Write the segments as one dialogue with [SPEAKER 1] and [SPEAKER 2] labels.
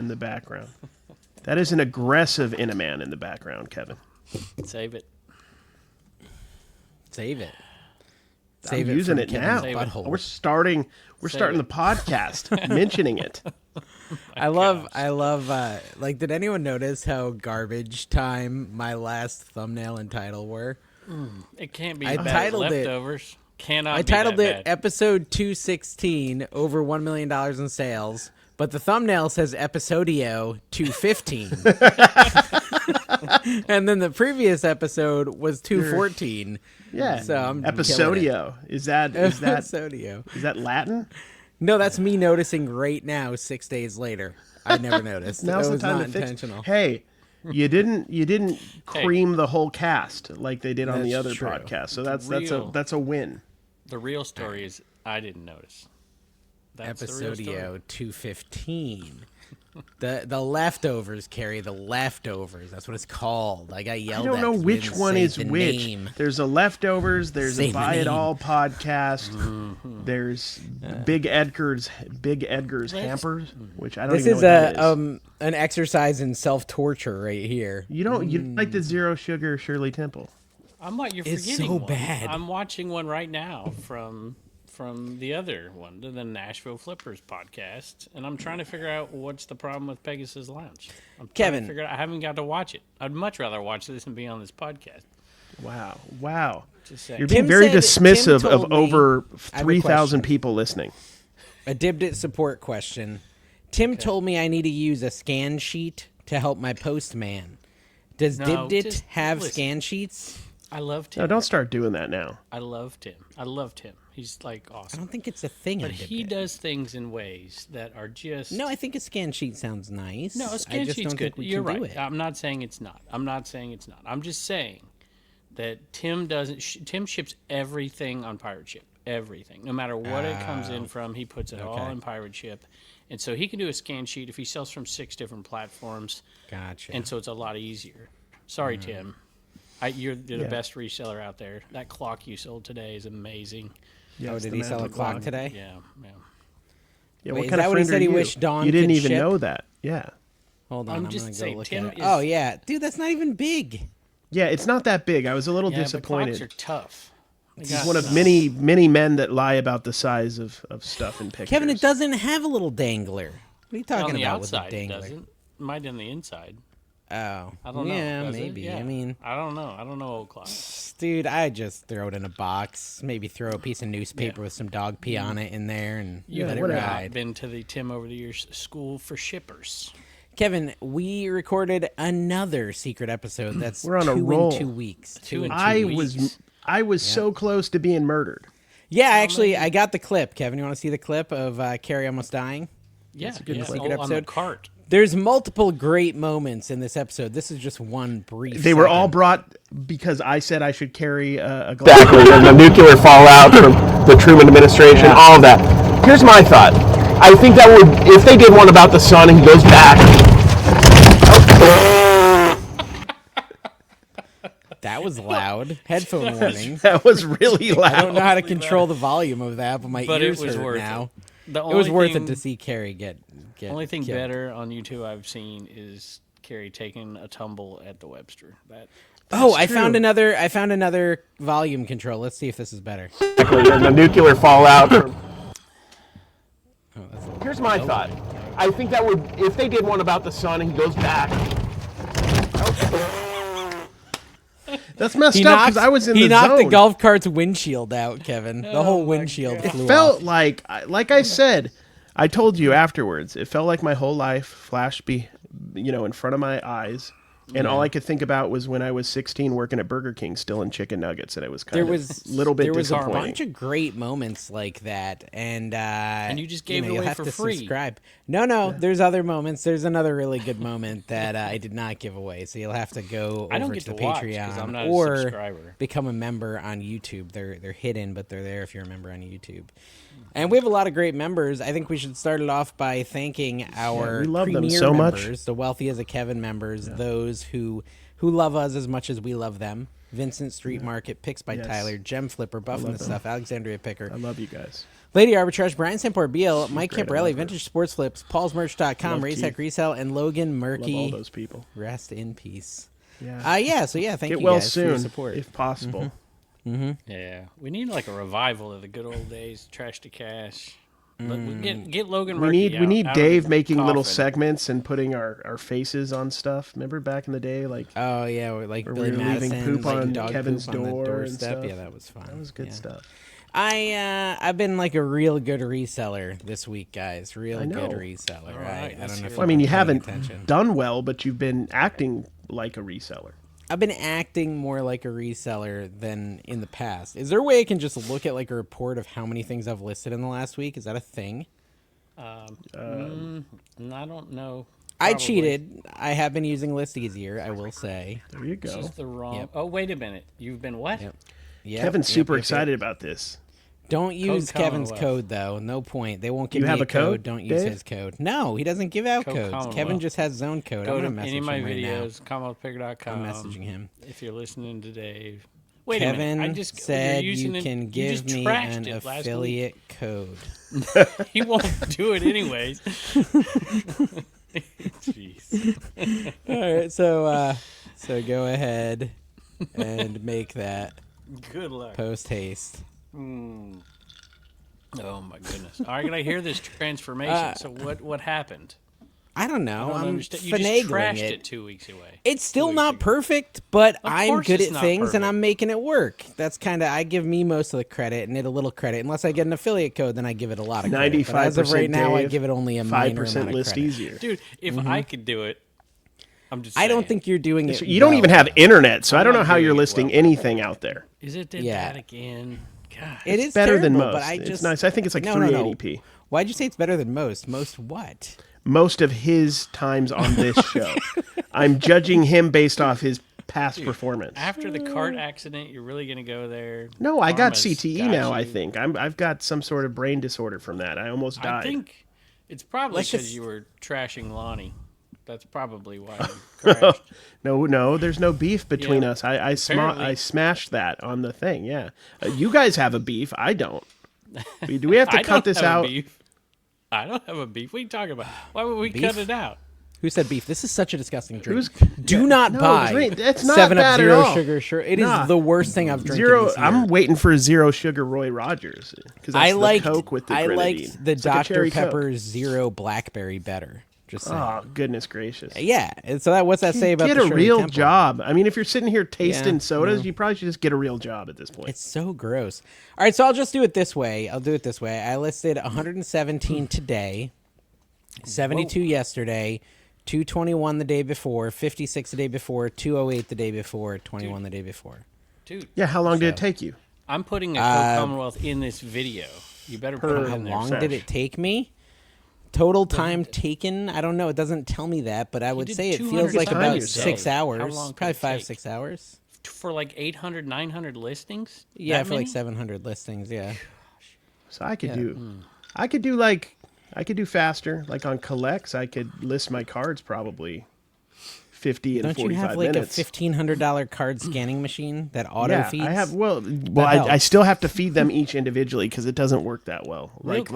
[SPEAKER 1] in the background. That is an aggressive Inaman in the background, Kevin.
[SPEAKER 2] Save it.
[SPEAKER 3] Save it.
[SPEAKER 1] I'm using it now. We're starting the podcast mentioning it.
[SPEAKER 3] I love, like, did anyone notice how garbage time my last thumbnail and title were?
[SPEAKER 2] It can't be bad. Leftovers. Cannot
[SPEAKER 3] I titled
[SPEAKER 2] be
[SPEAKER 3] it
[SPEAKER 2] that bad.
[SPEAKER 3] Episode 216, over $1 million in sales, but the thumbnail says Episodio 215. And then the previous episode was 214.
[SPEAKER 1] Yeah.
[SPEAKER 3] So I'm
[SPEAKER 1] Episodio. Is that
[SPEAKER 3] Episodio.
[SPEAKER 1] Is that Latin?
[SPEAKER 3] No, that's me noticing right now 6 days later. I never noticed.
[SPEAKER 1] Now's
[SPEAKER 3] It
[SPEAKER 1] the
[SPEAKER 3] was
[SPEAKER 1] time
[SPEAKER 3] not
[SPEAKER 1] to fix.
[SPEAKER 3] intentional.
[SPEAKER 1] Hey, you didn't cream the whole cast like they did on the
[SPEAKER 3] That's
[SPEAKER 1] other
[SPEAKER 3] true.
[SPEAKER 1] podcast. So that's a win.
[SPEAKER 2] The real story is I didn't notice. That's the real story.
[SPEAKER 3] Episodio 215. The leftovers, Carrie. The leftovers. That's what it's called. I got yelled at.
[SPEAKER 1] I don't know
[SPEAKER 3] 'cause we
[SPEAKER 1] which
[SPEAKER 3] didn't
[SPEAKER 1] one
[SPEAKER 3] say
[SPEAKER 1] is
[SPEAKER 3] the
[SPEAKER 1] which.
[SPEAKER 3] name.
[SPEAKER 1] There's a leftovers. There's
[SPEAKER 3] Say
[SPEAKER 1] a
[SPEAKER 3] the
[SPEAKER 1] Buy It
[SPEAKER 3] name.
[SPEAKER 1] All podcast. There's Big Edgar's Hampers, which I don't
[SPEAKER 3] This
[SPEAKER 1] even
[SPEAKER 3] is
[SPEAKER 1] know what that is.
[SPEAKER 3] an exercise in self-torture right here.
[SPEAKER 1] You don't like the Zero Sugar Shirley Temple.
[SPEAKER 2] I'm like, you're
[SPEAKER 3] It's
[SPEAKER 2] forgetting
[SPEAKER 3] so
[SPEAKER 2] one.
[SPEAKER 3] bad.
[SPEAKER 2] I'm watching one right now from the other one, the Nashville Flippers podcast, and I'm trying to figure out what's the problem with Pegasus Lounge. I'm trying
[SPEAKER 3] Kevin.
[SPEAKER 2] to figure out, I haven't got to watch it. I'd much rather watch this and be on this podcast.
[SPEAKER 1] Wow.
[SPEAKER 2] Just saying.
[SPEAKER 1] You're being
[SPEAKER 3] Tim
[SPEAKER 1] very
[SPEAKER 3] said-
[SPEAKER 1] dismissive
[SPEAKER 3] Tim
[SPEAKER 1] of
[SPEAKER 3] told me-
[SPEAKER 1] over
[SPEAKER 3] I have a
[SPEAKER 1] 3,000
[SPEAKER 3] question.
[SPEAKER 1] people listening.
[SPEAKER 3] A Dibdit support question. Tim told me I need to use a scan sheet to help my postman. Does
[SPEAKER 2] No,
[SPEAKER 3] Dibdit
[SPEAKER 2] just
[SPEAKER 3] have
[SPEAKER 2] listen.
[SPEAKER 3] scan sheets?
[SPEAKER 2] I love Tim.
[SPEAKER 1] No, don't start doing that now.
[SPEAKER 2] I love Tim. I love Tim. He's like
[SPEAKER 3] I
[SPEAKER 2] awesome.
[SPEAKER 3] don't think it's a thing
[SPEAKER 2] But
[SPEAKER 3] on
[SPEAKER 2] he
[SPEAKER 3] Dibdit.
[SPEAKER 2] does things in ways that are just
[SPEAKER 3] No, I think a scan sheet sounds nice.
[SPEAKER 2] No, a
[SPEAKER 3] I
[SPEAKER 2] scan
[SPEAKER 3] just
[SPEAKER 2] sheet's
[SPEAKER 3] don't
[SPEAKER 2] good.
[SPEAKER 3] think we
[SPEAKER 2] You're
[SPEAKER 3] can
[SPEAKER 2] right.
[SPEAKER 3] do it.
[SPEAKER 2] I'm not saying it's not. I'm just saying that Tim doesn't. Tim ships everything on pirate ship. Everything, no matter what it comes in from, he puts it all in pirate ship, and so he can do a scan sheet if he sells from 6 different platforms,
[SPEAKER 3] Gotcha.
[SPEAKER 2] and so it's a lot easier. Sorry, Tim. You're the best reseller out there. That clock you sold today is amazing.
[SPEAKER 1] Yeah,
[SPEAKER 3] Oh,
[SPEAKER 1] it's
[SPEAKER 3] did
[SPEAKER 1] the
[SPEAKER 3] he sell a
[SPEAKER 1] magic
[SPEAKER 3] clock
[SPEAKER 1] wand.
[SPEAKER 3] today?
[SPEAKER 2] Yeah.
[SPEAKER 1] Yeah,
[SPEAKER 3] Wait,
[SPEAKER 1] what
[SPEAKER 3] is
[SPEAKER 1] kind
[SPEAKER 3] that
[SPEAKER 1] of
[SPEAKER 3] what he
[SPEAKER 1] friend
[SPEAKER 3] said
[SPEAKER 1] are
[SPEAKER 3] he
[SPEAKER 1] you?
[SPEAKER 3] wished Dawn
[SPEAKER 1] You didn't
[SPEAKER 3] could
[SPEAKER 1] even
[SPEAKER 3] ship?
[SPEAKER 1] know that. Yeah.
[SPEAKER 3] Hold on,
[SPEAKER 2] I'm
[SPEAKER 3] I'm
[SPEAKER 2] just
[SPEAKER 3] gonna go
[SPEAKER 2] saying,
[SPEAKER 3] look
[SPEAKER 2] Tim
[SPEAKER 3] at it.
[SPEAKER 2] is-
[SPEAKER 3] Oh yeah, dude, that's not even big.
[SPEAKER 1] Yeah, it's not that big. I was a little
[SPEAKER 2] Yeah, but
[SPEAKER 1] disappointed.
[SPEAKER 2] clocks are tough.
[SPEAKER 1] He's one of many men that lie about the size of stuff in pictures.
[SPEAKER 3] Kevin, it doesn't have a little dangler. What are you
[SPEAKER 2] On
[SPEAKER 3] talking
[SPEAKER 2] the
[SPEAKER 3] about with a
[SPEAKER 2] outside, it
[SPEAKER 3] dangler?
[SPEAKER 2] doesn't. Might on the inside.
[SPEAKER 3] Oh,
[SPEAKER 2] I don't know.
[SPEAKER 3] yeah,
[SPEAKER 2] Does it?
[SPEAKER 3] maybe.
[SPEAKER 2] Yeah.
[SPEAKER 3] I mean,
[SPEAKER 2] I don't know. I don't know old clocks.
[SPEAKER 3] dude, I just throw it in a box. Maybe throw a piece of newspaper with some dog pee on it in there and let it
[SPEAKER 1] whatever.
[SPEAKER 3] ride.
[SPEAKER 2] Been to the Tim over the years school for shippers.
[SPEAKER 3] Kevin, we recorded another secret episode. That's
[SPEAKER 1] We're on a
[SPEAKER 3] 2
[SPEAKER 1] roll.
[SPEAKER 3] in 2 weeks.
[SPEAKER 2] Two in 2
[SPEAKER 1] I
[SPEAKER 2] weeks.
[SPEAKER 1] was so close to being murdered.
[SPEAKER 3] Yeah, actually, I got the clip. Kevin, you want to see the clip of Carrie almost dying?
[SPEAKER 2] Yeah,
[SPEAKER 1] a good
[SPEAKER 2] yeah.
[SPEAKER 1] secret
[SPEAKER 2] On the
[SPEAKER 3] episode.
[SPEAKER 2] cart.
[SPEAKER 3] There's multiple great moments in this episode. This is just one brief.
[SPEAKER 1] They were
[SPEAKER 3] second.
[SPEAKER 1] all brought because I said I should carry a glass.
[SPEAKER 4] Exactly, and the nuclear fallout from the Truman administration, all of that. Here's my thought. I think that would, if they did one about the sun and he goes back.
[SPEAKER 3] That was loud. Headphone warning.
[SPEAKER 1] That was really loud.
[SPEAKER 3] I don't know how to control the volume of that, but my
[SPEAKER 2] But it
[SPEAKER 3] ears
[SPEAKER 2] was
[SPEAKER 3] hurt
[SPEAKER 2] worth
[SPEAKER 3] now.
[SPEAKER 2] it. The
[SPEAKER 3] It was
[SPEAKER 2] only
[SPEAKER 3] worth
[SPEAKER 2] thing-
[SPEAKER 3] it to see Carrie get
[SPEAKER 2] Only thing
[SPEAKER 3] killed.
[SPEAKER 2] better on YouTube I've seen is Carrie taking a tumble at the Webster.
[SPEAKER 3] Oh, I
[SPEAKER 1] true.
[SPEAKER 3] found another volume control. Let's see if this is better.
[SPEAKER 4] Exactly, and the nuclear fallout from. Here's my thought. I think that would, if they did one about the sun and he goes back.
[SPEAKER 1] That's messed up because I was in the
[SPEAKER 3] He knocked
[SPEAKER 1] zone.
[SPEAKER 3] the golf cart's windshield out, Kevin. The whole windshield flew
[SPEAKER 1] Felt
[SPEAKER 3] off.
[SPEAKER 1] like I said, I told you afterwards. It felt like my whole life flashed in front of my eyes. And all I could think about was when I was 16 working at Burger King, still in chicken nuggets, and it was kind of a little bit
[SPEAKER 3] there was a
[SPEAKER 1] disappointing.
[SPEAKER 3] bunch of great moments like that, and
[SPEAKER 2] you just gave it
[SPEAKER 3] you'll
[SPEAKER 2] away
[SPEAKER 3] have
[SPEAKER 2] for
[SPEAKER 3] to
[SPEAKER 2] free.
[SPEAKER 3] Subscribe. No, there's other moments. There's another really good moment that I did not give away, so you'll have to go
[SPEAKER 2] I don't
[SPEAKER 3] over
[SPEAKER 2] get
[SPEAKER 3] to the
[SPEAKER 2] to watch 'cause
[SPEAKER 3] Patreon
[SPEAKER 2] I'm not a
[SPEAKER 3] or
[SPEAKER 2] subscriber.
[SPEAKER 3] become a member on YouTube. They're hidden, but they're there if you're a member on YouTube. And we have a lot of great members. I think we should start it off by thanking our
[SPEAKER 1] we love them
[SPEAKER 3] premier
[SPEAKER 1] so much.
[SPEAKER 3] members, the Wealthy as a Kevin members, those who love us as much as we love them. Vincent Street Market, Picks by
[SPEAKER 1] Yes.
[SPEAKER 3] Tyler, Gem Flipper, Buff and the Stuff, Alexandria Picker,
[SPEAKER 1] I love you guys.
[SPEAKER 3] Lady Arbitrage, Brian Samporbeal, Mike
[SPEAKER 1] great, I
[SPEAKER 3] Camparelli,
[SPEAKER 1] love her.
[SPEAKER 3] Vintage Sports Flips, paulsmerch.com,
[SPEAKER 1] Love
[SPEAKER 3] Racehack
[SPEAKER 1] Keith.
[SPEAKER 3] Resale, and Logan
[SPEAKER 1] Love
[SPEAKER 3] Murky.
[SPEAKER 1] all those people.
[SPEAKER 3] Rest in peace.
[SPEAKER 1] Yeah.
[SPEAKER 3] So thank
[SPEAKER 1] Get
[SPEAKER 3] you
[SPEAKER 1] well
[SPEAKER 3] guys for your
[SPEAKER 1] soon,
[SPEAKER 3] support.
[SPEAKER 1] if possible.
[SPEAKER 2] Yeah, we need like a revival of the good old days, Trash to Cash. Get Logan.
[SPEAKER 1] We
[SPEAKER 2] Murphy
[SPEAKER 1] need
[SPEAKER 2] out of
[SPEAKER 1] Dave
[SPEAKER 2] the
[SPEAKER 1] making little
[SPEAKER 2] coffin.
[SPEAKER 1] segments and putting our faces on stuff. Remember back in the day, like
[SPEAKER 3] Oh yeah, like
[SPEAKER 1] Where
[SPEAKER 3] Billy
[SPEAKER 1] we were leaving
[SPEAKER 3] Madison,
[SPEAKER 1] poop
[SPEAKER 3] like
[SPEAKER 1] on
[SPEAKER 3] dog
[SPEAKER 1] Kevin's
[SPEAKER 3] poop on the
[SPEAKER 1] door and
[SPEAKER 3] doorstep.
[SPEAKER 1] stuff.
[SPEAKER 3] Yeah, that was fun.
[SPEAKER 1] that was good
[SPEAKER 3] Yeah.
[SPEAKER 1] stuff.
[SPEAKER 3] I've been like a real good reseller this week, guys. Real
[SPEAKER 1] I know.
[SPEAKER 3] good reseller.
[SPEAKER 2] All
[SPEAKER 3] right?
[SPEAKER 2] right,
[SPEAKER 3] I
[SPEAKER 2] let's
[SPEAKER 3] don't know
[SPEAKER 2] hear
[SPEAKER 3] if
[SPEAKER 2] it.
[SPEAKER 1] Well, I mean, you
[SPEAKER 3] you're paying
[SPEAKER 1] haven't
[SPEAKER 3] attention.
[SPEAKER 1] done well, but you've been acting like a reseller.
[SPEAKER 3] I've been acting more like a reseller than in the past. Is there a way I can just look at like a report of how many things I've listed in the last week? Is that a thing?
[SPEAKER 2] I don't know.
[SPEAKER 3] I
[SPEAKER 2] Probably.
[SPEAKER 3] cheated. I have been using List Easier, I will say.
[SPEAKER 1] There you
[SPEAKER 2] This
[SPEAKER 1] go.
[SPEAKER 2] is the wrong.
[SPEAKER 3] Yep.
[SPEAKER 2] Oh, wait a minute. You've been what?
[SPEAKER 3] Yep. Yep,
[SPEAKER 1] Kevin's
[SPEAKER 3] yep,
[SPEAKER 1] super
[SPEAKER 3] yep, yep.
[SPEAKER 1] excited about this.
[SPEAKER 3] Don't use
[SPEAKER 2] Colin
[SPEAKER 3] Kevin's
[SPEAKER 2] Wealth.
[SPEAKER 3] code though. No point. They won't give
[SPEAKER 1] You
[SPEAKER 3] me
[SPEAKER 1] have
[SPEAKER 3] a
[SPEAKER 1] a code,
[SPEAKER 3] Don't use
[SPEAKER 1] Dave?
[SPEAKER 3] his code. No, he doesn't give out
[SPEAKER 2] Code
[SPEAKER 3] codes.
[SPEAKER 2] Colin
[SPEAKER 3] Kevin
[SPEAKER 2] Wealth.
[SPEAKER 3] just has his own code.
[SPEAKER 2] Go
[SPEAKER 3] I'm
[SPEAKER 2] to
[SPEAKER 3] gonna message
[SPEAKER 2] any of
[SPEAKER 3] him
[SPEAKER 2] my
[SPEAKER 3] right
[SPEAKER 2] videos, commonwealthpigger.com.
[SPEAKER 3] now. I'm messaging him.
[SPEAKER 2] If you're listening to Dave. Wait
[SPEAKER 3] Kevin
[SPEAKER 2] a minute. I just
[SPEAKER 3] said
[SPEAKER 2] you're
[SPEAKER 3] you
[SPEAKER 2] using
[SPEAKER 3] can
[SPEAKER 2] you
[SPEAKER 3] give
[SPEAKER 2] just
[SPEAKER 3] me
[SPEAKER 2] trashed
[SPEAKER 3] an
[SPEAKER 2] it last week.
[SPEAKER 3] affiliate code.
[SPEAKER 2] He won't do it anyways. Jeez.
[SPEAKER 3] All right, so go ahead and make that
[SPEAKER 2] Good luck.
[SPEAKER 3] post haste.
[SPEAKER 2] Oh my goodness! All right, can I hear this transformation? So what happened?
[SPEAKER 3] I don't know.
[SPEAKER 2] I don't
[SPEAKER 3] I'm
[SPEAKER 2] understand. You just
[SPEAKER 3] finagling
[SPEAKER 2] trashed
[SPEAKER 3] it.
[SPEAKER 2] it 2 weeks away.
[SPEAKER 3] It's still
[SPEAKER 2] 2 weeks
[SPEAKER 3] not
[SPEAKER 2] ago.
[SPEAKER 3] perfect, but I'm
[SPEAKER 2] course
[SPEAKER 3] good
[SPEAKER 2] it's
[SPEAKER 3] at
[SPEAKER 2] not
[SPEAKER 3] things and
[SPEAKER 2] perfect.
[SPEAKER 3] I'm making it work. That's kind of I give me most of the credit and it a little credit. Unless I get an affiliate code, then I give it a lot of credit. But as of
[SPEAKER 1] 95%
[SPEAKER 3] right now, I
[SPEAKER 1] Dave,
[SPEAKER 3] give it only a minor
[SPEAKER 1] 5%
[SPEAKER 3] amount of
[SPEAKER 1] list
[SPEAKER 3] credit.
[SPEAKER 1] easier.
[SPEAKER 2] Dude, if I could do it, I'm just.
[SPEAKER 3] I don't
[SPEAKER 2] saying.
[SPEAKER 3] think you're doing it.
[SPEAKER 1] You don't
[SPEAKER 3] well.
[SPEAKER 1] even have internet, so I don't
[SPEAKER 2] not
[SPEAKER 1] know how you're
[SPEAKER 2] doing it
[SPEAKER 1] listing
[SPEAKER 2] well.
[SPEAKER 1] anything out there.
[SPEAKER 2] Is it did
[SPEAKER 3] Yeah.
[SPEAKER 2] that again? God.
[SPEAKER 3] It is
[SPEAKER 1] Better than
[SPEAKER 3] terrible,
[SPEAKER 1] most.
[SPEAKER 3] But I
[SPEAKER 1] It's
[SPEAKER 3] just
[SPEAKER 1] nice. I think it's like
[SPEAKER 3] no.
[SPEAKER 1] 380p.
[SPEAKER 3] Why'd you say it's better than most? Most what?
[SPEAKER 1] Most of his times on this show. I'm judging him based off his past performance.
[SPEAKER 2] After the cart accident, you're really gonna go there?
[SPEAKER 1] No, I got
[SPEAKER 2] Karma's
[SPEAKER 1] CTE
[SPEAKER 2] got
[SPEAKER 1] now,
[SPEAKER 2] you.
[SPEAKER 1] I think. I've got some sort of brain disorder from that. I almost died.
[SPEAKER 2] I think it's probably
[SPEAKER 3] Let's
[SPEAKER 2] because
[SPEAKER 3] just-
[SPEAKER 2] you were trashing Lonnie. That's probably why you crashed.
[SPEAKER 1] No, there's no beef between
[SPEAKER 2] Yeah,
[SPEAKER 1] us. I
[SPEAKER 2] apparently.
[SPEAKER 1] smashed that on the thing, yeah. You guys have a beef. I don't. Do we have to
[SPEAKER 2] I
[SPEAKER 1] cut
[SPEAKER 2] don't
[SPEAKER 1] this
[SPEAKER 2] have a
[SPEAKER 1] out?
[SPEAKER 2] beef. I don't have a beef. What are you talking about? Why would we
[SPEAKER 3] Beef?
[SPEAKER 2] cut it out?
[SPEAKER 3] Who said beef? This is such a disgusting drink.
[SPEAKER 1] Who's-
[SPEAKER 3] Do not
[SPEAKER 1] No,
[SPEAKER 3] buy
[SPEAKER 1] it's not
[SPEAKER 3] 7
[SPEAKER 1] bad
[SPEAKER 3] Up
[SPEAKER 1] at
[SPEAKER 3] Zero
[SPEAKER 1] all.
[SPEAKER 3] Sugar. Sure, it
[SPEAKER 1] Nah.
[SPEAKER 3] is the worst thing I've drank.
[SPEAKER 1] Zero.
[SPEAKER 3] This year.
[SPEAKER 1] I'm waiting for zero sugar Roy Rogers because that's
[SPEAKER 3] I
[SPEAKER 1] the
[SPEAKER 3] liked
[SPEAKER 1] Coke with the
[SPEAKER 3] I
[SPEAKER 1] grenadine.
[SPEAKER 3] liked the
[SPEAKER 1] It's like a
[SPEAKER 3] Dr
[SPEAKER 1] cherry Coke.
[SPEAKER 3] Pepper Zero Blackberry better. Just saying.
[SPEAKER 1] Oh goodness gracious!
[SPEAKER 3] Yeah. And so what's that say about
[SPEAKER 1] Get
[SPEAKER 3] the
[SPEAKER 1] a
[SPEAKER 3] Shirley
[SPEAKER 1] real
[SPEAKER 3] Temple?
[SPEAKER 1] job. I mean, if you're sitting here tasting
[SPEAKER 3] Yeah,
[SPEAKER 1] sodas, you probably should just get a real job at this point.
[SPEAKER 3] It's so gross. All right, so I'll just do it this way. I listed 117 today, 72 yesterday, 221 the day before, 56 the day before, 208 the day before, 21 the day before.
[SPEAKER 2] Dude,
[SPEAKER 1] Yeah, how long did it take you?
[SPEAKER 2] I'm putting a Coke Commonwealth in this video. You better put it
[SPEAKER 3] How
[SPEAKER 2] in there.
[SPEAKER 3] long
[SPEAKER 1] fresh.
[SPEAKER 3] did it take me? Total time taken? I don't know. It doesn't tell me that, but I would
[SPEAKER 2] did
[SPEAKER 3] say it
[SPEAKER 2] 200
[SPEAKER 3] feels like
[SPEAKER 1] times
[SPEAKER 3] about
[SPEAKER 1] a day.
[SPEAKER 3] 6
[SPEAKER 2] How
[SPEAKER 3] hours.
[SPEAKER 2] long could
[SPEAKER 3] Probably
[SPEAKER 2] it
[SPEAKER 3] 5,
[SPEAKER 2] take?
[SPEAKER 3] 6 hours.
[SPEAKER 2] For like 800, 900 listings?
[SPEAKER 3] Yeah,
[SPEAKER 2] That
[SPEAKER 3] for like
[SPEAKER 2] many?
[SPEAKER 3] 700 listings. Yeah.
[SPEAKER 1] So I could do faster. Like on collects, I could list my cards probably 50 and
[SPEAKER 3] Don't you
[SPEAKER 1] 45
[SPEAKER 3] have like
[SPEAKER 1] minutes.
[SPEAKER 3] a $1,500 card scanning machine that auto
[SPEAKER 1] Yeah,
[SPEAKER 3] feeds?
[SPEAKER 1] I have. Well,
[SPEAKER 3] helps.
[SPEAKER 1] I still have to feed them each individually because it doesn't work that well. Like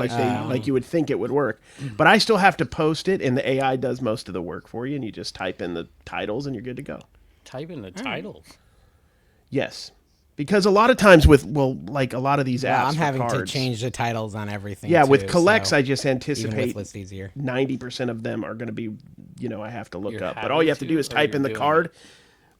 [SPEAKER 1] you would think it would work. But I still have to post it, and the AI does most of the work for you, and you just type in the titles, and you're good to go.
[SPEAKER 2] Type in the titles.
[SPEAKER 1] Yes, because a lot of times like a lot of these apps,
[SPEAKER 3] Well, I'm
[SPEAKER 1] for
[SPEAKER 3] having to
[SPEAKER 1] cards,
[SPEAKER 3] change the titles on everything.
[SPEAKER 1] Yeah, with
[SPEAKER 3] too,
[SPEAKER 1] collects,
[SPEAKER 3] so
[SPEAKER 1] I just
[SPEAKER 3] even
[SPEAKER 1] anticipate
[SPEAKER 3] with List Easier.
[SPEAKER 1] 90% of them are going to be, I have to look
[SPEAKER 2] You're
[SPEAKER 1] up. But
[SPEAKER 2] having
[SPEAKER 1] all you have to
[SPEAKER 2] to,
[SPEAKER 1] do is
[SPEAKER 2] or
[SPEAKER 1] type
[SPEAKER 2] you're
[SPEAKER 1] in the
[SPEAKER 2] doing
[SPEAKER 1] card
[SPEAKER 2] it?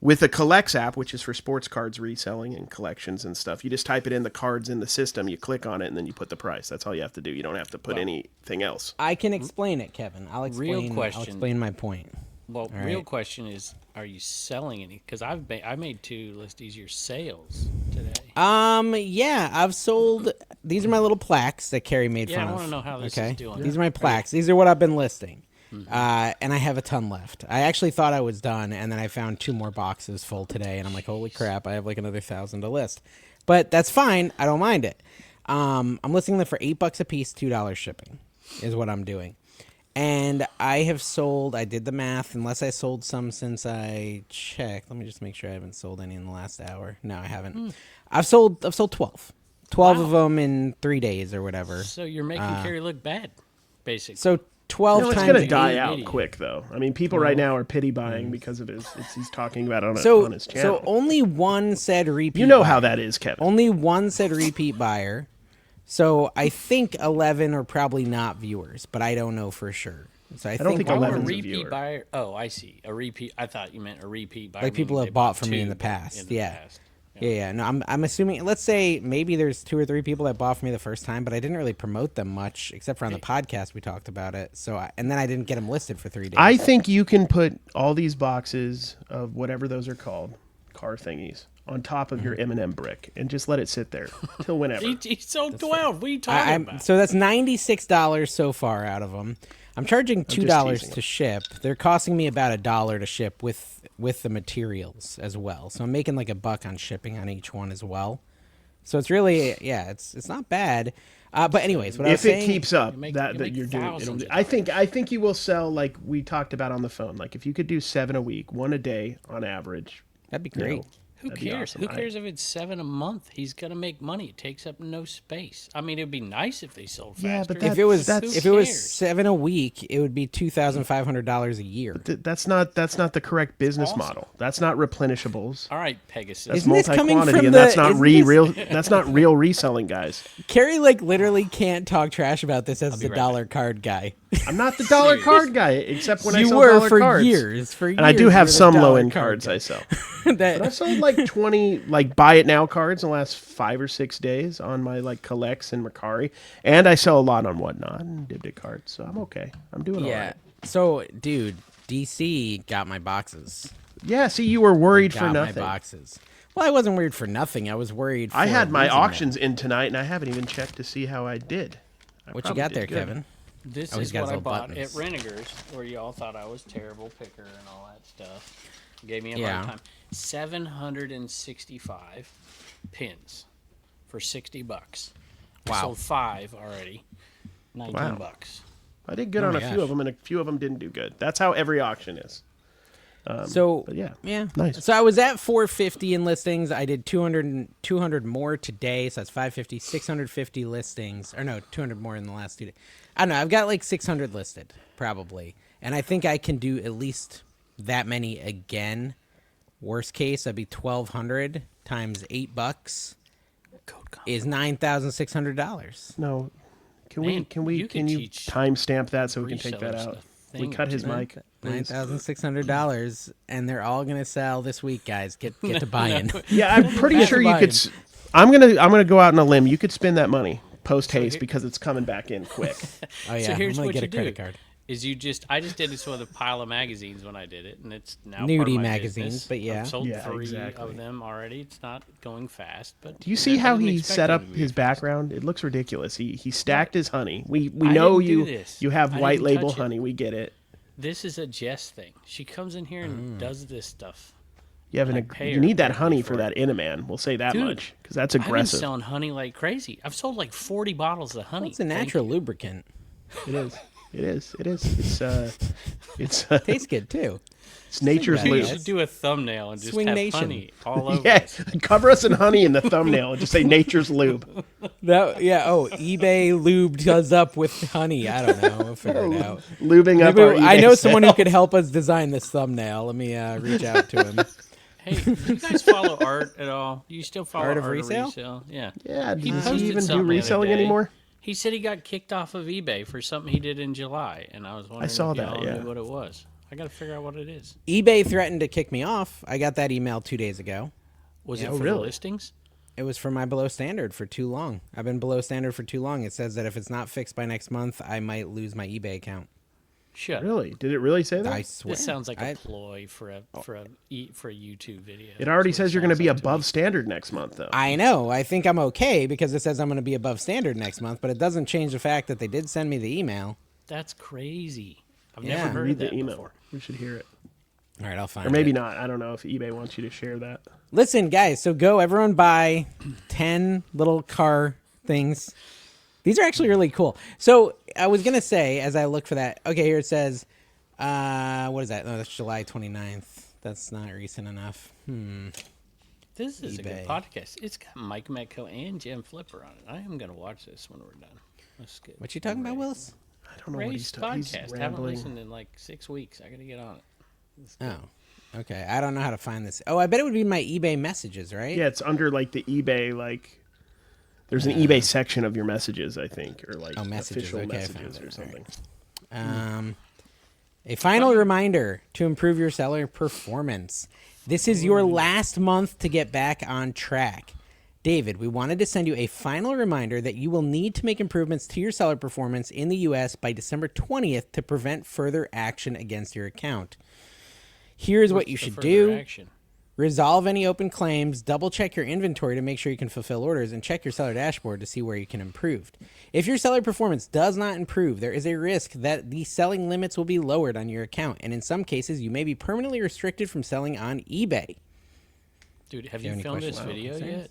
[SPEAKER 1] with the collects app, which is for sports cards reselling and collections and stuff. You just type it in the cards in the system, you click on it, and then you put the price. That's all you have to do. You don't have to put anything else.
[SPEAKER 3] I can explain it, Kevin. I'll explain.
[SPEAKER 2] question.
[SPEAKER 3] I'll explain my point.
[SPEAKER 2] Well,
[SPEAKER 3] All
[SPEAKER 2] real
[SPEAKER 3] right.
[SPEAKER 2] question is, are you selling any? Because I made 2 List Easier sales today.
[SPEAKER 3] Yeah, I've sold. These are my little plaques that Carrie made
[SPEAKER 2] Yeah, I
[SPEAKER 3] fun of.
[SPEAKER 2] wanna know how this is
[SPEAKER 3] okay?
[SPEAKER 2] doing.
[SPEAKER 3] These are my plaques. These are what I've been listing. And I have a ton left. I actually thought I was done, and then I found 2 more boxes full today, and I'm like, holy crap, I have like another 1,000 to list. But that's fine. I don't mind it. I'm listing them for $8 a piece, $2 shipping is what I'm doing. And I have sold, I did the math, unless I sold some since I checked. Let me just make sure I haven't sold any in the last hour. No, I haven't. I've sold 12. 12 of them in 3 days or whatever.
[SPEAKER 2] So you're making Carrie look bad, basically.
[SPEAKER 3] So 12
[SPEAKER 1] It's
[SPEAKER 3] times
[SPEAKER 1] going to
[SPEAKER 3] 8.
[SPEAKER 1] die out quick, though. I mean, people right now are pity buying because of he's talking about it on his channel.
[SPEAKER 3] So only one said repeat.
[SPEAKER 1] You know
[SPEAKER 3] buyer.
[SPEAKER 1] how that is, Kevin.
[SPEAKER 3] Only one said repeat buyer. So I think 11 are probably not viewers, but I don't know for sure. So I
[SPEAKER 1] don't think
[SPEAKER 2] Why would
[SPEAKER 1] 11's
[SPEAKER 2] a
[SPEAKER 1] a
[SPEAKER 2] repeat
[SPEAKER 1] viewer.
[SPEAKER 2] buyer. Oh, I see. A repeat. I thought you meant a repeat buyer.
[SPEAKER 3] Like people
[SPEAKER 2] meaning
[SPEAKER 3] have
[SPEAKER 2] they
[SPEAKER 3] bought from me in
[SPEAKER 2] two
[SPEAKER 3] the past.
[SPEAKER 2] in the
[SPEAKER 3] Yeah.
[SPEAKER 2] past.
[SPEAKER 3] Yeah. No, I'm assuming. Let's say maybe there's 2 or 3 people that bought from me the first time, but I didn't really promote them much, except for on the podcast we talked about it. So and then I didn't get them listed for 3 days.
[SPEAKER 1] I think you can put all these boxes of whatever those are called, car thingies, on top of your M&M brick and just let it sit there till whenever.
[SPEAKER 2] He sold 12. What are you talking about?
[SPEAKER 3] So that's $96 so far out of them. I'm charging $2
[SPEAKER 1] teasing.
[SPEAKER 3] to ship. They're costing me about $1 to ship with the materials as well. So I'm making like $1 on shipping on each one as well. So it's really it's not bad. But anyways, what I was
[SPEAKER 1] If it
[SPEAKER 3] saying,
[SPEAKER 1] keeps up,
[SPEAKER 2] You make
[SPEAKER 1] that you're doing,
[SPEAKER 2] thousands of
[SPEAKER 1] I think you will sell like we talked about on the phone. Like if you could do 7 a week, 1 a day on average.
[SPEAKER 3] that'd be
[SPEAKER 1] you know,
[SPEAKER 3] great.
[SPEAKER 2] Who
[SPEAKER 1] that'd be
[SPEAKER 2] cares?
[SPEAKER 1] awesome.
[SPEAKER 2] Who cares if it's 7 a month? He's gonna make money. It takes up no space. I mean, it'd be nice if they sold faster.
[SPEAKER 1] Yeah, but
[SPEAKER 3] If it was
[SPEAKER 1] that's-
[SPEAKER 3] if it was 7 a week, it would be $2,500 a year.
[SPEAKER 1] That's not the correct business
[SPEAKER 2] awesome.
[SPEAKER 1] model. That's not replenishables.
[SPEAKER 2] All right, Pegasus.
[SPEAKER 1] That's
[SPEAKER 3] Isn't this coming
[SPEAKER 1] multi-quantity,
[SPEAKER 3] from
[SPEAKER 1] and
[SPEAKER 3] the-
[SPEAKER 1] that's not
[SPEAKER 3] isn't this-
[SPEAKER 1] real. That's not real reselling, guys.
[SPEAKER 3] Carrie literally can't talk trash about this as the
[SPEAKER 2] right
[SPEAKER 3] dollar card guy.
[SPEAKER 1] I'm not the dollar card guy, except when I
[SPEAKER 3] You
[SPEAKER 1] sell
[SPEAKER 3] were
[SPEAKER 1] dollar
[SPEAKER 3] for
[SPEAKER 1] cards.
[SPEAKER 3] years. For years,
[SPEAKER 1] And I do
[SPEAKER 3] you
[SPEAKER 1] have
[SPEAKER 3] were the
[SPEAKER 1] some
[SPEAKER 3] dollar
[SPEAKER 1] low end
[SPEAKER 3] card
[SPEAKER 1] cards
[SPEAKER 3] guy.
[SPEAKER 1] I sell.
[SPEAKER 3] That-
[SPEAKER 1] But I've sold like 20 like buy it now cards in the last 5 or 6 days on my like collects and Mercari, and I sell a lot on Whatnot and Dibdit cards, so I'm okay. I'm doing all
[SPEAKER 3] Yeah.
[SPEAKER 1] right.
[SPEAKER 3] So, dude, DC got my boxes.
[SPEAKER 1] Yeah, see, you were worried for
[SPEAKER 3] Got my
[SPEAKER 1] nothing.
[SPEAKER 3] boxes. Well, I wasn't worried for nothing. I was worried. For
[SPEAKER 1] I had my
[SPEAKER 3] losing them.
[SPEAKER 1] auctions in tonight, and I haven't even checked to see how I did. I
[SPEAKER 3] What you
[SPEAKER 1] probably
[SPEAKER 3] got
[SPEAKER 1] did
[SPEAKER 3] there,
[SPEAKER 1] good.
[SPEAKER 3] Kevin?
[SPEAKER 2] This
[SPEAKER 3] Oh, he's
[SPEAKER 2] is
[SPEAKER 3] got
[SPEAKER 2] what
[SPEAKER 3] his
[SPEAKER 2] I
[SPEAKER 3] little
[SPEAKER 2] bought
[SPEAKER 3] buttons.
[SPEAKER 2] at Renegers, where y'all thought I was terrible picker and all that stuff. Gave me a
[SPEAKER 3] Yeah.
[SPEAKER 2] hard time. 765 pins for $60. I
[SPEAKER 3] Wow.
[SPEAKER 2] sold 5 already. $19 bucks.
[SPEAKER 1] I did good
[SPEAKER 3] Oh
[SPEAKER 1] on
[SPEAKER 3] my
[SPEAKER 1] a few
[SPEAKER 3] gosh.
[SPEAKER 1] of them, and a few of them didn't do good. That's how every auction is.
[SPEAKER 3] So,
[SPEAKER 1] But yeah,
[SPEAKER 3] yeah.
[SPEAKER 1] nice.
[SPEAKER 3] So I was at 450 in listings. I did 200 more today, so that's 550, 650 listings. Or no, 200 more in the last 2 days. I don't know. I've got like 600 listed, probably. And I think I can do at least that many again. Worst case, that'd be 1,200 times $8 is $9,600.
[SPEAKER 1] No, can
[SPEAKER 2] Man,
[SPEAKER 1] we
[SPEAKER 2] you
[SPEAKER 1] can
[SPEAKER 2] could
[SPEAKER 1] you
[SPEAKER 2] teach
[SPEAKER 1] timestamp that so we can take that
[SPEAKER 2] resellers
[SPEAKER 1] out?
[SPEAKER 2] a
[SPEAKER 1] We
[SPEAKER 2] thing
[SPEAKER 1] cut
[SPEAKER 2] or
[SPEAKER 1] his
[SPEAKER 2] two.
[SPEAKER 1] mic. please.
[SPEAKER 3] $9,600, and they're all gonna sell this week, guys. Get to buying.
[SPEAKER 1] Yeah, I'm pretty
[SPEAKER 3] That's
[SPEAKER 1] sure you could.
[SPEAKER 3] fine.
[SPEAKER 1] I'm gonna go out on a limb. You could spend that money post haste because it's coming back in quick.
[SPEAKER 3] Oh yeah,
[SPEAKER 2] So here's
[SPEAKER 3] I'm gonna
[SPEAKER 2] what
[SPEAKER 3] get
[SPEAKER 2] you
[SPEAKER 3] a credit
[SPEAKER 2] do.
[SPEAKER 3] card.
[SPEAKER 2] Is I just did this with a pile of magazines when I did it, and it's now
[SPEAKER 3] Nudie
[SPEAKER 2] part of my
[SPEAKER 3] magazines,
[SPEAKER 2] business.
[SPEAKER 3] but yeah.
[SPEAKER 2] I've sold
[SPEAKER 1] Yeah,
[SPEAKER 2] 3
[SPEAKER 1] exactly.
[SPEAKER 2] of them already. It's not going fast, but
[SPEAKER 1] Do you see
[SPEAKER 2] I
[SPEAKER 1] how
[SPEAKER 2] didn't
[SPEAKER 1] he
[SPEAKER 2] expect
[SPEAKER 1] set
[SPEAKER 2] them
[SPEAKER 1] up
[SPEAKER 2] to be
[SPEAKER 1] his
[SPEAKER 2] fast.
[SPEAKER 1] background? It looks ridiculous. He stacked his honey. We
[SPEAKER 2] I
[SPEAKER 1] know
[SPEAKER 2] didn't do
[SPEAKER 1] you
[SPEAKER 2] this.
[SPEAKER 1] you have
[SPEAKER 2] I
[SPEAKER 1] white
[SPEAKER 2] didn't
[SPEAKER 1] label
[SPEAKER 2] touch it.
[SPEAKER 1] honey. We get it.
[SPEAKER 2] This is a Jess thing. She comes in here and does this stuff.
[SPEAKER 1] You have
[SPEAKER 2] I
[SPEAKER 1] an
[SPEAKER 2] pay
[SPEAKER 1] you
[SPEAKER 2] her
[SPEAKER 1] need that
[SPEAKER 2] directly
[SPEAKER 1] honey
[SPEAKER 2] for
[SPEAKER 1] for
[SPEAKER 2] it.
[SPEAKER 1] that Inaman. We'll say that
[SPEAKER 2] Dude,
[SPEAKER 1] much because that's
[SPEAKER 2] I've been
[SPEAKER 1] aggressive.
[SPEAKER 2] selling honey like crazy. I've sold like 40 bottles of honey.
[SPEAKER 3] It's a
[SPEAKER 2] Thank
[SPEAKER 3] natural
[SPEAKER 2] you.
[SPEAKER 3] lubricant.
[SPEAKER 1] It is. It is. It is. It's
[SPEAKER 3] Tastes good too.
[SPEAKER 1] it's nature's
[SPEAKER 3] that,
[SPEAKER 2] You
[SPEAKER 1] loop.
[SPEAKER 3] yes.
[SPEAKER 2] should do a thumbnail and just
[SPEAKER 3] Swing
[SPEAKER 2] have
[SPEAKER 3] Nation.
[SPEAKER 2] honey all over
[SPEAKER 1] Yeah,
[SPEAKER 2] us.
[SPEAKER 1] cover us in honey in the thumbnail and just say nature's lube.
[SPEAKER 3] Oh, eBay lubed us up with honey. I don't know. We'll figure it out.
[SPEAKER 1] Lubing up
[SPEAKER 3] Maybe
[SPEAKER 1] our
[SPEAKER 3] I
[SPEAKER 1] eBay
[SPEAKER 3] know someone who
[SPEAKER 1] sale.
[SPEAKER 3] could help us design this thumbnail. Let me reach out to him.
[SPEAKER 2] Hey, do you guys follow Art at all? Do you still follow
[SPEAKER 3] Art
[SPEAKER 2] Art
[SPEAKER 3] of
[SPEAKER 2] of
[SPEAKER 3] Resale?
[SPEAKER 2] Resale? Yeah.
[SPEAKER 1] Yeah,
[SPEAKER 2] He
[SPEAKER 1] does
[SPEAKER 2] posted
[SPEAKER 1] he even do
[SPEAKER 2] something the other
[SPEAKER 1] reselling
[SPEAKER 2] day.
[SPEAKER 1] anymore?
[SPEAKER 2] He said he got kicked off of eBay for something he did in July, and I was wondering
[SPEAKER 1] saw
[SPEAKER 2] if
[SPEAKER 1] that,
[SPEAKER 2] y'all
[SPEAKER 1] yeah.
[SPEAKER 2] knew what it was. I got to figure out what it is.
[SPEAKER 3] eBay threatened to kick me off. I got that email 2 days ago.
[SPEAKER 2] Was
[SPEAKER 3] Yeah,
[SPEAKER 2] it for
[SPEAKER 1] really?
[SPEAKER 2] the listings?
[SPEAKER 3] It was for my below standard for too long. I've been below standard for too long. It says that if it's not fixed by next month, I might lose my eBay account.
[SPEAKER 2] Shut up.
[SPEAKER 1] Really? Did it really say that?
[SPEAKER 3] I swear.
[SPEAKER 2] This sounds like
[SPEAKER 3] I-
[SPEAKER 2] a ploy for a YouTube video.
[SPEAKER 1] It already
[SPEAKER 2] That's what
[SPEAKER 1] says you're going to
[SPEAKER 2] sounds
[SPEAKER 1] be
[SPEAKER 2] like me.
[SPEAKER 1] above standard next month, though.
[SPEAKER 3] I know. I think I'm okay because it says I'm going to be above standard next month, but it doesn't change the fact that they did send me the email.
[SPEAKER 2] That's crazy. I've
[SPEAKER 3] Yeah.
[SPEAKER 2] never heard
[SPEAKER 1] Read
[SPEAKER 2] of that
[SPEAKER 1] the email.
[SPEAKER 2] before.
[SPEAKER 1] We should hear it.
[SPEAKER 3] All right, I'll find
[SPEAKER 1] Or maybe
[SPEAKER 3] it.
[SPEAKER 1] not. I don't know if eBay wants you to share that.
[SPEAKER 3] Listen, guys, so go everyone buy 10 little car things. These are actually really cool. So I was going to say, as I look for that, okay, here it says, what is that? No, that's July 29th. That's not recent enough.
[SPEAKER 2] This is a good
[SPEAKER 3] eBay.
[SPEAKER 2] podcast. It's got Mike Metco and Jim Flipper on it. I am going to watch this when we're done. That's good.
[SPEAKER 3] What you talking about, Willis?
[SPEAKER 1] I don't know what
[SPEAKER 2] Ray's
[SPEAKER 1] he's
[SPEAKER 2] podcast. Haven't
[SPEAKER 1] rambling.
[SPEAKER 2] listened in like 6 weeks. I got to get on it.
[SPEAKER 3] Oh, okay. I don't know how to find this. Oh, I bet it would be my eBay messages, right?
[SPEAKER 1] Yeah, it's under like the eBay there's an eBay section of your messages, I think, or like
[SPEAKER 3] messages.
[SPEAKER 1] official
[SPEAKER 3] Okay, I found
[SPEAKER 1] messages
[SPEAKER 3] it.
[SPEAKER 1] or something.
[SPEAKER 3] A final reminder to improve your seller performance. This is your last month to get back on track. David, we wanted to send you a final reminder that you will need to make improvements to your seller performance in the U.S. by December 20th to prevent further action against your account. Here's what you should do.
[SPEAKER 2] Action?
[SPEAKER 3] Resolve any open claims, double check your inventory to make sure you can fulfill orders, and check your seller dashboard to see where you can improve. If your seller performance does not improve, there is a risk that the selling limits will be lowered on your account, and in some cases, you may be permanently restricted from selling on eBay.
[SPEAKER 2] Dude, have
[SPEAKER 3] Do you
[SPEAKER 2] you
[SPEAKER 3] have any
[SPEAKER 2] filmed this
[SPEAKER 3] questions?
[SPEAKER 2] video
[SPEAKER 3] Concerns?
[SPEAKER 2] yet?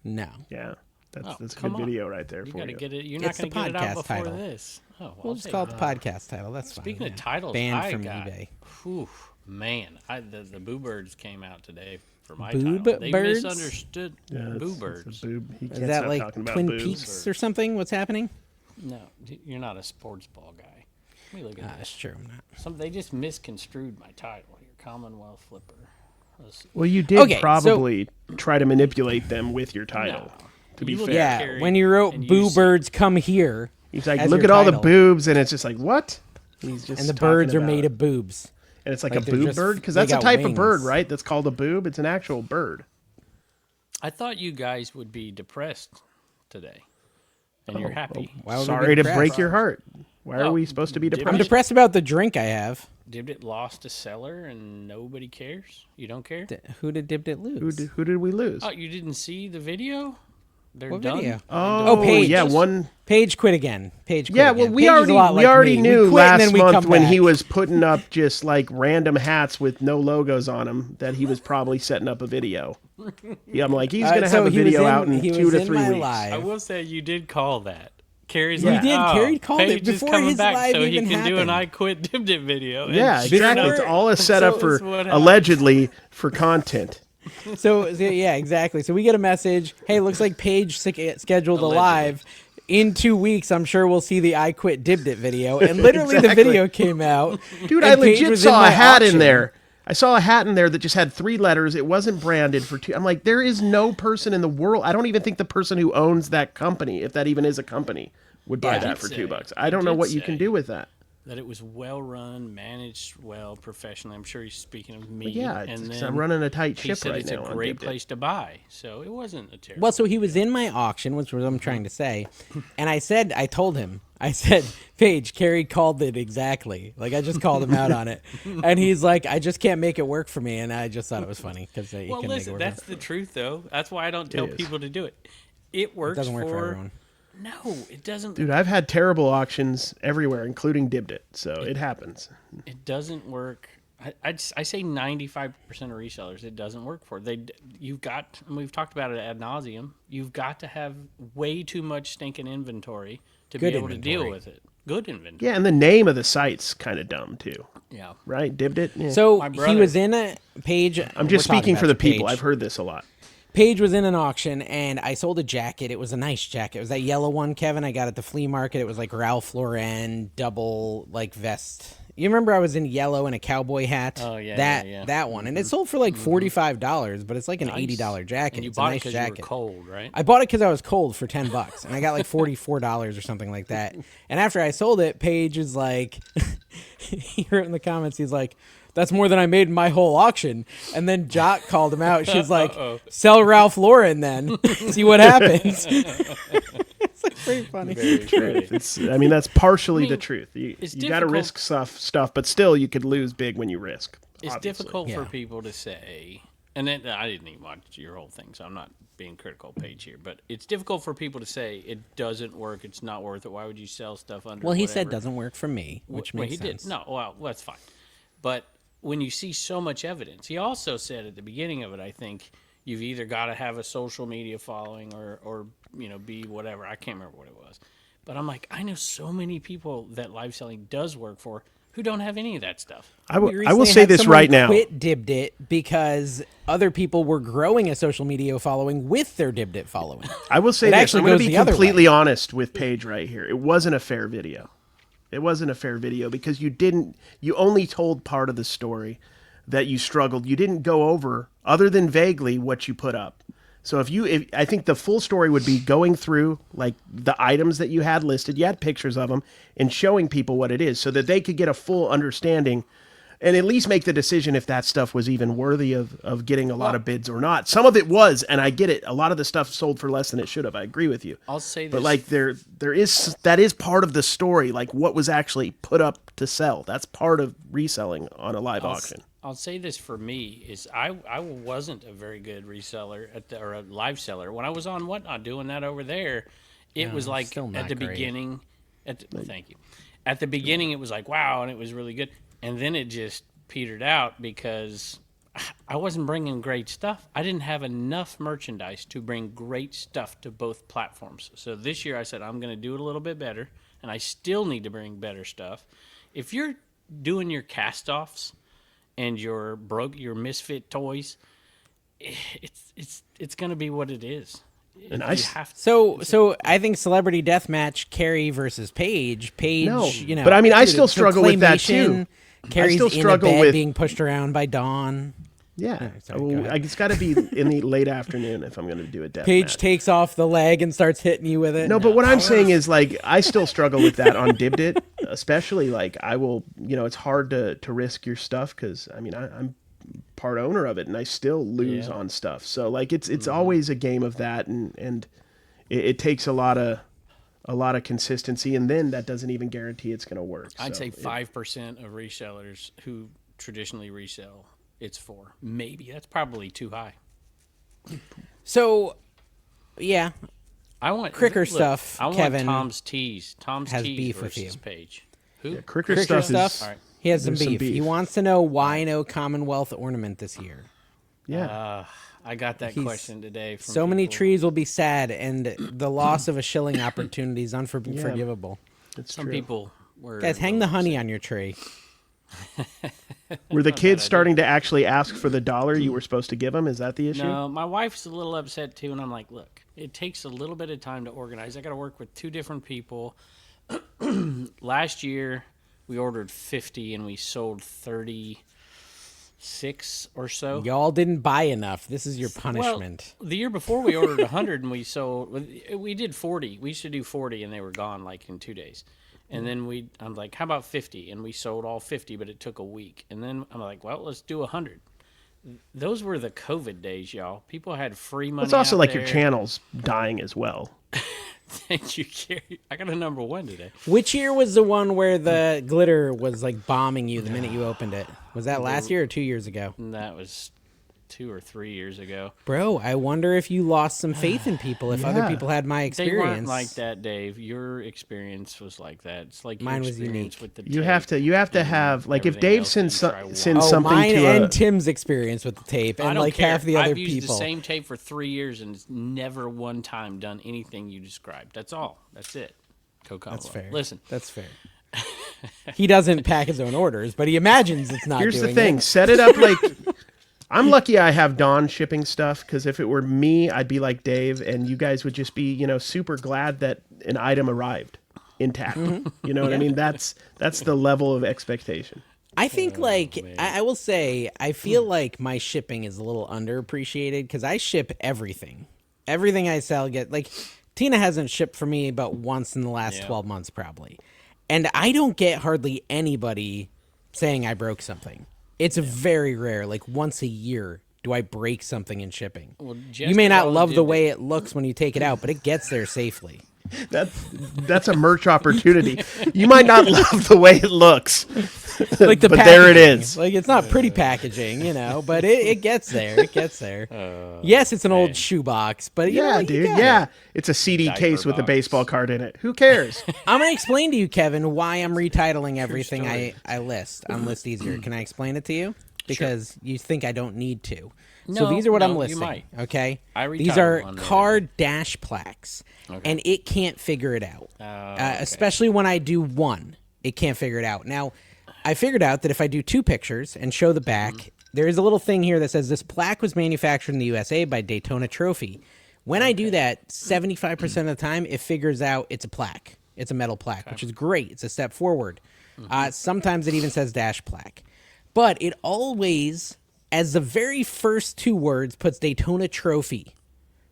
[SPEAKER 3] No.
[SPEAKER 1] Yeah, that's
[SPEAKER 2] Oh,
[SPEAKER 1] a good
[SPEAKER 2] come on.
[SPEAKER 1] video right there
[SPEAKER 2] You
[SPEAKER 1] for
[SPEAKER 2] got to
[SPEAKER 1] you.
[SPEAKER 2] get it. You're not
[SPEAKER 3] It's
[SPEAKER 2] going
[SPEAKER 3] the
[SPEAKER 2] to get it out
[SPEAKER 3] podcast
[SPEAKER 2] before
[SPEAKER 3] title.
[SPEAKER 2] this. Oh, well,
[SPEAKER 3] We'll just call it the podcast title. That's fine.
[SPEAKER 2] Speaking of titles,
[SPEAKER 3] banned
[SPEAKER 2] I
[SPEAKER 3] from
[SPEAKER 2] got,
[SPEAKER 3] eBay.
[SPEAKER 2] Whew, man, the Boo Birds came out today for my
[SPEAKER 3] Boob
[SPEAKER 2] title. They
[SPEAKER 3] Birds?
[SPEAKER 2] misunderstood
[SPEAKER 1] Yeah,
[SPEAKER 2] Boo
[SPEAKER 1] it's a
[SPEAKER 2] Birds.
[SPEAKER 1] boob. He can't
[SPEAKER 3] Is that
[SPEAKER 1] stop
[SPEAKER 3] like
[SPEAKER 1] talking about
[SPEAKER 3] Twin
[SPEAKER 1] boobs.
[SPEAKER 3] Peaks or something? What's happening?
[SPEAKER 2] No, you're not a sports ball guy. Let me look at
[SPEAKER 3] That's
[SPEAKER 2] this.
[SPEAKER 3] true. I'm not.
[SPEAKER 2] They just misconstrued my title here, Commonwealth Flipper.
[SPEAKER 1] Well, you did
[SPEAKER 3] Okay, so-
[SPEAKER 1] probably try to manipulate them with your title.
[SPEAKER 2] No.
[SPEAKER 1] To be
[SPEAKER 2] You look
[SPEAKER 1] fair,
[SPEAKER 2] at
[SPEAKER 3] Yeah,
[SPEAKER 2] Carrie
[SPEAKER 3] when you wrote
[SPEAKER 2] and you
[SPEAKER 3] "Boo
[SPEAKER 2] see-
[SPEAKER 3] Birds Come Here,"
[SPEAKER 1] he's like,
[SPEAKER 3] as
[SPEAKER 1] look
[SPEAKER 3] your
[SPEAKER 1] at all the
[SPEAKER 3] title.
[SPEAKER 1] boobs, and it's just like, what? He's just
[SPEAKER 3] and the
[SPEAKER 1] talking
[SPEAKER 3] birds are
[SPEAKER 1] about
[SPEAKER 3] made
[SPEAKER 1] it.
[SPEAKER 3] of boobs.
[SPEAKER 1] And it's like
[SPEAKER 3] like
[SPEAKER 1] a
[SPEAKER 3] they're
[SPEAKER 1] boob
[SPEAKER 3] just-
[SPEAKER 1] bird because
[SPEAKER 3] they
[SPEAKER 1] that's a
[SPEAKER 3] got
[SPEAKER 1] type of bird,
[SPEAKER 3] wings.
[SPEAKER 1] right? That's called a boob. It's an actual bird.
[SPEAKER 2] I thought you guys would be depressed today, and you're happy.
[SPEAKER 3] Why would we
[SPEAKER 1] Sorry
[SPEAKER 3] be
[SPEAKER 1] to
[SPEAKER 3] depressed?
[SPEAKER 1] break your heart. Why are
[SPEAKER 2] Well,
[SPEAKER 1] we supposed to be
[SPEAKER 2] did
[SPEAKER 3] I'm
[SPEAKER 1] depressed?
[SPEAKER 3] depressed about the drink I have.
[SPEAKER 2] Dibdit lost a seller, and nobody cares. You don't care.
[SPEAKER 3] Who did Dibdit lose?
[SPEAKER 1] Who did we lose?
[SPEAKER 2] Oh, you didn't see the video? They're
[SPEAKER 3] What
[SPEAKER 2] done.
[SPEAKER 3] video?
[SPEAKER 1] Oh,
[SPEAKER 3] Paige.
[SPEAKER 1] yeah, one.
[SPEAKER 3] Paige quit again. Paige quit
[SPEAKER 1] Yeah,
[SPEAKER 3] again.
[SPEAKER 1] well, we
[SPEAKER 3] Paige is a lot like
[SPEAKER 1] already
[SPEAKER 3] me.
[SPEAKER 1] knew
[SPEAKER 3] We quit and
[SPEAKER 1] last
[SPEAKER 3] then we
[SPEAKER 1] month
[SPEAKER 3] come
[SPEAKER 1] when he
[SPEAKER 3] back.
[SPEAKER 1] was putting up just like random hats with no logos on them that he was probably setting up a video. Yeah, I'm like, he's gonna
[SPEAKER 3] So
[SPEAKER 1] have a
[SPEAKER 3] he was
[SPEAKER 1] video
[SPEAKER 3] in-
[SPEAKER 1] out in
[SPEAKER 3] he
[SPEAKER 1] 2
[SPEAKER 3] was
[SPEAKER 1] to
[SPEAKER 3] in
[SPEAKER 1] 3
[SPEAKER 3] my
[SPEAKER 1] weeks.
[SPEAKER 3] live.
[SPEAKER 2] I will say you did call that. Carrie's
[SPEAKER 3] You
[SPEAKER 2] like,
[SPEAKER 3] did.
[SPEAKER 2] oh,
[SPEAKER 3] Carrie called it
[SPEAKER 2] Paige is
[SPEAKER 3] before
[SPEAKER 2] coming
[SPEAKER 3] his
[SPEAKER 2] back
[SPEAKER 3] live
[SPEAKER 2] so he
[SPEAKER 3] even
[SPEAKER 2] can do an
[SPEAKER 3] happened.
[SPEAKER 2] I Quit Dibdit video. And
[SPEAKER 1] Yeah,
[SPEAKER 2] sure
[SPEAKER 1] exactly.
[SPEAKER 2] enough,
[SPEAKER 1] It's all a setup
[SPEAKER 2] so
[SPEAKER 1] for
[SPEAKER 2] is what happened.
[SPEAKER 1] allegedly for content.
[SPEAKER 3] So yeah, exactly. So we get a message. Hey, looks like Paige scheduled a
[SPEAKER 2] Allegedly.
[SPEAKER 3] live. In 2 weeks, I'm sure we'll see the I Quit Dibdit video. And literally the
[SPEAKER 1] Exactly.
[SPEAKER 3] video came out.
[SPEAKER 1] Dude,
[SPEAKER 3] and
[SPEAKER 1] I
[SPEAKER 3] Paige
[SPEAKER 1] legit
[SPEAKER 3] was in
[SPEAKER 1] saw a
[SPEAKER 3] my
[SPEAKER 1] hat in
[SPEAKER 3] auction.
[SPEAKER 1] there. I saw a hat in there that just had 3 letters. It wasn't branded for 2. I'm like, there is no person in the world. I don't even think the person who owns that company, if that even is a company, would buy
[SPEAKER 3] Yeah.
[SPEAKER 1] that
[SPEAKER 2] He
[SPEAKER 1] for
[SPEAKER 2] did
[SPEAKER 1] $2.
[SPEAKER 2] say-
[SPEAKER 1] I don't
[SPEAKER 2] he
[SPEAKER 1] know
[SPEAKER 2] did
[SPEAKER 1] what you can
[SPEAKER 2] say.
[SPEAKER 1] do with that.
[SPEAKER 2] That it was well run, managed well, professionally. I'm sure he's speaking of me.
[SPEAKER 1] Yeah,
[SPEAKER 2] and
[SPEAKER 1] it's,
[SPEAKER 2] then
[SPEAKER 1] I'm running a tight
[SPEAKER 2] he
[SPEAKER 1] ship
[SPEAKER 2] said
[SPEAKER 1] right
[SPEAKER 2] it's
[SPEAKER 1] now.
[SPEAKER 2] a
[SPEAKER 1] on
[SPEAKER 2] great
[SPEAKER 1] Dibdit.
[SPEAKER 2] place to buy. So it wasn't a terrible.
[SPEAKER 3] Well, so he was in my auction, which was what I'm trying to say. And I told him, I said, Paige, Carrie called it exactly. Like, I just called him out on it. And he's like, I just can't make it work for me. And I just thought it was funny because you
[SPEAKER 2] Well,
[SPEAKER 3] can make it
[SPEAKER 2] listen,
[SPEAKER 3] work.
[SPEAKER 2] that's the truth, though. That's why I don't tell
[SPEAKER 1] is.
[SPEAKER 2] people to do it. It works
[SPEAKER 3] It doesn't work for everyone.
[SPEAKER 2] No, it doesn't.
[SPEAKER 1] Dude, I've had terrible auctions everywhere, including Dibdit, so it happens.
[SPEAKER 2] It doesn't work. I say 95% of resellers, it doesn't work for. You've got, and we've talked about it ad nauseum. You've got to have way too much stinking inventory to
[SPEAKER 3] Good
[SPEAKER 2] be able to deal
[SPEAKER 3] inventory.
[SPEAKER 2] with it. Good inventory.
[SPEAKER 1] Yeah, and the name of the site's kind of dumb too,
[SPEAKER 2] Yeah.
[SPEAKER 1] right? Dibdit. Yeah.
[SPEAKER 3] So
[SPEAKER 2] My
[SPEAKER 3] he
[SPEAKER 2] brother-
[SPEAKER 3] was in a Paige.
[SPEAKER 1] I'm just
[SPEAKER 3] we're talking
[SPEAKER 1] speaking for
[SPEAKER 3] about
[SPEAKER 1] the people.
[SPEAKER 3] Paige.
[SPEAKER 1] I've heard this a lot.
[SPEAKER 3] Paige was in an auction, and I sold a jacket. It was a nice jacket. It was that yellow one, Kevin. I got at the flea market. It was like Ralph Lauren double like vest. You remember I was in yellow and a cowboy hat?
[SPEAKER 2] Oh, yeah,
[SPEAKER 3] that
[SPEAKER 2] yeah.
[SPEAKER 3] that one, and it sold for like $45, but it's like an $80 jacket.
[SPEAKER 2] And you
[SPEAKER 3] it's a
[SPEAKER 2] bought
[SPEAKER 3] nice
[SPEAKER 2] it because
[SPEAKER 3] jacket.
[SPEAKER 2] you were cold, right?
[SPEAKER 3] I bought it because I was cold for $10, and I got like $44 or something like that. And after I sold it, Paige is like, he wrote in the comments, he's like, "That's more than I made in my whole auction." And then Jock called him out. She's like, "Sell Ralph Lauren then, see what happens." It's like pretty funny.
[SPEAKER 2] Very true.
[SPEAKER 1] I mean, that's partially the truth. You
[SPEAKER 2] it's
[SPEAKER 1] got to
[SPEAKER 2] difficult-
[SPEAKER 1] risk stuff, but still, you could lose big when you risk.
[SPEAKER 2] It's
[SPEAKER 1] obviously.
[SPEAKER 2] difficult for
[SPEAKER 3] Yeah.
[SPEAKER 2] people to say, and then, I didn't even watch your whole thing, so I'm not being critical of Paige here, but it's difficult for people to say it doesn't work, it's not worth it. Why would you sell stuff under?
[SPEAKER 3] Well, he said
[SPEAKER 2] whatever?
[SPEAKER 3] doesn't work for me, which
[SPEAKER 2] Well,
[SPEAKER 3] makes
[SPEAKER 2] he
[SPEAKER 3] sense.
[SPEAKER 2] did. No, well, that's fine. But when you see so much evidence, he also said at the beginning of it, I think you've either got to have a social media following or be whatever. I can't remember what it was. But I'm like, I know so many people that live selling does work for. who don't have any of that stuff.
[SPEAKER 1] I
[SPEAKER 3] We
[SPEAKER 1] will
[SPEAKER 3] recently
[SPEAKER 1] say
[SPEAKER 3] had
[SPEAKER 1] this
[SPEAKER 3] someone
[SPEAKER 1] right now.
[SPEAKER 3] quit Dibbed It because other people were growing a social media following with their Dibbed It following.
[SPEAKER 1] I will say
[SPEAKER 3] It
[SPEAKER 1] this.
[SPEAKER 3] actually
[SPEAKER 1] I'm going
[SPEAKER 3] goes
[SPEAKER 1] to be
[SPEAKER 3] the other
[SPEAKER 1] completely
[SPEAKER 3] way.
[SPEAKER 1] honest with Paige right here. It wasn't a fair video. It wasn't a fair video because you only told part of the story that you struggled. You didn't go over, other than vaguely, what you put up. So I think the full story would be going through like the items that you had listed. You had pictures of them and showing people what it is so that they could get a full understanding and at least make the decision if that stuff was even worthy of getting a lot of bids or not. Some of it was, and I get it. A lot of the stuff sold for less than it should have. I agree with you.
[SPEAKER 2] I'll say this.
[SPEAKER 1] But like that is part of the story, like what was actually put up to sell. That's part of reselling on a live auction.
[SPEAKER 2] I'll say this for me is I wasn't a very good reseller or a live seller when I was on Whatnot doing that over there. It was like
[SPEAKER 3] still
[SPEAKER 2] at
[SPEAKER 3] not
[SPEAKER 2] the
[SPEAKER 3] great.
[SPEAKER 2] beginning. Thank you. At the beginning, it was like wow, and it was really good, and then it just petered out because I wasn't bringing great stuff. I didn't have enough merchandise to bring great stuff to both platforms. So this year, I said I'm going to do it a little bit better, and I still need to bring better stuff. If you're doing your cast-offs and your misfit toys, it's going to be what it is.
[SPEAKER 1] And
[SPEAKER 3] So I think Celebrity Deathmatch, Carrie versus Paige. Paige,
[SPEAKER 1] No, but I mean, I still struggle with that,
[SPEAKER 3] claymation,
[SPEAKER 1] too.
[SPEAKER 3] Carrie's
[SPEAKER 1] still
[SPEAKER 3] in a
[SPEAKER 1] struggle
[SPEAKER 3] bed
[SPEAKER 1] with-
[SPEAKER 3] being pushed around by Dawn.
[SPEAKER 1] Yeah,
[SPEAKER 3] sorry, go ahead.
[SPEAKER 1] it's got to be in the late afternoon if I'm going to do a death
[SPEAKER 3] Paige
[SPEAKER 1] match.
[SPEAKER 3] takes off the leg and starts hitting you with it.
[SPEAKER 1] No, but what I'm saying is like I still struggle with that on Dibbed It, especially like I will, it's hard to risk your stuff because I mean I'm part owner of it and I still lose on stuff. So like it's always a game of that and it takes a lot of consistency and then that doesn't even guarantee it's going to work.
[SPEAKER 2] I'd
[SPEAKER 1] So
[SPEAKER 2] say 5% of resellers who traditionally resell, it's 4. Maybe that's probably too high.
[SPEAKER 3] So, yeah,
[SPEAKER 2] I want
[SPEAKER 3] Cricker stuff,
[SPEAKER 2] I want
[SPEAKER 3] Kevin
[SPEAKER 2] Tom's Tees. Tom's
[SPEAKER 3] has
[SPEAKER 2] Tees
[SPEAKER 3] beef with
[SPEAKER 2] versus
[SPEAKER 3] you.
[SPEAKER 2] Page. Who?
[SPEAKER 1] Cricker
[SPEAKER 3] Cricker
[SPEAKER 1] stuff
[SPEAKER 3] stuff.
[SPEAKER 1] is
[SPEAKER 2] All right.
[SPEAKER 3] He has some
[SPEAKER 1] There's some
[SPEAKER 3] beef. He
[SPEAKER 1] beef.
[SPEAKER 3] wants to know why no Commonwealth ornament this year.
[SPEAKER 1] yeah.
[SPEAKER 2] I got that question today. From
[SPEAKER 3] So many
[SPEAKER 2] people.
[SPEAKER 3] trees will be sad, and the loss of a shilling opportunity is unforgivable.
[SPEAKER 1] It's
[SPEAKER 2] Some
[SPEAKER 1] true.
[SPEAKER 2] people were.
[SPEAKER 3] Guys, hang the honey on your tree.
[SPEAKER 1] Were the kids starting to actually ask for the dollar you were supposed to give them? Is that the issue?
[SPEAKER 2] No, my wife's a little upset too, and I'm like, look, it takes a little bit of time to organize. I got to work with 2 different people. Last year, we ordered 50 and we sold 36 or so.
[SPEAKER 3] Y'all didn't buy enough. This is your punishment.
[SPEAKER 2] Well, the year before we ordered 100 and we sold. We did 40. We used to do 40 and they were gone like in 2 days. And then I'm like, how about 50? And we sold all 50, but it took a week. And then I'm like, well, let's do 100. Those were the COVID days, y'all. People had free money.
[SPEAKER 1] It's also
[SPEAKER 2] out
[SPEAKER 1] like
[SPEAKER 2] there.
[SPEAKER 1] your channel's dying as well.
[SPEAKER 2] Thank you, Gary. I got a number 1 today.
[SPEAKER 3] Which year was the one where the glitter was like bombing you the minute you opened it? Was that last year or 2 years ago?
[SPEAKER 2] And that was 2 or 3 years ago.
[SPEAKER 3] Bro, I wonder if you lost some faith in people if other
[SPEAKER 1] Yeah.
[SPEAKER 3] people had my
[SPEAKER 2] They
[SPEAKER 3] experience.
[SPEAKER 2] weren't like that, Dave. Your experience was like that. It's like
[SPEAKER 3] Mine
[SPEAKER 2] your
[SPEAKER 3] was
[SPEAKER 2] experience
[SPEAKER 3] unique.
[SPEAKER 2] with the
[SPEAKER 1] You
[SPEAKER 2] tape
[SPEAKER 1] have to have like if
[SPEAKER 2] everything
[SPEAKER 1] Dave
[SPEAKER 2] else
[SPEAKER 1] sends
[SPEAKER 2] that you try once.
[SPEAKER 1] sends
[SPEAKER 3] Oh,
[SPEAKER 1] something
[SPEAKER 3] mine
[SPEAKER 1] to
[SPEAKER 3] and
[SPEAKER 1] a
[SPEAKER 3] Tim's experience with the tape,
[SPEAKER 2] I
[SPEAKER 3] and
[SPEAKER 2] don't
[SPEAKER 3] like
[SPEAKER 2] care.
[SPEAKER 3] half the other
[SPEAKER 2] I've used
[SPEAKER 3] people.
[SPEAKER 2] the same tape for 3 years and it's never one time done anything you described. That's all. That's it.
[SPEAKER 3] That's fair.
[SPEAKER 2] Listen,
[SPEAKER 3] That's fair. He doesn't pack his own orders, but he imagines it's not.
[SPEAKER 1] Here's the
[SPEAKER 3] doing
[SPEAKER 1] thing:
[SPEAKER 3] it.
[SPEAKER 1] set it up like. I'm lucky I have Dawn shipping stuff because if it were me, I'd be like Dave, and you guys would just be, super glad that an item arrived intact. You know what I mean? That's the level of expectation.
[SPEAKER 3] I think, I will say, I feel like my shipping is a little underappreciated because I ship everything. Everything I sell Tina hasn't shipped for me about once in the last 12 months, probably. And I don't get hardly anybody saying I broke something. It's very rare. Like once a year do I break something in shipping.
[SPEAKER 2] Well,
[SPEAKER 3] You may not love the
[SPEAKER 2] did
[SPEAKER 3] way it looks when you take it out, but it gets there safely.
[SPEAKER 1] That's a merch opportunity. You might not love the way it looks,
[SPEAKER 3] Like the
[SPEAKER 1] but there it
[SPEAKER 3] packaging.
[SPEAKER 1] is.
[SPEAKER 3] Like it's not pretty packaging, but it gets there. It gets there. Yes, it's an old shoebox, but you know
[SPEAKER 1] Yeah,
[SPEAKER 3] what? You
[SPEAKER 1] dude.
[SPEAKER 3] got
[SPEAKER 1] Yeah,
[SPEAKER 3] it.
[SPEAKER 1] it's a CD
[SPEAKER 2] Diaper
[SPEAKER 1] case with a
[SPEAKER 2] box.
[SPEAKER 1] baseball card in it. Who cares?
[SPEAKER 3] I'm gonna explain to you, Kevin, why I'm retitling everything I list on List Easier. Can I explain it to you? Because you think I don't need to. So
[SPEAKER 2] No,
[SPEAKER 3] these are what I'm
[SPEAKER 2] no, you
[SPEAKER 3] listing.
[SPEAKER 2] might.
[SPEAKER 3] Okay,
[SPEAKER 2] I
[SPEAKER 3] these
[SPEAKER 2] retitled
[SPEAKER 3] are
[SPEAKER 2] one the other
[SPEAKER 3] car dash plaques, and it can't figure it out.
[SPEAKER 2] okay.
[SPEAKER 3] Especially when I do one, it can't figure it out. Now, I figured out that if I do 2 pictures and show the back, there is a little thing here that says this plaque was manufactured in the USA by Daytona Trophy. When I do that, 75% of the time, it figures out it's a plaque. It's a metal plaque, which is great. It's a step forward. Sometimes it even says dash plaque. But it always, as the very first 2 words, puts Daytona Trophy,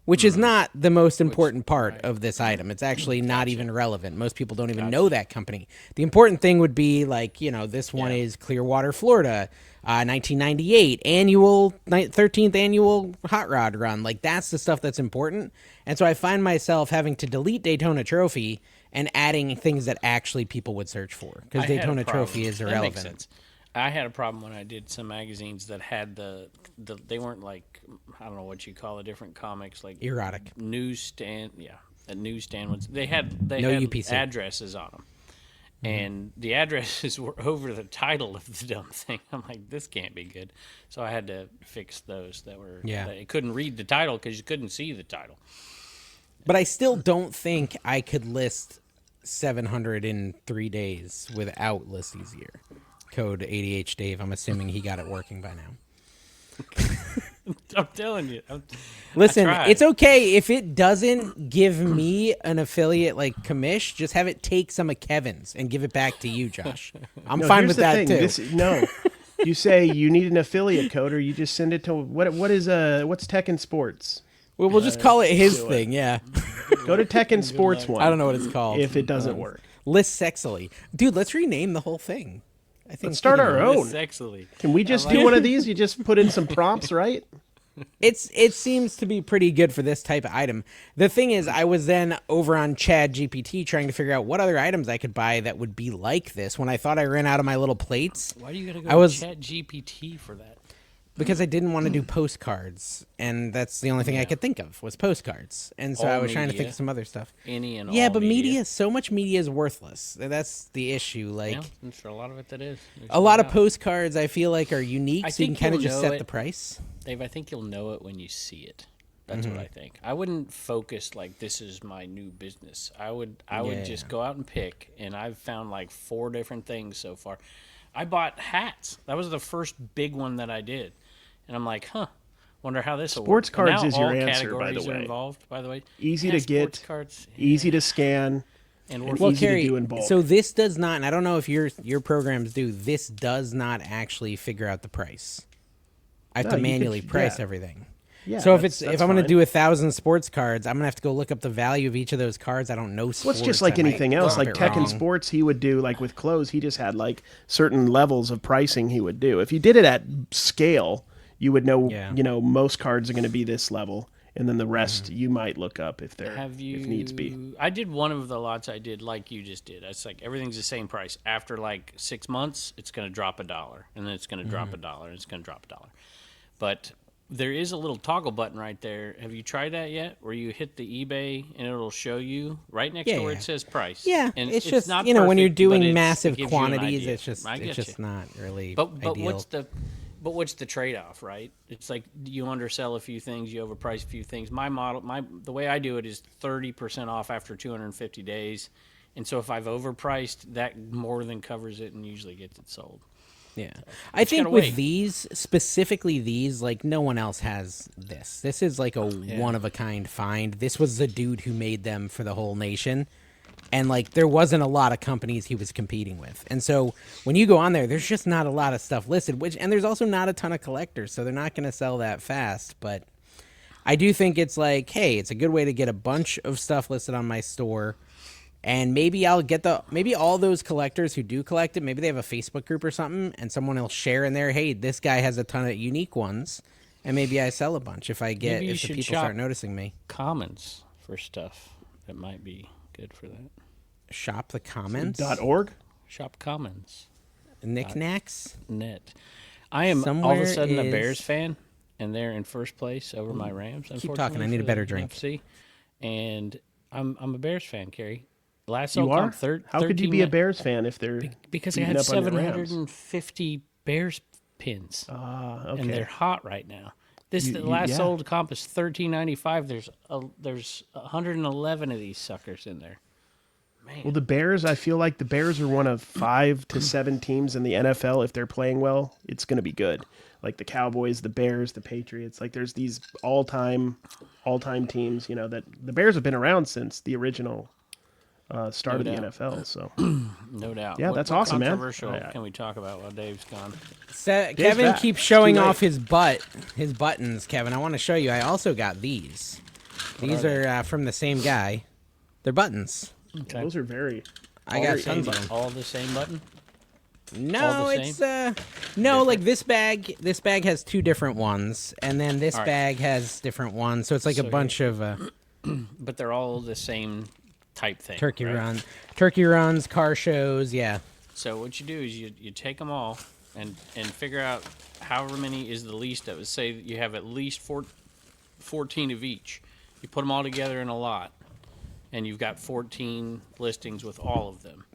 [SPEAKER 3] which is not the most important part of this item. It's actually not even relevant. Most people don't even know that company. The important thing would be like, this one is Clearwater, Florida, 1998, 13th annual hot rod run. Like, that's the stuff that's important. And so I find myself having to delete Daytona Trophy and adding things that actually people would search for, because Daytona Trophy is irrelevant.
[SPEAKER 2] That makes sense. I had a problem when I did some magazines that had they weren't like, I don't know what you call the different comics, like
[SPEAKER 3] erotic
[SPEAKER 2] newsstand. Yeah, a newsstand ones. They had
[SPEAKER 3] no
[SPEAKER 2] had
[SPEAKER 3] UPC.
[SPEAKER 2] Addresses on them, and the addresses were over the title of the dumb thing. I'm like, this can't be good. So I had to fix those that were.
[SPEAKER 3] Yeah.
[SPEAKER 2] It couldn't read the title because you couldn't see the title.
[SPEAKER 3] But I still don't think I could list 700 in 3 days without List Easier. Code Adhdave. I'm assuming he got it working by now.
[SPEAKER 2] I'm telling you.
[SPEAKER 3] Listen, it's okay if it doesn't give me an affiliate like commish. Just have it take some of Kevin's and give it back to you, Josh. I'm fine with that too.
[SPEAKER 1] You say you need an affiliate code, or you just send it to what's Tekken Sports?
[SPEAKER 3] Well, we'll just call it his thing. Yeah.
[SPEAKER 1] Go to Tekken Sports one.
[SPEAKER 3] I don't know what it's called.
[SPEAKER 1] If it doesn't work,
[SPEAKER 3] List Sexily, dude. Let's rename the whole thing. I think
[SPEAKER 1] let's start our own.
[SPEAKER 2] Sexily.
[SPEAKER 1] Can we just do one of these? You just put in some prompts, right?
[SPEAKER 3] It seems to be pretty good for this type of item. The thing is, I was then over on Chad GPT trying to figure out what other items I could buy that would be like this. When I thought I ran out of my little plates,
[SPEAKER 2] why do you gotta go to Chat GPT for that?
[SPEAKER 3] Because I didn't want to do postcards, and that's the only thing I could think of was postcards. And so I was trying to think of some other stuff. But media, so much media is worthless. That's the issue. Like,
[SPEAKER 2] there's a lot of it that is.
[SPEAKER 3] A lot of postcards I feel like are unique, so you can kind of just set the price.
[SPEAKER 2] Dave, I think you'll know it when you see it. That's what I think. I wouldn't focus like this is my new business. I would just go out and pick, and I've found like 4 different things so far. I bought hats. That was the first big one that I did. And I'm like, wonder how this will work.
[SPEAKER 1] Sports cards is your answer, by the way.
[SPEAKER 2] Involved, by the way.
[SPEAKER 1] Easy to get, easy to scan, and easy to do in bulk.
[SPEAKER 3] So this does not, and I don't know if your programs do, this does not actually figure out the price. I have to manually price everything. Yeah, so if I'm going to do 1,000 sports cards, I'm going to have to go look up the value of each of those cards. I don't know sports.
[SPEAKER 1] Well, it's just like anything else. Like Tekken Sports, he would do, like with clothes, he just had like certain levels of pricing he would do. If you did it at scale, you would know, most cards are going to be this level, and then the rest you might look up if needs be.
[SPEAKER 2] I did one of the lots I did like you just did. It's like everything's the same price. After like 6 months, it's going to drop $1, and then it's going to drop $1, and it's going to drop $1. But there is a little toggle button right there. Have you tried that yet? Where you hit the eBay and it'll show you right next to where it says price.
[SPEAKER 3] Yeah,
[SPEAKER 2] and
[SPEAKER 3] it's just
[SPEAKER 2] not
[SPEAKER 3] when you're
[SPEAKER 2] perfect,
[SPEAKER 3] doing massive quantities, it's just not really
[SPEAKER 2] ideal. But what's the trade-off, right? It's like you undersell a few things, you overprice a few things. The way I do it is 30% off after 250 days. And so if I've overpriced, that more than covers it and usually gets it sold.
[SPEAKER 3] Yeah. I think with specifically these, like no one else has this. This is like a one-of-a-kind find. This was the dude who made them for the whole nation. And like there wasn't a lot of companies he was competing with. And so when you go on there, there's just not a lot of stuff listed, and there's also not a ton of collectors, so they're not going to sell that fast. But I do think it's like, hey, it's a good way to get a bunch of stuff listed on my store. And maybe I'll get maybe all those collectors who do collect it, maybe they have a Facebook group or something, and someone will share in there, hey, this guy has a ton of unique ones, and maybe I sell a bunch if the people start noticing me.
[SPEAKER 2] Comments for stuff that might be good for that.
[SPEAKER 3] Shop the comments?
[SPEAKER 1] .org?
[SPEAKER 2] Shop comments.
[SPEAKER 3] Knickknacks?
[SPEAKER 2] Net. I am all of a sudden a Bears fan, and they're in first place over my Rams.
[SPEAKER 3] Keep talking. I need a better drink.
[SPEAKER 2] NFC. And I'm a Bears fan, Kerry.
[SPEAKER 1] You are? How could you be a Bears fan if they're
[SPEAKER 2] because I had 750 Bears pins.
[SPEAKER 1] Okay.
[SPEAKER 2] And they're hot right now. The last sold comp is $13.95. There's 111 of these suckers in there. Man.
[SPEAKER 1] Well, the Bears, I feel like the Bears are one of 5 to 7 teams in the NFL. If they're playing well, it's going to be good. Like the Cowboys, the Bears, the Patriots. Like there's these all-time teams. That the Bears have been around since the original start of the NFL. So
[SPEAKER 2] no doubt.
[SPEAKER 1] Yeah, that's awesome, man.
[SPEAKER 2] Controversial can we talk about while Dave's gone?
[SPEAKER 3] Kevin
[SPEAKER 1] back.
[SPEAKER 3] keeps showing
[SPEAKER 1] Too late.
[SPEAKER 3] off his buttons. Kevin, I want to show you. I also got these. These are from the same guy. They're buttons.
[SPEAKER 2] Okay.
[SPEAKER 1] those are very.
[SPEAKER 3] I got tons of them.
[SPEAKER 2] All the same button?
[SPEAKER 3] No,
[SPEAKER 2] all the
[SPEAKER 3] it's
[SPEAKER 2] same?
[SPEAKER 3] no, like this bag. This bag has 2 different ones, and then this
[SPEAKER 2] All right.
[SPEAKER 3] bag has different ones. So it's like a bunch of
[SPEAKER 2] But they're all the same type thing.
[SPEAKER 3] turkey
[SPEAKER 2] right?
[SPEAKER 3] runs, car shows. Yeah.
[SPEAKER 2] So what you do is you take them all and figure out however many is the least of it. Say that you have at least 14 of each. You put them all together in a lot, and you've got 14 listings with all of them.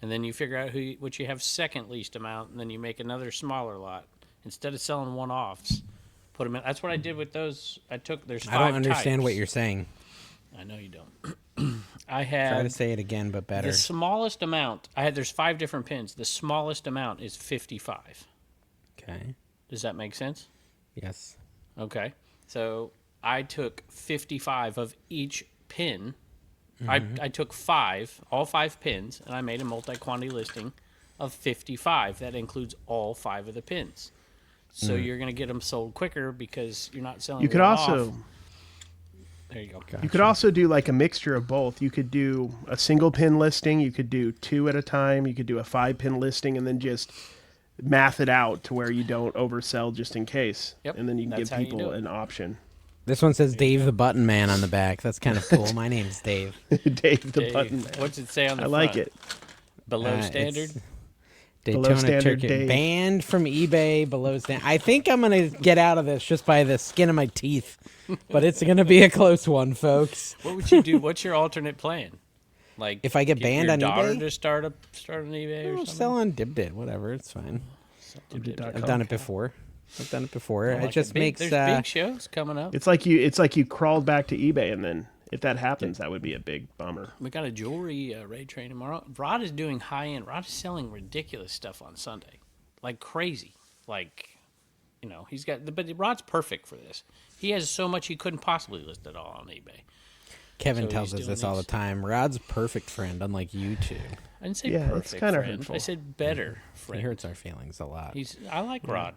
[SPEAKER 2] And then you figure out what you have second least amount, and then you make another smaller lot. Instead of selling one-offs, put them in. That's what I did with those. There's 5
[SPEAKER 3] I don't understand
[SPEAKER 2] types.
[SPEAKER 3] what you're saying.
[SPEAKER 2] I know you don't. I had
[SPEAKER 3] Try to say it again, but better.
[SPEAKER 2] the smallest amount. There's 5 different pins. The smallest amount is 55.
[SPEAKER 3] Okay.
[SPEAKER 2] Does that make sense?
[SPEAKER 3] Yes.
[SPEAKER 2] Okay. So I took 55 of each pin. I took all 5 pins, and I made a multi-quantity listing of 55. That includes all 5 of the pins. So you're going to get them sold quicker because you're not selling.
[SPEAKER 1] You could
[SPEAKER 2] one
[SPEAKER 1] also.
[SPEAKER 2] off. There you go.
[SPEAKER 1] You could also do like a mixture of both. You could do a single pin listing. You could do 2 at a time. You could do a 5-pin listing, and then just math it out to where you don't oversell just in case.
[SPEAKER 2] Yep,
[SPEAKER 1] And then you can
[SPEAKER 2] that's
[SPEAKER 1] give
[SPEAKER 2] how you do
[SPEAKER 1] people
[SPEAKER 2] it.
[SPEAKER 1] an option.
[SPEAKER 3] This one says Dave the Button Man on the back. That's kind of cool. My name's Dave.
[SPEAKER 1] Dave the
[SPEAKER 2] Dave,
[SPEAKER 1] button man.
[SPEAKER 2] what's it say on the
[SPEAKER 1] I
[SPEAKER 2] front?
[SPEAKER 1] like it.
[SPEAKER 2] Below
[SPEAKER 3] It's
[SPEAKER 2] standard?
[SPEAKER 3] Daytona
[SPEAKER 1] standard
[SPEAKER 3] Turkey.
[SPEAKER 1] Dave.
[SPEAKER 3] Banned from eBay below standard. I think I'm going to get out of this just by the skin of my teeth. But it's going to be a close one, folks.
[SPEAKER 2] What would you do? What's your alternate plan? Like
[SPEAKER 3] If I get banned
[SPEAKER 2] your
[SPEAKER 3] on
[SPEAKER 2] daughter
[SPEAKER 3] eBay?
[SPEAKER 2] to start on eBay or
[SPEAKER 3] I'll
[SPEAKER 2] something?
[SPEAKER 3] sell on Dibdit, whatever. It's fine. I've done it before. It just makes
[SPEAKER 2] There's big shows coming up.
[SPEAKER 1] It's like you crawled back to eBay, and then if that happens, that would be a big bummer.
[SPEAKER 2] We got a jewelry raid train tomorrow. Rod is doing high end. Rod is selling ridiculous stuff on Sunday, like crazy. Like, he's got. But Rod's perfect for this. He has so much he couldn't possibly list it all on eBay.
[SPEAKER 3] Kevin
[SPEAKER 2] So
[SPEAKER 3] tells
[SPEAKER 2] he's
[SPEAKER 3] us
[SPEAKER 2] doing
[SPEAKER 3] this all the
[SPEAKER 2] these.
[SPEAKER 3] time. Rod's a perfect friend, unlike you two.
[SPEAKER 2] I didn't say
[SPEAKER 1] Yeah, it's
[SPEAKER 2] perfect
[SPEAKER 1] kinda
[SPEAKER 2] friend.
[SPEAKER 1] hurtful.
[SPEAKER 2] I said better
[SPEAKER 3] He
[SPEAKER 2] friend.
[SPEAKER 3] hurts our feelings a lot.
[SPEAKER 2] I like Rod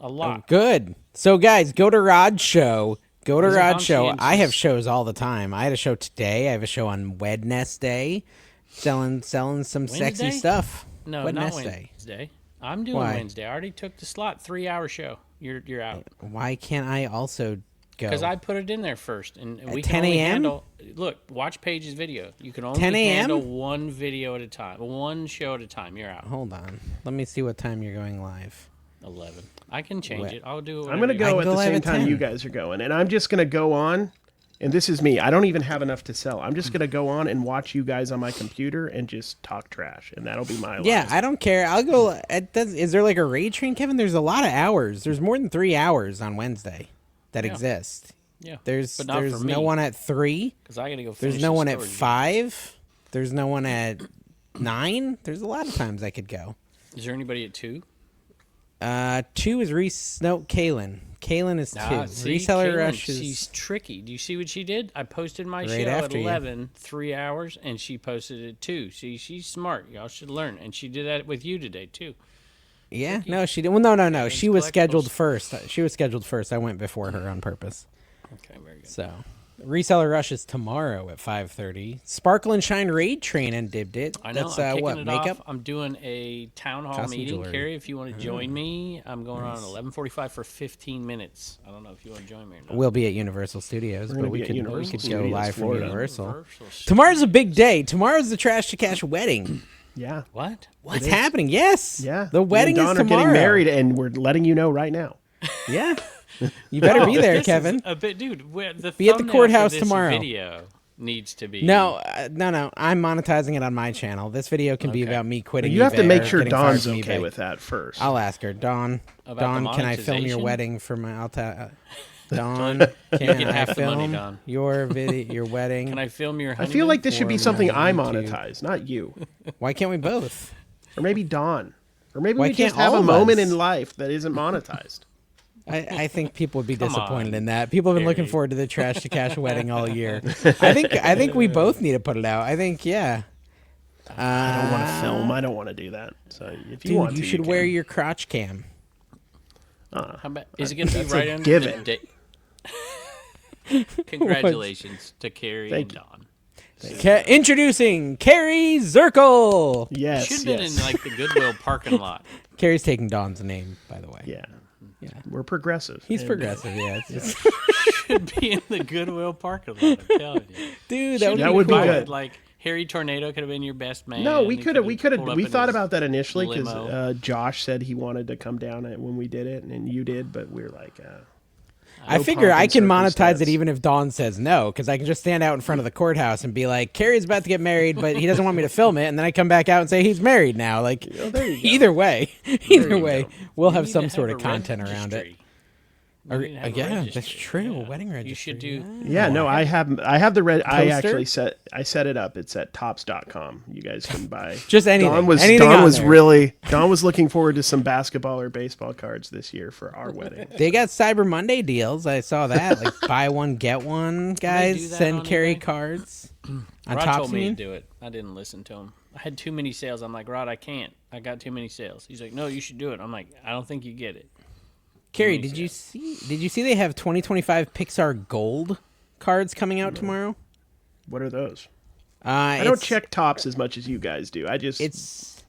[SPEAKER 2] a lot.
[SPEAKER 3] Good. So, guys, go to Rod's show. Go to
[SPEAKER 2] He's a
[SPEAKER 3] Rod's show.
[SPEAKER 2] conscientious-
[SPEAKER 3] I have shows all the time. I had a show today. I have a show on Wednesday, selling some sexy
[SPEAKER 2] Wednesday?
[SPEAKER 3] stuff.
[SPEAKER 2] No, not Wednesday. I'm doing
[SPEAKER 3] Why?
[SPEAKER 2] Wednesday. I already took the slot. 3-hour show. You're out.
[SPEAKER 3] Why can't I also go?
[SPEAKER 2] Because I put it in there first, and we
[SPEAKER 3] 10
[SPEAKER 2] can only
[SPEAKER 3] a.m.?
[SPEAKER 2] handle. Look, watch Paige's video. You can only
[SPEAKER 3] 10 a.m.?
[SPEAKER 2] handle one video at a time, one show at a time. You're out.
[SPEAKER 3] Hold on. Let me see what time you're going live.
[SPEAKER 2] 11. I can change
[SPEAKER 3] Wait.
[SPEAKER 2] it. I'll do it.
[SPEAKER 1] I'm going to
[SPEAKER 2] whenever
[SPEAKER 1] go
[SPEAKER 3] I
[SPEAKER 1] at
[SPEAKER 3] can
[SPEAKER 1] the
[SPEAKER 3] go live
[SPEAKER 1] same
[SPEAKER 3] at
[SPEAKER 1] time
[SPEAKER 3] 10.
[SPEAKER 1] you guys are going, and I'm just going to go on. And this is me. I don't even have enough to sell. I'm just going to go on and watch you guys on my computer and just talk trash, and that'll be my life.
[SPEAKER 3] Yeah, I don't care. I'll go. Is there like a raid train, Kevin? There's a lot of hours. There's more than 3 hours on Wednesday that exist.
[SPEAKER 2] Yeah,
[SPEAKER 3] There's
[SPEAKER 2] but not for me,
[SPEAKER 3] no one at 3.
[SPEAKER 2] because I got to go.
[SPEAKER 3] There's
[SPEAKER 2] finish
[SPEAKER 3] no
[SPEAKER 2] the
[SPEAKER 3] one at
[SPEAKER 2] storage.
[SPEAKER 3] 5. There's no one at 9. There's a lot of times I could go.
[SPEAKER 2] Is there anybody at 2?
[SPEAKER 3] 2 is Kaylin. Kaylin is 2.
[SPEAKER 2] See,
[SPEAKER 3] Reseller
[SPEAKER 2] Caitlin,
[SPEAKER 3] Rush is.
[SPEAKER 2] She's tricky. Do you see what she did? I posted my
[SPEAKER 3] Right
[SPEAKER 2] show at
[SPEAKER 3] after you.
[SPEAKER 2] 11, 3 hours, and she posted it 2. See, she's smart. Y'all should learn. And she did that with you today, too.
[SPEAKER 3] Yeah, no, she didn't. Well, no. She was
[SPEAKER 2] collectibles.
[SPEAKER 3] scheduled first. She was scheduled first. I went before her on purpose.
[SPEAKER 2] Okay, very good.
[SPEAKER 3] So, Reseller Rush is tomorrow at 5:30. Sparkle and Shine Raid Train and Dibbed it.
[SPEAKER 2] I know.
[SPEAKER 3] That's
[SPEAKER 2] I'm kicking
[SPEAKER 3] what
[SPEAKER 2] it
[SPEAKER 3] makeup.
[SPEAKER 2] off. I'm doing a town hall
[SPEAKER 3] Custom
[SPEAKER 2] meeting,
[SPEAKER 3] jewelry.
[SPEAKER 2] Carrie. If you want to join me, I'm going on at 11:45 for 15 minutes. I don't know if you want to join me or not.
[SPEAKER 3] We'll be at Universal Studios,
[SPEAKER 1] gonna
[SPEAKER 3] but we
[SPEAKER 1] be at
[SPEAKER 3] could
[SPEAKER 1] Universal
[SPEAKER 3] go
[SPEAKER 1] Studios,
[SPEAKER 3] live from
[SPEAKER 1] Florida.
[SPEAKER 3] Universal.
[SPEAKER 2] Studios.
[SPEAKER 3] Tomorrow's a big day. Tomorrow's the Trash to Cash wedding.
[SPEAKER 1] Yeah.
[SPEAKER 2] What?
[SPEAKER 3] It's happening. Yes.
[SPEAKER 1] Yeah.
[SPEAKER 3] The wedding
[SPEAKER 1] Me and
[SPEAKER 3] is
[SPEAKER 1] Dawn
[SPEAKER 3] tomorrow.
[SPEAKER 1] are getting married, and we're letting you know right now.
[SPEAKER 3] Yeah. You better be there,
[SPEAKER 2] This is
[SPEAKER 3] Kevin.
[SPEAKER 2] a bit, dude. The
[SPEAKER 3] Be at the
[SPEAKER 2] thumbnail
[SPEAKER 3] courthouse
[SPEAKER 2] for this
[SPEAKER 3] tomorrow.
[SPEAKER 2] Video needs to be
[SPEAKER 3] No. I'm monetizing it on my channel. This video can be
[SPEAKER 2] Okay.
[SPEAKER 3] about me quitting.
[SPEAKER 1] You have to
[SPEAKER 3] eBay
[SPEAKER 1] make
[SPEAKER 3] or
[SPEAKER 1] sure
[SPEAKER 3] getting fired
[SPEAKER 1] Dawn's
[SPEAKER 3] from
[SPEAKER 1] okay
[SPEAKER 3] eBay.
[SPEAKER 1] with that first.
[SPEAKER 3] I'll ask her. Dawn,
[SPEAKER 2] About the
[SPEAKER 3] can I film your
[SPEAKER 2] monetization?
[SPEAKER 3] wedding for my? Dawn,
[SPEAKER 2] You
[SPEAKER 3] can
[SPEAKER 2] get
[SPEAKER 3] I
[SPEAKER 2] half the money,
[SPEAKER 3] film
[SPEAKER 2] Don.
[SPEAKER 3] your video, your wedding?
[SPEAKER 2] Can I film your
[SPEAKER 1] I
[SPEAKER 2] honeymoon?
[SPEAKER 1] feel like this should be
[SPEAKER 3] For
[SPEAKER 1] something
[SPEAKER 3] my
[SPEAKER 1] I
[SPEAKER 3] YouTube.
[SPEAKER 1] monetize, not you.
[SPEAKER 3] Why can't we both?
[SPEAKER 1] Or maybe Dawn. Or maybe
[SPEAKER 3] Why
[SPEAKER 1] we just
[SPEAKER 3] can't
[SPEAKER 1] have
[SPEAKER 3] all
[SPEAKER 1] a
[SPEAKER 3] of
[SPEAKER 1] moment
[SPEAKER 3] us?
[SPEAKER 1] in life that isn't monetized.
[SPEAKER 3] I think people would be
[SPEAKER 2] Come
[SPEAKER 3] disappointed
[SPEAKER 2] on,
[SPEAKER 3] in that. People have been looking
[SPEAKER 2] Harry.
[SPEAKER 3] forward to the Trash to Cash wedding all year. I think we both need to put it out. I think yeah.
[SPEAKER 1] I don't want to film. I don't want to do that. So if you
[SPEAKER 3] Dude,
[SPEAKER 1] want to,
[SPEAKER 3] you should wear
[SPEAKER 1] can.
[SPEAKER 3] your crotch cam.
[SPEAKER 2] How about, is it going to be
[SPEAKER 1] That's
[SPEAKER 2] right
[SPEAKER 1] a
[SPEAKER 2] under
[SPEAKER 1] given.
[SPEAKER 2] the date? Congratulations to Carrie and
[SPEAKER 1] Thank you.
[SPEAKER 2] Dawn.
[SPEAKER 3] Introducing Carrie Zirkle.
[SPEAKER 1] Yes,
[SPEAKER 2] Should have been
[SPEAKER 1] yes.
[SPEAKER 2] in like the Goodwill parking lot.
[SPEAKER 3] Carrie's taking Don's name, by the way.
[SPEAKER 1] Yeah.
[SPEAKER 3] Yeah.
[SPEAKER 1] We're progressive.
[SPEAKER 3] He's
[SPEAKER 1] And,
[SPEAKER 3] progressive, yeah. It's just,
[SPEAKER 2] Should be in the Goodwill parking lot. I'm telling you.
[SPEAKER 3] dude,
[SPEAKER 1] That would be
[SPEAKER 3] cool.
[SPEAKER 1] good.
[SPEAKER 2] Like Harry Tornado could have been your best man.
[SPEAKER 1] No, we
[SPEAKER 2] He
[SPEAKER 1] could have.
[SPEAKER 2] pulled up
[SPEAKER 1] We
[SPEAKER 2] in
[SPEAKER 1] thought
[SPEAKER 2] his
[SPEAKER 1] about that initially because
[SPEAKER 2] limo.
[SPEAKER 1] Josh said he wanted to come down when we did it, and you did, but we were like,
[SPEAKER 3] I
[SPEAKER 1] no
[SPEAKER 3] figure I
[SPEAKER 1] pomp
[SPEAKER 3] can
[SPEAKER 1] and
[SPEAKER 3] monetize it
[SPEAKER 1] circumstance.
[SPEAKER 3] even if Dawn says no, because I can just stand out in front of the courthouse and be like, Carrie's about to get married, but he doesn't want me to film it, and then I come back out and say he's married now. Like,
[SPEAKER 1] oh, there you go.
[SPEAKER 3] either way, we'll
[SPEAKER 2] You
[SPEAKER 3] have
[SPEAKER 2] need
[SPEAKER 3] some
[SPEAKER 2] to
[SPEAKER 3] sort
[SPEAKER 2] a
[SPEAKER 3] of content around it.
[SPEAKER 2] registry. You need to have a
[SPEAKER 3] Yeah, that's
[SPEAKER 2] registry.
[SPEAKER 3] true.
[SPEAKER 2] Yeah.
[SPEAKER 3] Wedding registry.
[SPEAKER 2] You should do.
[SPEAKER 1] Yeah, no, I have the red. I
[SPEAKER 3] Toaster?
[SPEAKER 1] actually set it up. It's at tops.com. You guys can buy
[SPEAKER 3] Just anything.
[SPEAKER 1] Don was
[SPEAKER 3] Anything on there.
[SPEAKER 1] Don was looking forward to some basketball or baseball cards this year for our wedding.
[SPEAKER 3] They got Cyber Monday deals. I saw that. Like buy one, get one,
[SPEAKER 2] do
[SPEAKER 3] guys.
[SPEAKER 2] that
[SPEAKER 3] Send
[SPEAKER 2] on
[SPEAKER 3] Carrie
[SPEAKER 2] eBay?
[SPEAKER 3] cards. On
[SPEAKER 2] Rod
[SPEAKER 3] Tops,
[SPEAKER 2] told
[SPEAKER 3] you
[SPEAKER 2] me to
[SPEAKER 3] mean?
[SPEAKER 2] do it. I didn't listen to him. I had too many sales. I'm like, Rod, I can't. I got too many sales. He's like, no, you should do it. I'm like, I don't think you get it.
[SPEAKER 3] Carrie,
[SPEAKER 2] many
[SPEAKER 3] did you see they have 2025 Pixar Gold cards coming out tomorrow?
[SPEAKER 1] What are those? I don't
[SPEAKER 3] It's-
[SPEAKER 1] check tops as much as you guys do. I just
[SPEAKER 3] It's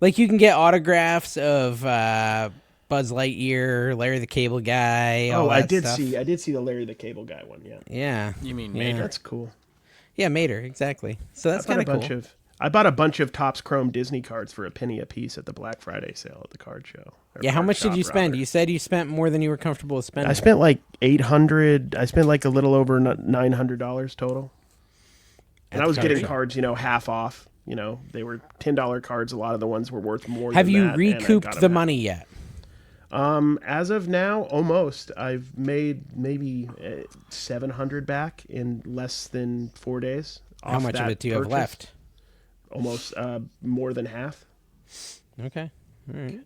[SPEAKER 3] like you can get autographs of Buzz Lightyear, Larry the Cable Guy. All
[SPEAKER 1] I
[SPEAKER 3] that
[SPEAKER 1] did
[SPEAKER 3] stuff.
[SPEAKER 1] see the Larry the Cable Guy one. Yeah,
[SPEAKER 3] Yeah.
[SPEAKER 2] You mean
[SPEAKER 3] Yeah.
[SPEAKER 2] Mater?
[SPEAKER 1] that's cool.
[SPEAKER 3] Yeah, Mater, exactly. So that's
[SPEAKER 1] I bought
[SPEAKER 3] kind
[SPEAKER 1] a
[SPEAKER 3] of
[SPEAKER 1] bunch
[SPEAKER 3] cool.
[SPEAKER 1] of. I bought a bunch of Topps Chrome Disney cards for a penny a piece at the Black Friday sale at the card show. Or
[SPEAKER 3] Yeah, how
[SPEAKER 1] card
[SPEAKER 3] much did
[SPEAKER 1] shop,
[SPEAKER 3] you spend?
[SPEAKER 1] rather.
[SPEAKER 3] You said you spent more than you were comfortable with spending.
[SPEAKER 1] I spent like $800. I spent like a little over $900 total. And
[SPEAKER 3] At
[SPEAKER 1] I
[SPEAKER 3] the
[SPEAKER 1] was
[SPEAKER 3] card
[SPEAKER 1] getting
[SPEAKER 3] shop.
[SPEAKER 1] cards, half off. They were $10 cards. A lot of the ones were worth more.
[SPEAKER 3] Have
[SPEAKER 1] than
[SPEAKER 3] you
[SPEAKER 1] that, and I got
[SPEAKER 3] recouped the
[SPEAKER 1] them at-
[SPEAKER 3] money yet?
[SPEAKER 1] As of now, almost. I've made maybe 700 back in less than 4 days.
[SPEAKER 3] How
[SPEAKER 1] off
[SPEAKER 3] much of
[SPEAKER 1] that
[SPEAKER 3] it do you have
[SPEAKER 1] purchase.
[SPEAKER 3] left?
[SPEAKER 1] Almost more than half.
[SPEAKER 3] Okay. All right.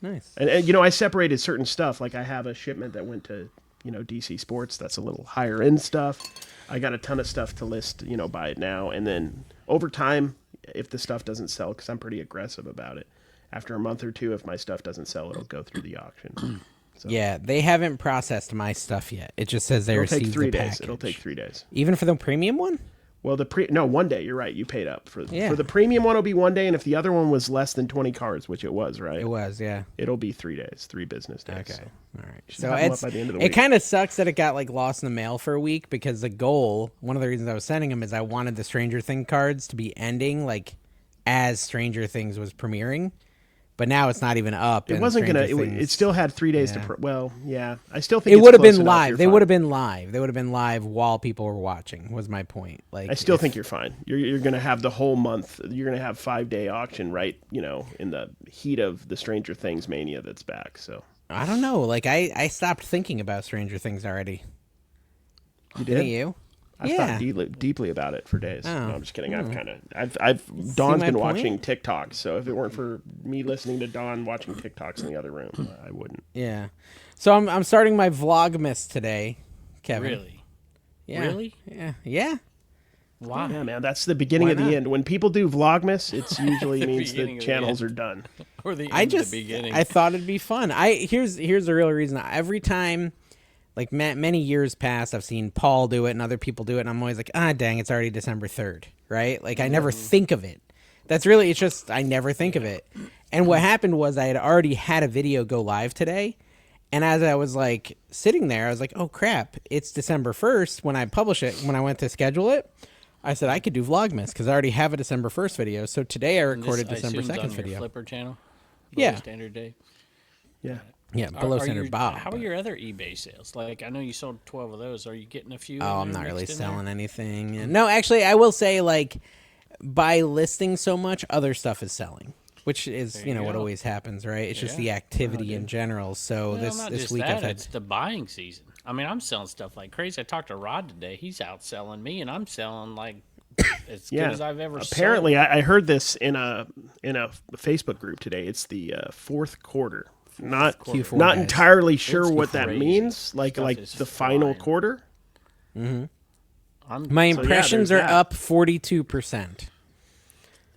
[SPEAKER 3] Nice.
[SPEAKER 1] And I separated certain stuff. Like I have a shipment that went to DC Sports. That's a little higher end stuff. I got a ton of stuff to list. Buy it now, and then over time, if the stuff doesn't sell, because I'm pretty aggressive about it. After a month or two, if my stuff doesn't sell, it'll go through the auction. So
[SPEAKER 3] Yeah, they haven't processed my stuff yet. It just says they
[SPEAKER 1] it'll
[SPEAKER 3] received
[SPEAKER 1] take 3
[SPEAKER 3] the
[SPEAKER 1] days.
[SPEAKER 3] package.
[SPEAKER 1] It'll take 3 days.
[SPEAKER 3] Even for the premium one?
[SPEAKER 1] Well, 1 day. You're right. You paid up for
[SPEAKER 3] Yeah.
[SPEAKER 1] the premium one. Will be 1 day, and if the other one was less than 20 cards, which it was, right?
[SPEAKER 3] It was, yeah.
[SPEAKER 1] It'll be 3 days, 3 business days.
[SPEAKER 3] Okay.
[SPEAKER 1] So.
[SPEAKER 3] All right.
[SPEAKER 1] Should
[SPEAKER 3] So
[SPEAKER 1] have 'em up
[SPEAKER 3] it's
[SPEAKER 1] by the end of the
[SPEAKER 3] it
[SPEAKER 1] week.
[SPEAKER 3] kind of sucks that it got like lost in the mail for a week because the goal, one of the reasons I was sending them is I wanted the Stranger Things cards to be ending like as Stranger Things was premiering. But now it's not even up.
[SPEAKER 1] It
[SPEAKER 3] and
[SPEAKER 1] wasn't gonna.
[SPEAKER 3] Stranger
[SPEAKER 1] It
[SPEAKER 3] Things-
[SPEAKER 1] still had 3 days
[SPEAKER 3] Yeah.
[SPEAKER 1] to. Well, yeah. I still think
[SPEAKER 3] It
[SPEAKER 1] it's
[SPEAKER 3] would have
[SPEAKER 1] close
[SPEAKER 3] been
[SPEAKER 1] enough.
[SPEAKER 3] live.
[SPEAKER 1] You're
[SPEAKER 3] They
[SPEAKER 1] fine.
[SPEAKER 3] would have been live. They would have been live while people were watching. Was my point. Like
[SPEAKER 1] I still
[SPEAKER 3] if-
[SPEAKER 1] think you're fine. You're going to have the whole month. You're going to have 5-day auction, right? In the heat of the Stranger Things mania that's back. So
[SPEAKER 3] I don't know. Like I stopped thinking about Stranger Things already.
[SPEAKER 1] you
[SPEAKER 3] Didn't
[SPEAKER 1] did.
[SPEAKER 3] you?
[SPEAKER 1] I've
[SPEAKER 3] Yeah.
[SPEAKER 1] thought deeply about it for days.
[SPEAKER 3] Oh.
[SPEAKER 1] No, I'm just kidding. I've Dawn's
[SPEAKER 3] my
[SPEAKER 1] been
[SPEAKER 3] point?
[SPEAKER 1] watching TikToks. So if it weren't for me listening to Dawn watching TikToks in the other room, I wouldn't.
[SPEAKER 3] Yeah. So I'm starting my Vlogmas today, Kevin.
[SPEAKER 2] Really?
[SPEAKER 3] Yeah.
[SPEAKER 2] Really?
[SPEAKER 3] Yeah. Yeah.
[SPEAKER 2] Why?
[SPEAKER 1] Yeah, man, that's the beginning
[SPEAKER 3] Why
[SPEAKER 1] of the
[SPEAKER 3] not?
[SPEAKER 1] end. When people do Vlogmas, it's usually
[SPEAKER 2] The
[SPEAKER 1] means
[SPEAKER 2] beginning
[SPEAKER 1] the
[SPEAKER 2] of the
[SPEAKER 1] channels
[SPEAKER 2] end.
[SPEAKER 1] are done.
[SPEAKER 2] Or the end
[SPEAKER 3] I
[SPEAKER 2] of
[SPEAKER 3] just
[SPEAKER 2] the beginning?
[SPEAKER 3] I thought it'd be fun. Here's the real reason. Every time, like many years past, I've seen Paul do it and other people do it, and I'm always like, dang, it's already December 3rd, right? Like I never think of it. It's just I never think of it. And what happened was I had already had a video go live today, and as I was like sitting there, I was like, oh crap, it's December 1st when I publish it. When I went to schedule it, I said I could do Vlogmas because I already have a December 1st video. So today I recorded
[SPEAKER 2] This, I
[SPEAKER 3] December
[SPEAKER 2] assume, is
[SPEAKER 3] 2nd
[SPEAKER 2] on your
[SPEAKER 3] video.
[SPEAKER 2] Flipper channel.
[SPEAKER 3] Yeah.
[SPEAKER 2] Below Standard Day.
[SPEAKER 1] Yeah.
[SPEAKER 3] Yeah, below standard Bob.
[SPEAKER 2] How are
[SPEAKER 3] but-
[SPEAKER 2] your other eBay sales? Like I know you sold 12 of those. Are you getting a few?
[SPEAKER 3] Oh,
[SPEAKER 2] in
[SPEAKER 3] I'm
[SPEAKER 2] there
[SPEAKER 3] not really
[SPEAKER 2] mixed in there?
[SPEAKER 3] selling anything. And no, actually, I will say, like, by listing so much, other stuff is selling, which is,
[SPEAKER 2] There you
[SPEAKER 3] what
[SPEAKER 2] go.
[SPEAKER 3] always happens, right? It's just
[SPEAKER 2] Yeah.
[SPEAKER 3] the activity in general. So
[SPEAKER 2] Well, not
[SPEAKER 3] this
[SPEAKER 2] just
[SPEAKER 3] week
[SPEAKER 2] that,
[SPEAKER 3] I've had.
[SPEAKER 2] it's the buying season. I mean, I'm selling stuff like crazy. I talked to Rod today. He's outselling me, and I'm selling like as good as I've ever
[SPEAKER 1] Apparently,
[SPEAKER 2] sold.
[SPEAKER 1] I heard this in a Facebook group today. It's the fourth quarter. Not
[SPEAKER 3] Q4,
[SPEAKER 1] not
[SPEAKER 3] guys.
[SPEAKER 1] entirely sure
[SPEAKER 2] It's
[SPEAKER 1] what that
[SPEAKER 2] crazy.
[SPEAKER 1] means. Like
[SPEAKER 2] Stuff
[SPEAKER 1] like
[SPEAKER 2] is
[SPEAKER 1] the final
[SPEAKER 2] flying.
[SPEAKER 1] quarter.
[SPEAKER 3] My
[SPEAKER 1] So, yeah,
[SPEAKER 3] impressions
[SPEAKER 1] there's
[SPEAKER 3] are
[SPEAKER 1] that.
[SPEAKER 3] up 42%.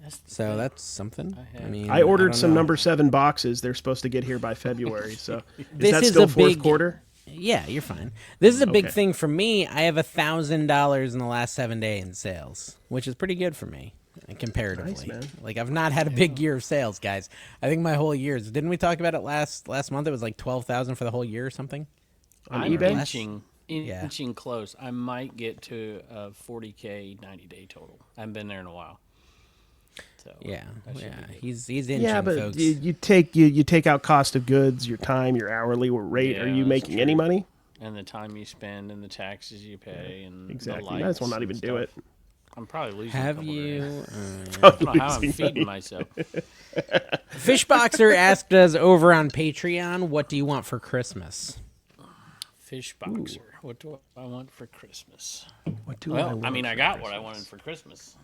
[SPEAKER 2] That's the
[SPEAKER 3] So
[SPEAKER 2] thing.
[SPEAKER 3] that's something. I mean,
[SPEAKER 1] I ordered
[SPEAKER 3] don't
[SPEAKER 1] some
[SPEAKER 3] know.
[SPEAKER 1] number 7 boxes. They're supposed to get here by February. So is
[SPEAKER 3] This
[SPEAKER 1] that
[SPEAKER 3] is
[SPEAKER 1] still
[SPEAKER 3] a
[SPEAKER 1] fourth
[SPEAKER 3] big-
[SPEAKER 1] quarter?
[SPEAKER 3] Yeah, you're fine. This is a big
[SPEAKER 1] Okay.
[SPEAKER 3] thing for me. I have $1,000 in the last 7 days in sales, which is pretty good for me comparatively.
[SPEAKER 1] Nice, man.
[SPEAKER 3] Like I've not had a big year of sales, guys. I think my whole year's. Didn't we talk about it last month? It was like 12,000 for the whole year or something.
[SPEAKER 1] On
[SPEAKER 2] I'm
[SPEAKER 1] eBay?
[SPEAKER 2] inching close. I might get to a 40K 90-day total. I haven't been there in a while. So
[SPEAKER 3] Yeah,
[SPEAKER 2] that should
[SPEAKER 3] yeah.
[SPEAKER 2] be good.
[SPEAKER 3] He's inching,
[SPEAKER 1] Yeah, but
[SPEAKER 3] folks.
[SPEAKER 1] you take out cost of goods, your time, your hourly rate.
[SPEAKER 2] Yeah,
[SPEAKER 1] Are you
[SPEAKER 2] that's
[SPEAKER 1] making any
[SPEAKER 2] true.
[SPEAKER 1] money?
[SPEAKER 2] And the time you spend and the taxes you pay and
[SPEAKER 1] Exactly.
[SPEAKER 2] the
[SPEAKER 1] You might as well
[SPEAKER 2] lights
[SPEAKER 1] not
[SPEAKER 2] and
[SPEAKER 1] even do it.
[SPEAKER 2] stuff. I'm probably losing.
[SPEAKER 3] Have
[SPEAKER 2] a couple
[SPEAKER 3] you?
[SPEAKER 2] grand. I don't know how I'm
[SPEAKER 1] Losing
[SPEAKER 2] feeding
[SPEAKER 1] money.
[SPEAKER 2] myself.
[SPEAKER 3] Fishboxer asked us over on Patreon, "What do you want for Christmas?"
[SPEAKER 2] Fish boxer. What do I want for Christmas?
[SPEAKER 1] What do
[SPEAKER 2] Well, I
[SPEAKER 1] want
[SPEAKER 2] mean, I
[SPEAKER 1] for
[SPEAKER 2] got what I
[SPEAKER 1] Christmas?
[SPEAKER 2] wanted for Christmas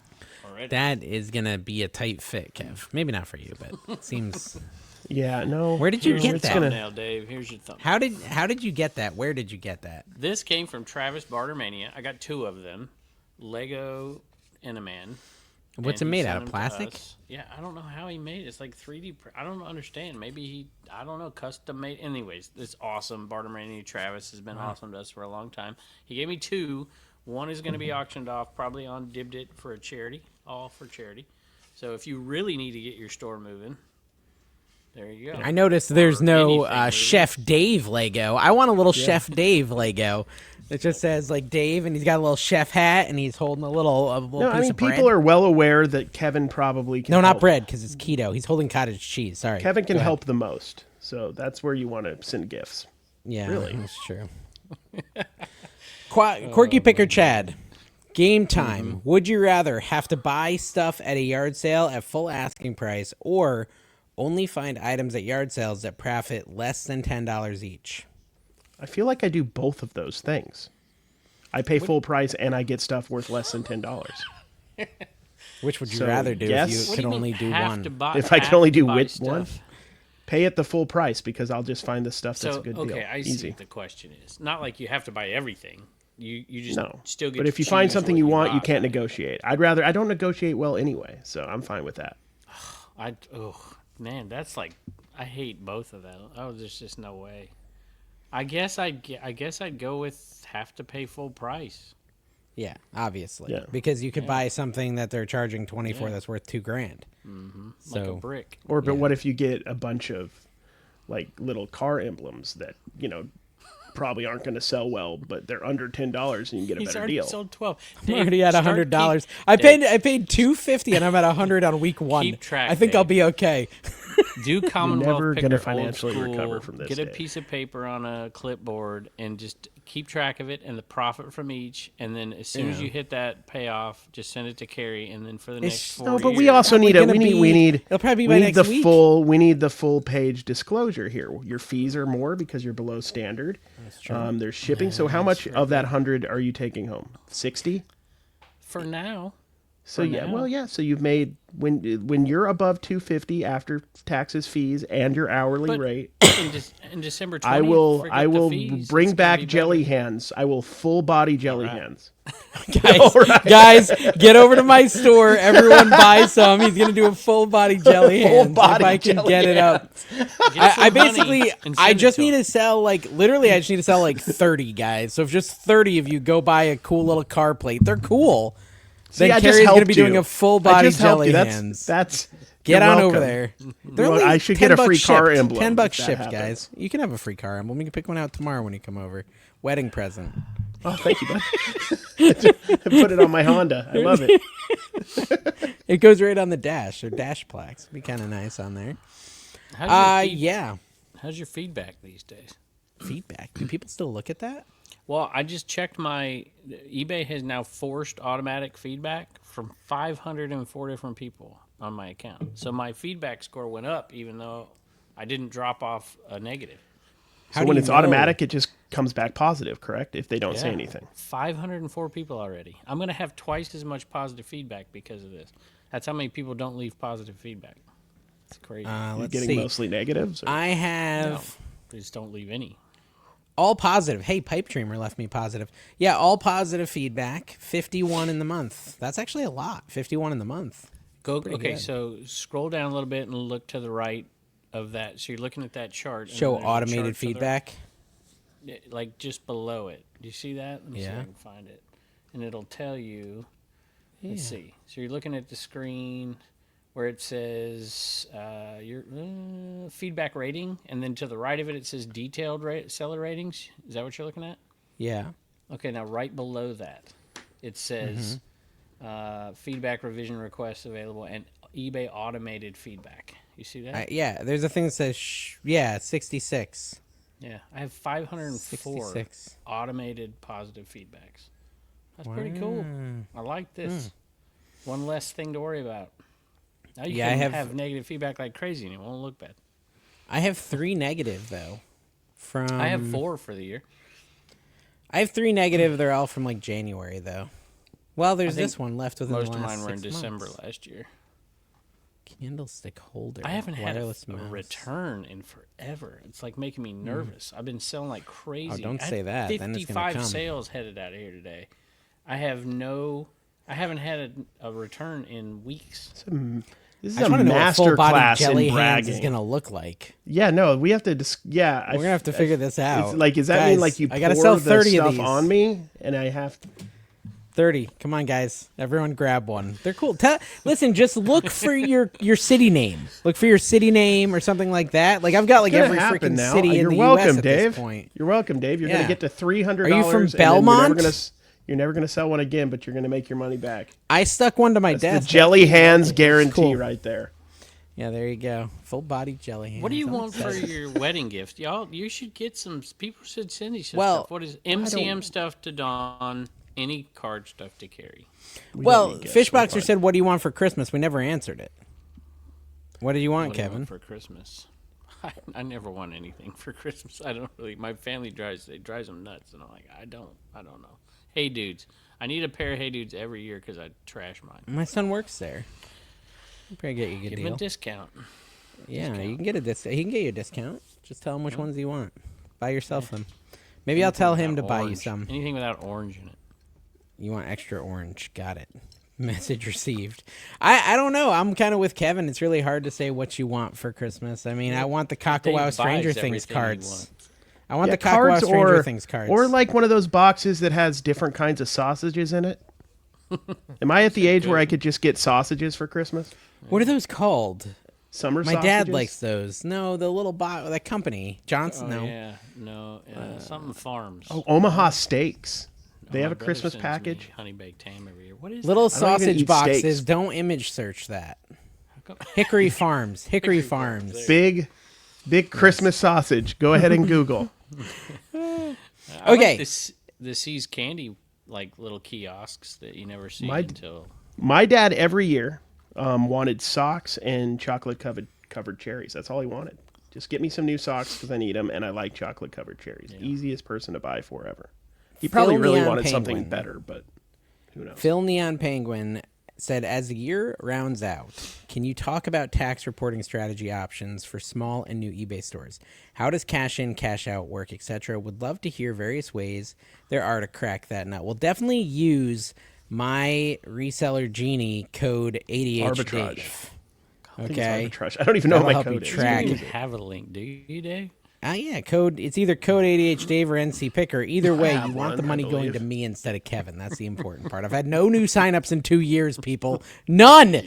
[SPEAKER 2] already.
[SPEAKER 3] That is gonna be a tight fit, Kev. Maybe not for you, but it seems.
[SPEAKER 1] Yeah, no.
[SPEAKER 3] Where did you
[SPEAKER 2] Here's
[SPEAKER 3] get
[SPEAKER 2] your
[SPEAKER 3] that?
[SPEAKER 2] thumbnail, Dave. Here's your thumbnail.
[SPEAKER 3] How did you get that? Where did you get that?
[SPEAKER 2] This came from Travis Bartermania. I got 2 of them. Lego and a man.
[SPEAKER 3] What's it
[SPEAKER 2] And he
[SPEAKER 3] made
[SPEAKER 2] sent
[SPEAKER 3] out of?
[SPEAKER 2] them to
[SPEAKER 3] Plastic?
[SPEAKER 2] us. Yeah, I don't know how he made it. It's like 3D. I don't understand. Maybe I don't know, custom made. Anyways, it's awesome. Bartermania Travis has been awesome to us for a long time. He gave me 2. One is going to be auctioned off probably on Dibdit for a charity, all for charity. So if you really need to get your store moving, there you go.
[SPEAKER 3] I noticed there's no
[SPEAKER 2] anything, maybe.
[SPEAKER 3] Chef Dave Lego. I want a little Chef Dave Lego. It just says like Dave, and he's got a little chef hat, and he's holding a little
[SPEAKER 1] No,
[SPEAKER 3] piece
[SPEAKER 1] I mean
[SPEAKER 3] of bread.
[SPEAKER 1] people are well aware that Kevin probably can
[SPEAKER 3] no, not
[SPEAKER 1] help.
[SPEAKER 3] bread because it's keto. He's holding cottage cheese. Sorry,
[SPEAKER 1] Kevin can
[SPEAKER 3] Go ahead.
[SPEAKER 1] help the most. So that's where you want to send gifts.
[SPEAKER 3] Yeah,
[SPEAKER 1] Really?
[SPEAKER 3] that's true. Quirky Picker Chad. Game time. Would you rather have to buy stuff at a yard sale at full asking price or only find items at yard sales that profit less than $10 each?
[SPEAKER 1] I feel like I do both of those things. I pay full price and I get stuff worth less than $10.
[SPEAKER 3] Which would you
[SPEAKER 1] So,
[SPEAKER 3] rather do
[SPEAKER 1] yes.
[SPEAKER 3] if you
[SPEAKER 2] What
[SPEAKER 3] could
[SPEAKER 2] do you
[SPEAKER 3] only
[SPEAKER 2] mean
[SPEAKER 3] do
[SPEAKER 2] have
[SPEAKER 3] one?
[SPEAKER 2] to buy-
[SPEAKER 1] If I
[SPEAKER 2] have
[SPEAKER 1] can only
[SPEAKER 2] to
[SPEAKER 1] do
[SPEAKER 2] buy
[SPEAKER 1] which one,
[SPEAKER 2] stuff?
[SPEAKER 1] pay at the full price because I'll just find the stuff that's
[SPEAKER 2] So
[SPEAKER 1] a good
[SPEAKER 2] okay,
[SPEAKER 1] deal.
[SPEAKER 2] I see
[SPEAKER 1] Easy.
[SPEAKER 2] what the question is. Not like you have to buy everything. You just
[SPEAKER 1] No,
[SPEAKER 2] still get.
[SPEAKER 1] but
[SPEAKER 2] to
[SPEAKER 1] if you find
[SPEAKER 2] choose
[SPEAKER 1] something
[SPEAKER 2] what
[SPEAKER 1] you want, you
[SPEAKER 2] buy.
[SPEAKER 1] can't negotiate. I don't negotiate well anyway, so I'm fine with that.
[SPEAKER 2] Man, that's like I hate both of them. Oh, there's just no way. I guess I'd go with have to pay full price.
[SPEAKER 3] Yeah, obviously.
[SPEAKER 1] Yeah.
[SPEAKER 3] Because you could buy something that they're charging 20 for that's worth $2,000.
[SPEAKER 2] Like a
[SPEAKER 3] So
[SPEAKER 2] brick.
[SPEAKER 1] But what if you get a bunch of like little car emblems that probably aren't going to sell well, but they're under $10 and you can get a
[SPEAKER 2] He's
[SPEAKER 1] better
[SPEAKER 2] already
[SPEAKER 1] deal.
[SPEAKER 2] sold 12.
[SPEAKER 3] I'm already at
[SPEAKER 2] Dave,
[SPEAKER 3] $100.
[SPEAKER 2] keep-
[SPEAKER 3] I
[SPEAKER 2] Dave,
[SPEAKER 3] paid $250 and I'm at $100 on week 1.
[SPEAKER 2] Keep track,
[SPEAKER 3] I think I'll
[SPEAKER 2] Dave.
[SPEAKER 3] be okay.
[SPEAKER 2] Do Commonwealth
[SPEAKER 1] never
[SPEAKER 2] Picker
[SPEAKER 1] gonna
[SPEAKER 2] old
[SPEAKER 1] financially
[SPEAKER 2] school,
[SPEAKER 1] recover from this,
[SPEAKER 2] Get a
[SPEAKER 1] Dave.
[SPEAKER 2] piece of paper on a clipboard and just keep track of it and the profit from each. And then as soon as you hit that payoff, just send it to Carrie. And then for the next 4
[SPEAKER 1] No, but
[SPEAKER 2] years,
[SPEAKER 1] we also
[SPEAKER 3] Probably
[SPEAKER 1] need
[SPEAKER 3] gonna
[SPEAKER 1] we need
[SPEAKER 3] it'll probably be
[SPEAKER 1] we
[SPEAKER 3] by
[SPEAKER 1] need
[SPEAKER 3] next
[SPEAKER 1] the
[SPEAKER 3] week.
[SPEAKER 1] full page disclosure here. Your fees are more because you're below standard. That's true. There's shipping. So how much of that 100 are you taking home? 60?
[SPEAKER 2] for now.
[SPEAKER 1] So yeah,
[SPEAKER 2] now.
[SPEAKER 1] well yeah, so you've made when you're above 250 after taxes, fees and your hourly
[SPEAKER 2] But
[SPEAKER 1] rate,
[SPEAKER 2] in December 20,
[SPEAKER 1] I will
[SPEAKER 2] forget the fees.
[SPEAKER 1] bring
[SPEAKER 2] It's gonna
[SPEAKER 1] back
[SPEAKER 2] be
[SPEAKER 1] jelly
[SPEAKER 2] better.
[SPEAKER 1] hands. I will full body jelly hands.
[SPEAKER 3] Guys, get over to my store. Everyone buy some. He's going to do a full body jelly hands if
[SPEAKER 1] body
[SPEAKER 3] I can
[SPEAKER 1] jelly
[SPEAKER 3] get it up.
[SPEAKER 2] Get
[SPEAKER 3] I
[SPEAKER 2] some honey
[SPEAKER 3] basically,
[SPEAKER 2] and
[SPEAKER 3] I
[SPEAKER 2] send it
[SPEAKER 3] just
[SPEAKER 2] to
[SPEAKER 3] need
[SPEAKER 2] him.
[SPEAKER 3] to sell literally I just need to sell 30 guys. So if just 30 of you go buy a cool little car plate, they're cool.
[SPEAKER 1] See,
[SPEAKER 3] Then
[SPEAKER 1] I just
[SPEAKER 3] Carrie's going to
[SPEAKER 1] helped
[SPEAKER 3] be
[SPEAKER 1] you.
[SPEAKER 3] doing a full
[SPEAKER 1] I
[SPEAKER 3] body
[SPEAKER 1] just helped
[SPEAKER 3] jelly
[SPEAKER 1] you.
[SPEAKER 3] hands.
[SPEAKER 1] That's
[SPEAKER 3] Get
[SPEAKER 1] you're
[SPEAKER 3] on
[SPEAKER 1] welcome.
[SPEAKER 3] over there. They're
[SPEAKER 1] Well,
[SPEAKER 3] only
[SPEAKER 1] I should get a
[SPEAKER 3] $10
[SPEAKER 1] free car
[SPEAKER 3] shipped.
[SPEAKER 1] emblem
[SPEAKER 3] $10
[SPEAKER 1] if that
[SPEAKER 3] shipped,
[SPEAKER 1] happens.
[SPEAKER 3] guys. You can have a free car emblem. You can pick one out tomorrow when you come over. Wedding present.
[SPEAKER 1] Oh, thank you, bud. Put it on my Honda. I love it.
[SPEAKER 3] It goes right on the dash. Or dash plaques. Be kind of nice on there. Yeah.
[SPEAKER 2] How's your feedback these days?
[SPEAKER 3] Feedback. Do people still look at that?
[SPEAKER 2] Well, I just checked my eBay has now forced automatic feedback from 504 different people on my account. So my feedback score went up even though I didn't drop off a negative.
[SPEAKER 1] So when it's automatic, it just comes back positive, correct? If they don't say
[SPEAKER 2] Yeah.
[SPEAKER 1] anything.
[SPEAKER 2] 504 people already. I'm going to have twice as much positive feedback because of this. That's how many people don't leave positive feedback. It's crazy.
[SPEAKER 1] You're
[SPEAKER 3] Let's
[SPEAKER 1] getting
[SPEAKER 3] see.
[SPEAKER 1] mostly negatives? Or?
[SPEAKER 3] I have
[SPEAKER 2] No, they just don't leave any.
[SPEAKER 3] all positive. Hey, Pipe Dreamer left me positive. Yeah, all positive feedback. 51 in the month. That's actually a lot. 51 in the month.
[SPEAKER 2] Okay,
[SPEAKER 3] good.
[SPEAKER 2] so scroll down a little bit and look to the right of that. So you're looking at that chart. and
[SPEAKER 3] Show
[SPEAKER 2] then there's a
[SPEAKER 3] automated
[SPEAKER 2] chart to the-
[SPEAKER 3] feedback.
[SPEAKER 2] like just below it. Do you see that? Let me see if
[SPEAKER 3] Yeah.
[SPEAKER 2] I can find it. And it'll tell you. Let's see. So you're looking at the screen where it says your feedback rating, and then to the right of it, it says detailed seller ratings. Is that what you're looking at?
[SPEAKER 3] Yeah.
[SPEAKER 2] Okay, now right below that, it says feedback revision requests available and eBay automated feedback. You see that?
[SPEAKER 3] Yeah, there's a thing that says, 66.
[SPEAKER 2] Yeah, I have 504
[SPEAKER 3] 66.
[SPEAKER 2] automated positive feedbacks. That's pretty cool. I like this. One less thing to worry about. Now you can have negative feedback like crazy and it won't look bad.
[SPEAKER 3] I have 3 negative, though.
[SPEAKER 2] I have 4 for the year.
[SPEAKER 3] I have 3 negative. They're all from like January, though. Well, there's
[SPEAKER 2] think
[SPEAKER 3] this one left within
[SPEAKER 2] Most
[SPEAKER 3] the
[SPEAKER 2] of
[SPEAKER 3] last
[SPEAKER 2] mine were in
[SPEAKER 3] 6
[SPEAKER 2] December
[SPEAKER 3] months.
[SPEAKER 2] last year.
[SPEAKER 3] Candlestick holder.
[SPEAKER 2] I haven't had a
[SPEAKER 3] wireless mouse.
[SPEAKER 2] return in forever. It's like making me nervous. I've been selling like crazy.
[SPEAKER 3] Oh, don't
[SPEAKER 2] I had
[SPEAKER 3] say that. Then it's gonna
[SPEAKER 2] 55
[SPEAKER 3] come.
[SPEAKER 2] sales headed out of here today. I haven't had a return in weeks.
[SPEAKER 1] This is
[SPEAKER 3] I just
[SPEAKER 1] a
[SPEAKER 3] want to know what
[SPEAKER 1] master
[SPEAKER 3] full body
[SPEAKER 1] class
[SPEAKER 3] jelly
[SPEAKER 1] in
[SPEAKER 3] hands is
[SPEAKER 1] bragging.
[SPEAKER 3] gonna look like.
[SPEAKER 1] Yeah, no, we have to. We're
[SPEAKER 3] We're gonna have to figure this out.
[SPEAKER 1] Like, does that
[SPEAKER 3] Guys,
[SPEAKER 1] mean like you
[SPEAKER 3] I
[SPEAKER 1] pour
[SPEAKER 3] gotta sell
[SPEAKER 1] the
[SPEAKER 3] 30 of
[SPEAKER 1] stuff
[SPEAKER 3] these.
[SPEAKER 1] on me, and I have to?
[SPEAKER 3] 30. Come on, guys. Everyone grab one. They're cool. Listen, just look for your city name. Look for your city name or something like that. Like, I've got like
[SPEAKER 1] It's
[SPEAKER 3] every
[SPEAKER 1] gonna happen
[SPEAKER 3] freaking
[SPEAKER 1] now.
[SPEAKER 3] city in
[SPEAKER 1] You're
[SPEAKER 3] the
[SPEAKER 1] welcome,
[SPEAKER 3] U.S. at
[SPEAKER 1] Dave.
[SPEAKER 3] this point.
[SPEAKER 1] You're welcome, Dave. You're
[SPEAKER 3] Yeah.
[SPEAKER 1] gonna get to $300.
[SPEAKER 3] Are you from
[SPEAKER 1] and then
[SPEAKER 3] Belmont?
[SPEAKER 1] You're never gonna sell one again, but you're gonna make your money back.
[SPEAKER 3] I stuck one to my
[SPEAKER 1] The
[SPEAKER 3] desk.
[SPEAKER 1] jelly hands guarantee
[SPEAKER 3] cool.
[SPEAKER 1] right there.
[SPEAKER 3] Yeah, there you go. Full body jelly hands.
[SPEAKER 2] What do you
[SPEAKER 3] I'm
[SPEAKER 2] want for
[SPEAKER 3] excited.
[SPEAKER 2] your wedding gift? Y'all, you should get some. People should send you some
[SPEAKER 3] Well,
[SPEAKER 2] stuff. What is MCM stuff to Dawn? Any card stuff to carry?
[SPEAKER 3] Well,
[SPEAKER 1] don't need gifts, we're
[SPEAKER 3] Fishboxer
[SPEAKER 1] fine.
[SPEAKER 3] said, "What do you want for Christmas?" We never answered it. What did you want,
[SPEAKER 2] What do you
[SPEAKER 3] Kevin?
[SPEAKER 2] want for Christmas? I never want anything for Christmas. I don't really. My family drives them nuts, and I'm like, I don't know. Hey dudes, I need a pair of Hey Dudes every year because I trash mine.
[SPEAKER 3] My son works there. I'll probably get you a good
[SPEAKER 2] Give him
[SPEAKER 3] deal.
[SPEAKER 2] a discount.
[SPEAKER 3] Yeah, you can get a discount. He can get you a discount. Just tell him which ones you want. Buy yourself them. Maybe I'll tell him to
[SPEAKER 2] Without
[SPEAKER 3] buy you
[SPEAKER 2] orange.
[SPEAKER 3] some.
[SPEAKER 2] Anything without orange in it.
[SPEAKER 3] You want extra orange. Got it. Message received. I don't know. I'm kind of with Kevin. It's really hard to say what you want for Christmas. I mean, I want the
[SPEAKER 2] Dave
[SPEAKER 3] Kakawau
[SPEAKER 2] buys
[SPEAKER 3] Stranger
[SPEAKER 2] everything
[SPEAKER 3] Things
[SPEAKER 2] he
[SPEAKER 3] cards.
[SPEAKER 2] wants.
[SPEAKER 3] I want
[SPEAKER 1] Yeah,
[SPEAKER 3] the Kakawau
[SPEAKER 1] cards
[SPEAKER 3] Stranger Things cards.
[SPEAKER 1] or like one of those boxes that has different kinds of sausages in it. Am I at the age where I could just get sausages for Christmas?
[SPEAKER 3] What are those called?
[SPEAKER 1] Summer
[SPEAKER 3] My
[SPEAKER 1] sausages?
[SPEAKER 3] dad likes those. No, the little box, that company. Johnson,
[SPEAKER 2] Oh
[SPEAKER 3] no.
[SPEAKER 2] yeah, no, something farms.
[SPEAKER 1] Oh, Omaha Steaks. They
[SPEAKER 2] My
[SPEAKER 1] have a
[SPEAKER 2] brother
[SPEAKER 1] Christmas
[SPEAKER 2] sends me
[SPEAKER 1] package.
[SPEAKER 2] honey baked ham every year. What is
[SPEAKER 3] Little
[SPEAKER 1] I don't even
[SPEAKER 3] sausage
[SPEAKER 1] eat
[SPEAKER 3] boxes.
[SPEAKER 1] steaks.
[SPEAKER 3] Don't image search that.
[SPEAKER 2] that?
[SPEAKER 3] Hickory Farms. Hickory Farms.
[SPEAKER 1] Big Christmas sausage. Go ahead and Google.
[SPEAKER 2] I
[SPEAKER 3] Okay.
[SPEAKER 2] like the See's candy like little kiosks that you never see
[SPEAKER 1] My-
[SPEAKER 2] until.
[SPEAKER 1] My dad every year wanted socks and chocolate covered cherries. That's all he wanted. Just get me some new socks because I need them, and I like chocolate covered cherries. Easiest person to buy forever. He probably
[SPEAKER 3] Phil
[SPEAKER 1] really
[SPEAKER 3] Neon
[SPEAKER 1] wanted something
[SPEAKER 3] Penguin.
[SPEAKER 1] better, but who knows?
[SPEAKER 3] Phil Neon Penguin said, as the year rounds out, can you talk about tax reporting strategy options for small and new eBay stores? How does cash in, cash out work, etc.? Would love to hear various ways there are to crack that nut. We'll definitely use my reseller genie code ADHD.
[SPEAKER 1] Arbitrage. I think it's
[SPEAKER 3] Okay.
[SPEAKER 1] arbitrage. I don't even know
[SPEAKER 3] That'll
[SPEAKER 1] what my
[SPEAKER 3] help you
[SPEAKER 1] code is.
[SPEAKER 3] track.
[SPEAKER 2] You don't even have a link, do you, Dave?
[SPEAKER 3] Yeah, code. It's either code ADHD or NC Picker. Either way,
[SPEAKER 1] have
[SPEAKER 3] you want
[SPEAKER 1] one,
[SPEAKER 3] the
[SPEAKER 1] I
[SPEAKER 3] money going
[SPEAKER 1] believe.
[SPEAKER 3] to me instead of Kevin. That's the important part. I've had no new signups in 2 years, people. None.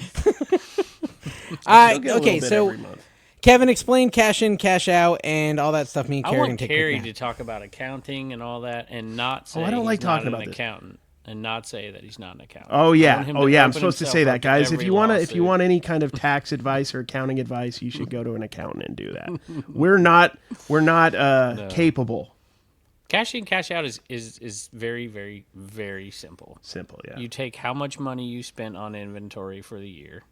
[SPEAKER 1] I'll get a little
[SPEAKER 3] Okay,
[SPEAKER 1] bit
[SPEAKER 3] so
[SPEAKER 1] every month.
[SPEAKER 3] Kevin, explain cash in, cash out, and all that stuff. Me and
[SPEAKER 2] I
[SPEAKER 3] Carrie can
[SPEAKER 2] want
[SPEAKER 3] take
[SPEAKER 2] Carrie
[SPEAKER 3] a
[SPEAKER 2] to talk about accounting and all that, and not say
[SPEAKER 1] I don't like
[SPEAKER 2] he's not
[SPEAKER 1] talking about
[SPEAKER 2] an
[SPEAKER 1] this.
[SPEAKER 2] accountant, and not say that he's not an accountant.
[SPEAKER 1] Oh
[SPEAKER 2] I
[SPEAKER 1] yeah,
[SPEAKER 2] want him
[SPEAKER 1] oh
[SPEAKER 2] to
[SPEAKER 1] yeah. I'm
[SPEAKER 2] open
[SPEAKER 1] supposed to
[SPEAKER 2] himself
[SPEAKER 1] say
[SPEAKER 2] up
[SPEAKER 1] that, guys. If
[SPEAKER 2] every
[SPEAKER 1] you want
[SPEAKER 2] lawsuit.
[SPEAKER 1] any kind of tax advice or accounting advice, you should go to an accountant and do that. we're not capable.
[SPEAKER 2] Cash in, cash out is very, very, very simple.
[SPEAKER 1] Simple, yeah.
[SPEAKER 2] You take how much money you spent on inventory for the year,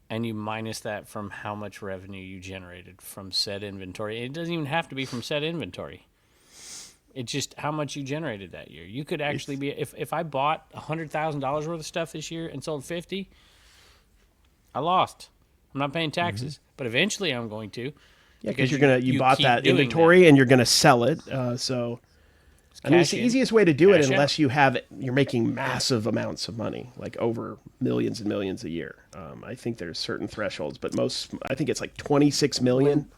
[SPEAKER 2] and you minus that from how much revenue you generated from said inventory. It doesn't even have to be from said inventory. It's just how much you generated that year. You could actually be, if I bought $100,000 worth of stuff this year and sold 50, I lost. I'm not paying taxes, but eventually I'm going to.
[SPEAKER 1] Yeah, because you bought that inventory and you're gonna sell it. So I mean, it's the easiest way to do it unless you're making massive amounts of money, like over millions and millions a year. I think there's certain thresholds, but I think it's like 26 million.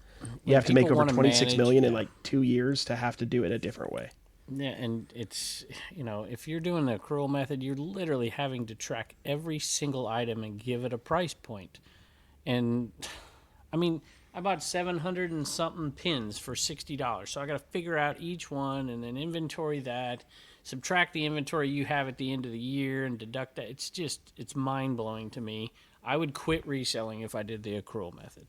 [SPEAKER 1] You have to make over 26 million in like 2 years to have to do it a different way.
[SPEAKER 2] Yeah, and it's, if you're doing the accrual method, you're literally having to track every single item and give it a price point. And I mean, I bought 700 and something pins for $60. So I got to figure out each one and then inventory that, subtract the inventory you have at the end of the year and deduct that. It's mind blowing to me. I would quit reselling if I did the accrual method.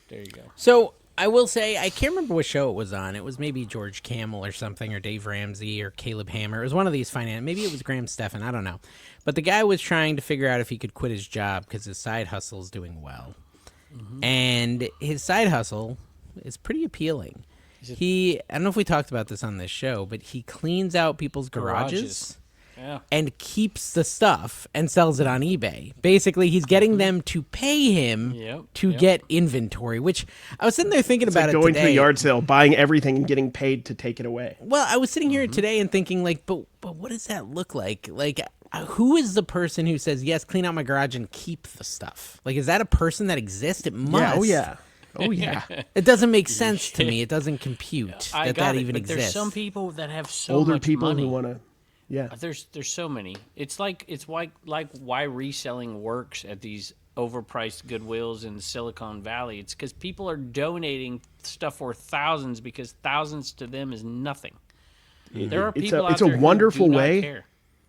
[SPEAKER 2] There you go.
[SPEAKER 3] So I will say, I can't remember what show it was on. It was maybe George Camel or something, or Dave Ramsey or Caleb Hammer. It was one of these maybe it was Graham Stephan. I don't know. But the guy was trying to figure out if he could quit his job because his side hustle is doing well. And his side hustle is pretty appealing. I don't know if we talked about this on this show, but he cleans out people's garages.
[SPEAKER 2] Yeah.
[SPEAKER 3] And keeps the stuff and sells it on eBay. Basically, he's getting them to pay him to get inventory, which I was sitting there thinking about
[SPEAKER 1] going to the yard sale, buying everything and getting paid to take it away.
[SPEAKER 3] Well, I was sitting here today and thinking, but what does that look like? Like, who is the person who says, yes, clean out my garage and keep the stuff? Like, is that a person that exists? It must.
[SPEAKER 1] Yeah. Oh, yeah.
[SPEAKER 3] It doesn't make sense to me. It doesn't compute that even exists.
[SPEAKER 2] There's some people that have so
[SPEAKER 1] older
[SPEAKER 2] much
[SPEAKER 1] people
[SPEAKER 2] money.
[SPEAKER 1] who want to. Yeah.
[SPEAKER 2] There's so many. It's why reselling works at these overpriced Goodwills in Silicon Valley. It's because people are donating stuff for thousands because thousands to them is nothing. There are people out there
[SPEAKER 1] a wonderful
[SPEAKER 2] who do
[SPEAKER 1] way.
[SPEAKER 2] Not care.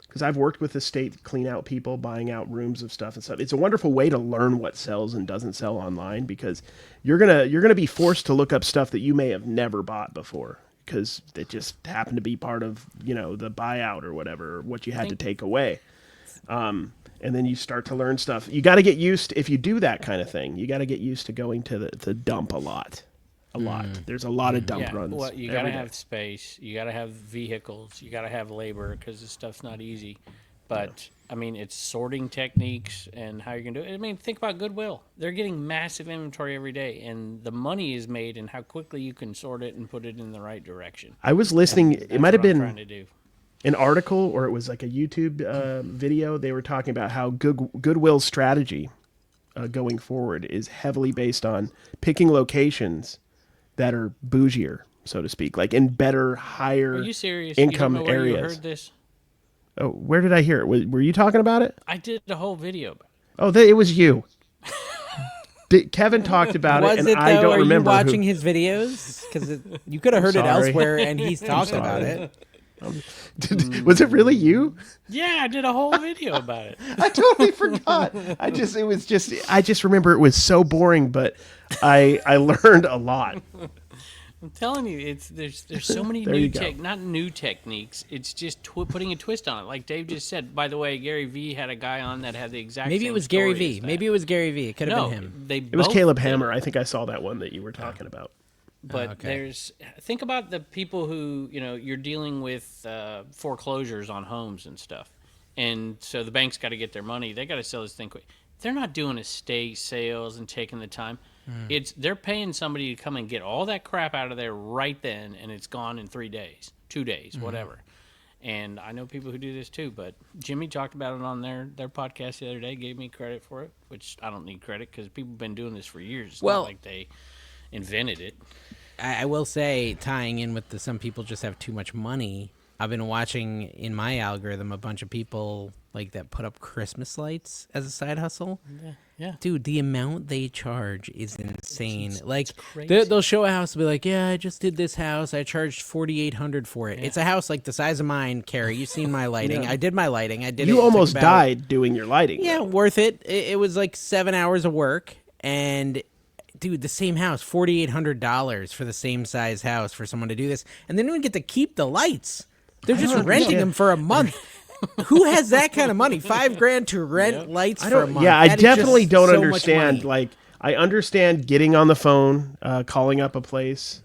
[SPEAKER 1] Because I've worked with the state clean out people, buying out rooms of stuff and stuff. It's a wonderful way to learn what sells and doesn't sell online because you're gonna be forced to look up stuff that you may have never bought before because it just happened to be part of the buyout or whatever, or what you had to take away. And then you start to learn stuff. You got to get used if you do that kind of thing. You got to get used to going to the dump a lot. There's a lot of dump runs.
[SPEAKER 2] Well, you got to have space. You got to have vehicles. You got to have labor because this stuff's not easy. But, I mean, it's sorting techniques and how you're going to do it. I mean, think about Goodwill. They're getting massive inventory every day, and the money is made in how quickly you can sort it and put it in the right direction.
[SPEAKER 1] I was listening. It might have been
[SPEAKER 2] an
[SPEAKER 1] article or it was like a YouTube video. They were talking about how Goodwill's strategy going forward is heavily based on picking locations that are bougier, so to speak, like in better, higher
[SPEAKER 2] Are you serious?
[SPEAKER 1] income
[SPEAKER 2] you don't know where
[SPEAKER 1] areas.
[SPEAKER 2] You heard this?
[SPEAKER 1] Oh, where did I hear it? Were you talking about it?
[SPEAKER 2] I did a whole video about it.
[SPEAKER 1] Oh, it was you. Kevin talked about it, and I don't remember.
[SPEAKER 3] Are you watching his videos? Because you could have heard it elsewhere, and he's talked about it.
[SPEAKER 1] Was it really you?
[SPEAKER 2] Yeah, I did a whole video about it.
[SPEAKER 1] I totally forgot. I just remember it was so boring, but I learned a lot.
[SPEAKER 2] I'm telling you, there's so many not new techniques. It's just putting a twist on it, like Dave just said. By the way, Gary Vee had a guy on that had the exact.
[SPEAKER 3] Maybe
[SPEAKER 2] same
[SPEAKER 3] it was Gary
[SPEAKER 2] story
[SPEAKER 3] Vee. Maybe it was Gary Vee. It could have been him.
[SPEAKER 1] It was Caleb Hammer. I think I saw that one that you were talking about.
[SPEAKER 2] But think about the people who you're dealing with foreclosures on homes and stuff, and so the bank's got to get their money. They got to sell this thing quick. They're not doing estate sales and taking the time. They're paying somebody to come and get all that crap out of there right then, and it's gone in 3 days, 2 days, whatever. And I know people who do this too, but Jimmy talked about it on their podcast the other day, gave me credit for it, which I don't need credit because people have been doing this for years. It's not like they invented it.
[SPEAKER 3] I will say, tying in with some people just have too much money, I've been watching in my algorithm a bunch of people like that put up Christmas lights as a side hustle.
[SPEAKER 2] Yeah.
[SPEAKER 3] Dude, the amount they charge is insane.
[SPEAKER 2] It's crazy.
[SPEAKER 3] They'll show a house and be like, yeah, I just did this house. I charged $4,800 for it. Yeah. It's a house like the size of mine, Carrie. You've seen my lighting. I did my lighting.
[SPEAKER 1] You almost died doing your lighting.
[SPEAKER 3] Yeah, worth it. It was like 7 hours of work. And dude, the same house, $4,800 for the same size house for someone to do this. And they don't even get to keep the lights. They're just renting them for a month. Who has that kind of money? $5,000 to rent lights for a month.
[SPEAKER 1] Yeah, I
[SPEAKER 3] That is
[SPEAKER 1] definitely
[SPEAKER 3] just
[SPEAKER 1] don't
[SPEAKER 3] so much
[SPEAKER 1] understand.
[SPEAKER 3] money.
[SPEAKER 1] Like, I understand getting on the phone, calling up a place,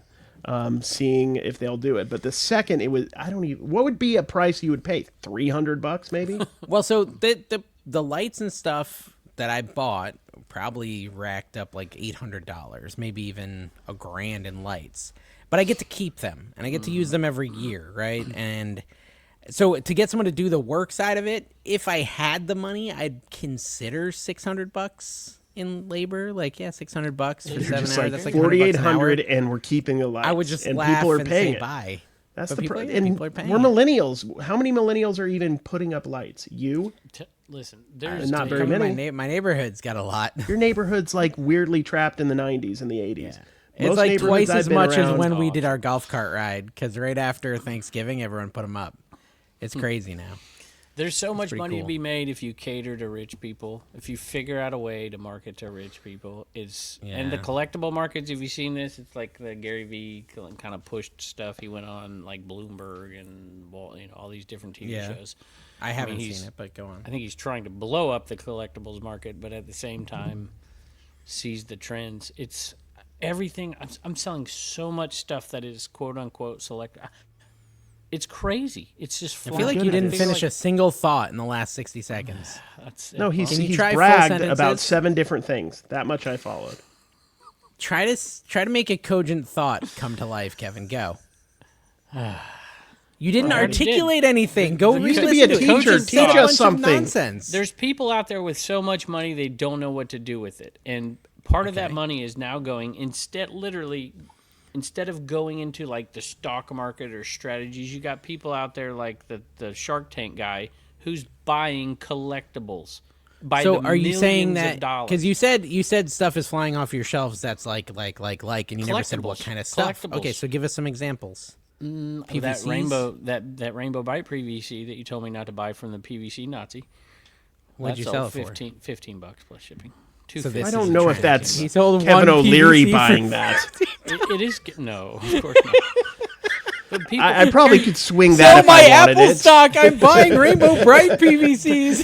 [SPEAKER 1] seeing if they'll do it. But the second it was, I don't even. What would be a price you would pay? $300 maybe.
[SPEAKER 3] Well, so the lights and stuff that I bought probably racked up like $800, maybe even $1,000 in lights. But I get to keep them, and I get to use them every year, right? And so to get someone to do the work side of it, if I had the money, I'd consider $600 in labor. Like, yeah, $600 for 7
[SPEAKER 1] Just
[SPEAKER 3] hours.
[SPEAKER 1] like
[SPEAKER 3] That's like
[SPEAKER 1] $4,800,
[SPEAKER 3] $100 an hour.
[SPEAKER 1] and we're keeping the lights.
[SPEAKER 3] I would just
[SPEAKER 1] and
[SPEAKER 3] laugh
[SPEAKER 1] people are
[SPEAKER 3] and
[SPEAKER 1] paying
[SPEAKER 3] say
[SPEAKER 1] it.
[SPEAKER 3] bye.
[SPEAKER 1] That's
[SPEAKER 3] But
[SPEAKER 1] the
[SPEAKER 3] people,
[SPEAKER 1] problem.
[SPEAKER 3] yeah,
[SPEAKER 1] And
[SPEAKER 3] people are paying
[SPEAKER 1] we're
[SPEAKER 3] it.
[SPEAKER 1] millennials. How many millennials are even putting up lights? You?
[SPEAKER 2] Listen, there's
[SPEAKER 1] Not very
[SPEAKER 3] Come to
[SPEAKER 1] many.
[SPEAKER 3] my neighborhood's got a lot.
[SPEAKER 1] Your neighborhood's like weirdly trapped in the 90s and the 80s.
[SPEAKER 3] It's
[SPEAKER 1] Most
[SPEAKER 3] like
[SPEAKER 1] neighborhoods
[SPEAKER 3] twice
[SPEAKER 1] I've
[SPEAKER 3] as
[SPEAKER 1] been
[SPEAKER 3] much as
[SPEAKER 1] around-
[SPEAKER 3] when we did our golf cart ride, because right after Thanksgiving, everyone put them up. It's crazy now.
[SPEAKER 2] There's so much
[SPEAKER 3] pretty
[SPEAKER 2] money to
[SPEAKER 3] cool.
[SPEAKER 2] be made if you cater to rich people. If you figure out a way to market to rich people, and the
[SPEAKER 3] Yeah.
[SPEAKER 2] collectible markets. If you've seen this, it's like the Gary Vee kind of pushed stuff. He went on like Bloomberg and all these different TV
[SPEAKER 3] Yeah.
[SPEAKER 2] shows.
[SPEAKER 3] I haven't
[SPEAKER 2] he's-
[SPEAKER 3] seen it, but go on.
[SPEAKER 2] I think he's trying to blow up the collectibles market, but at the same time, sees the trends. It's everything. I'm selling so much stuff that is quote unquote select. It's crazy. It's just.
[SPEAKER 3] I feel like you didn't finish a single thought in the last 60 seconds.
[SPEAKER 1] No,
[SPEAKER 3] Can you
[SPEAKER 1] he's
[SPEAKER 3] try full
[SPEAKER 1] bragged about
[SPEAKER 3] sentences?
[SPEAKER 1] 7 different things. That much I followed.
[SPEAKER 3] Try to make a cogent thought come to life, Kevin. Go. You didn't
[SPEAKER 2] I already did.
[SPEAKER 3] articulate anything. Go
[SPEAKER 1] used to
[SPEAKER 3] re-listen
[SPEAKER 1] be a
[SPEAKER 3] to it.
[SPEAKER 1] teacher.
[SPEAKER 3] You just
[SPEAKER 1] Teach
[SPEAKER 3] said a
[SPEAKER 1] us
[SPEAKER 3] bunch of
[SPEAKER 1] something.
[SPEAKER 3] nonsense.
[SPEAKER 2] There's people out there with so much money they don't know what to do with it, and part of that money is now going instead of going into like the stock market or strategies. You got people out there like the Shark Tank guy who's buying collectibles. By
[SPEAKER 3] So
[SPEAKER 2] the
[SPEAKER 3] are you saying
[SPEAKER 2] millions
[SPEAKER 3] that
[SPEAKER 2] of dollars.
[SPEAKER 3] because you said stuff is flying off your shelves that's like and you never said what
[SPEAKER 2] Collectibles.
[SPEAKER 3] kind of stuff.
[SPEAKER 2] Collectibles.
[SPEAKER 3] Okay, so give us some examples.
[SPEAKER 2] that
[SPEAKER 3] PVCs?
[SPEAKER 2] rainbow bite PVC that you told me not to buy from the PVC Nazi?
[SPEAKER 3] What'd you
[SPEAKER 2] That
[SPEAKER 3] sell
[SPEAKER 2] sold
[SPEAKER 3] it for?
[SPEAKER 2] $15 plus shipping.
[SPEAKER 3] So this
[SPEAKER 1] I
[SPEAKER 3] is
[SPEAKER 1] don't
[SPEAKER 3] a
[SPEAKER 1] know if
[SPEAKER 3] trend.
[SPEAKER 1] that's
[SPEAKER 3] He sold
[SPEAKER 1] Kevin
[SPEAKER 3] one
[SPEAKER 1] O'Leary
[SPEAKER 3] PVC
[SPEAKER 1] buying
[SPEAKER 3] for-
[SPEAKER 1] that.
[SPEAKER 2] It is no, of course not. But people,
[SPEAKER 1] I probably could swing that
[SPEAKER 3] Sell
[SPEAKER 1] if
[SPEAKER 3] my
[SPEAKER 1] I wanted
[SPEAKER 3] Apple
[SPEAKER 1] it.
[SPEAKER 3] stock. I'm buying Rainbow Bright PVCs.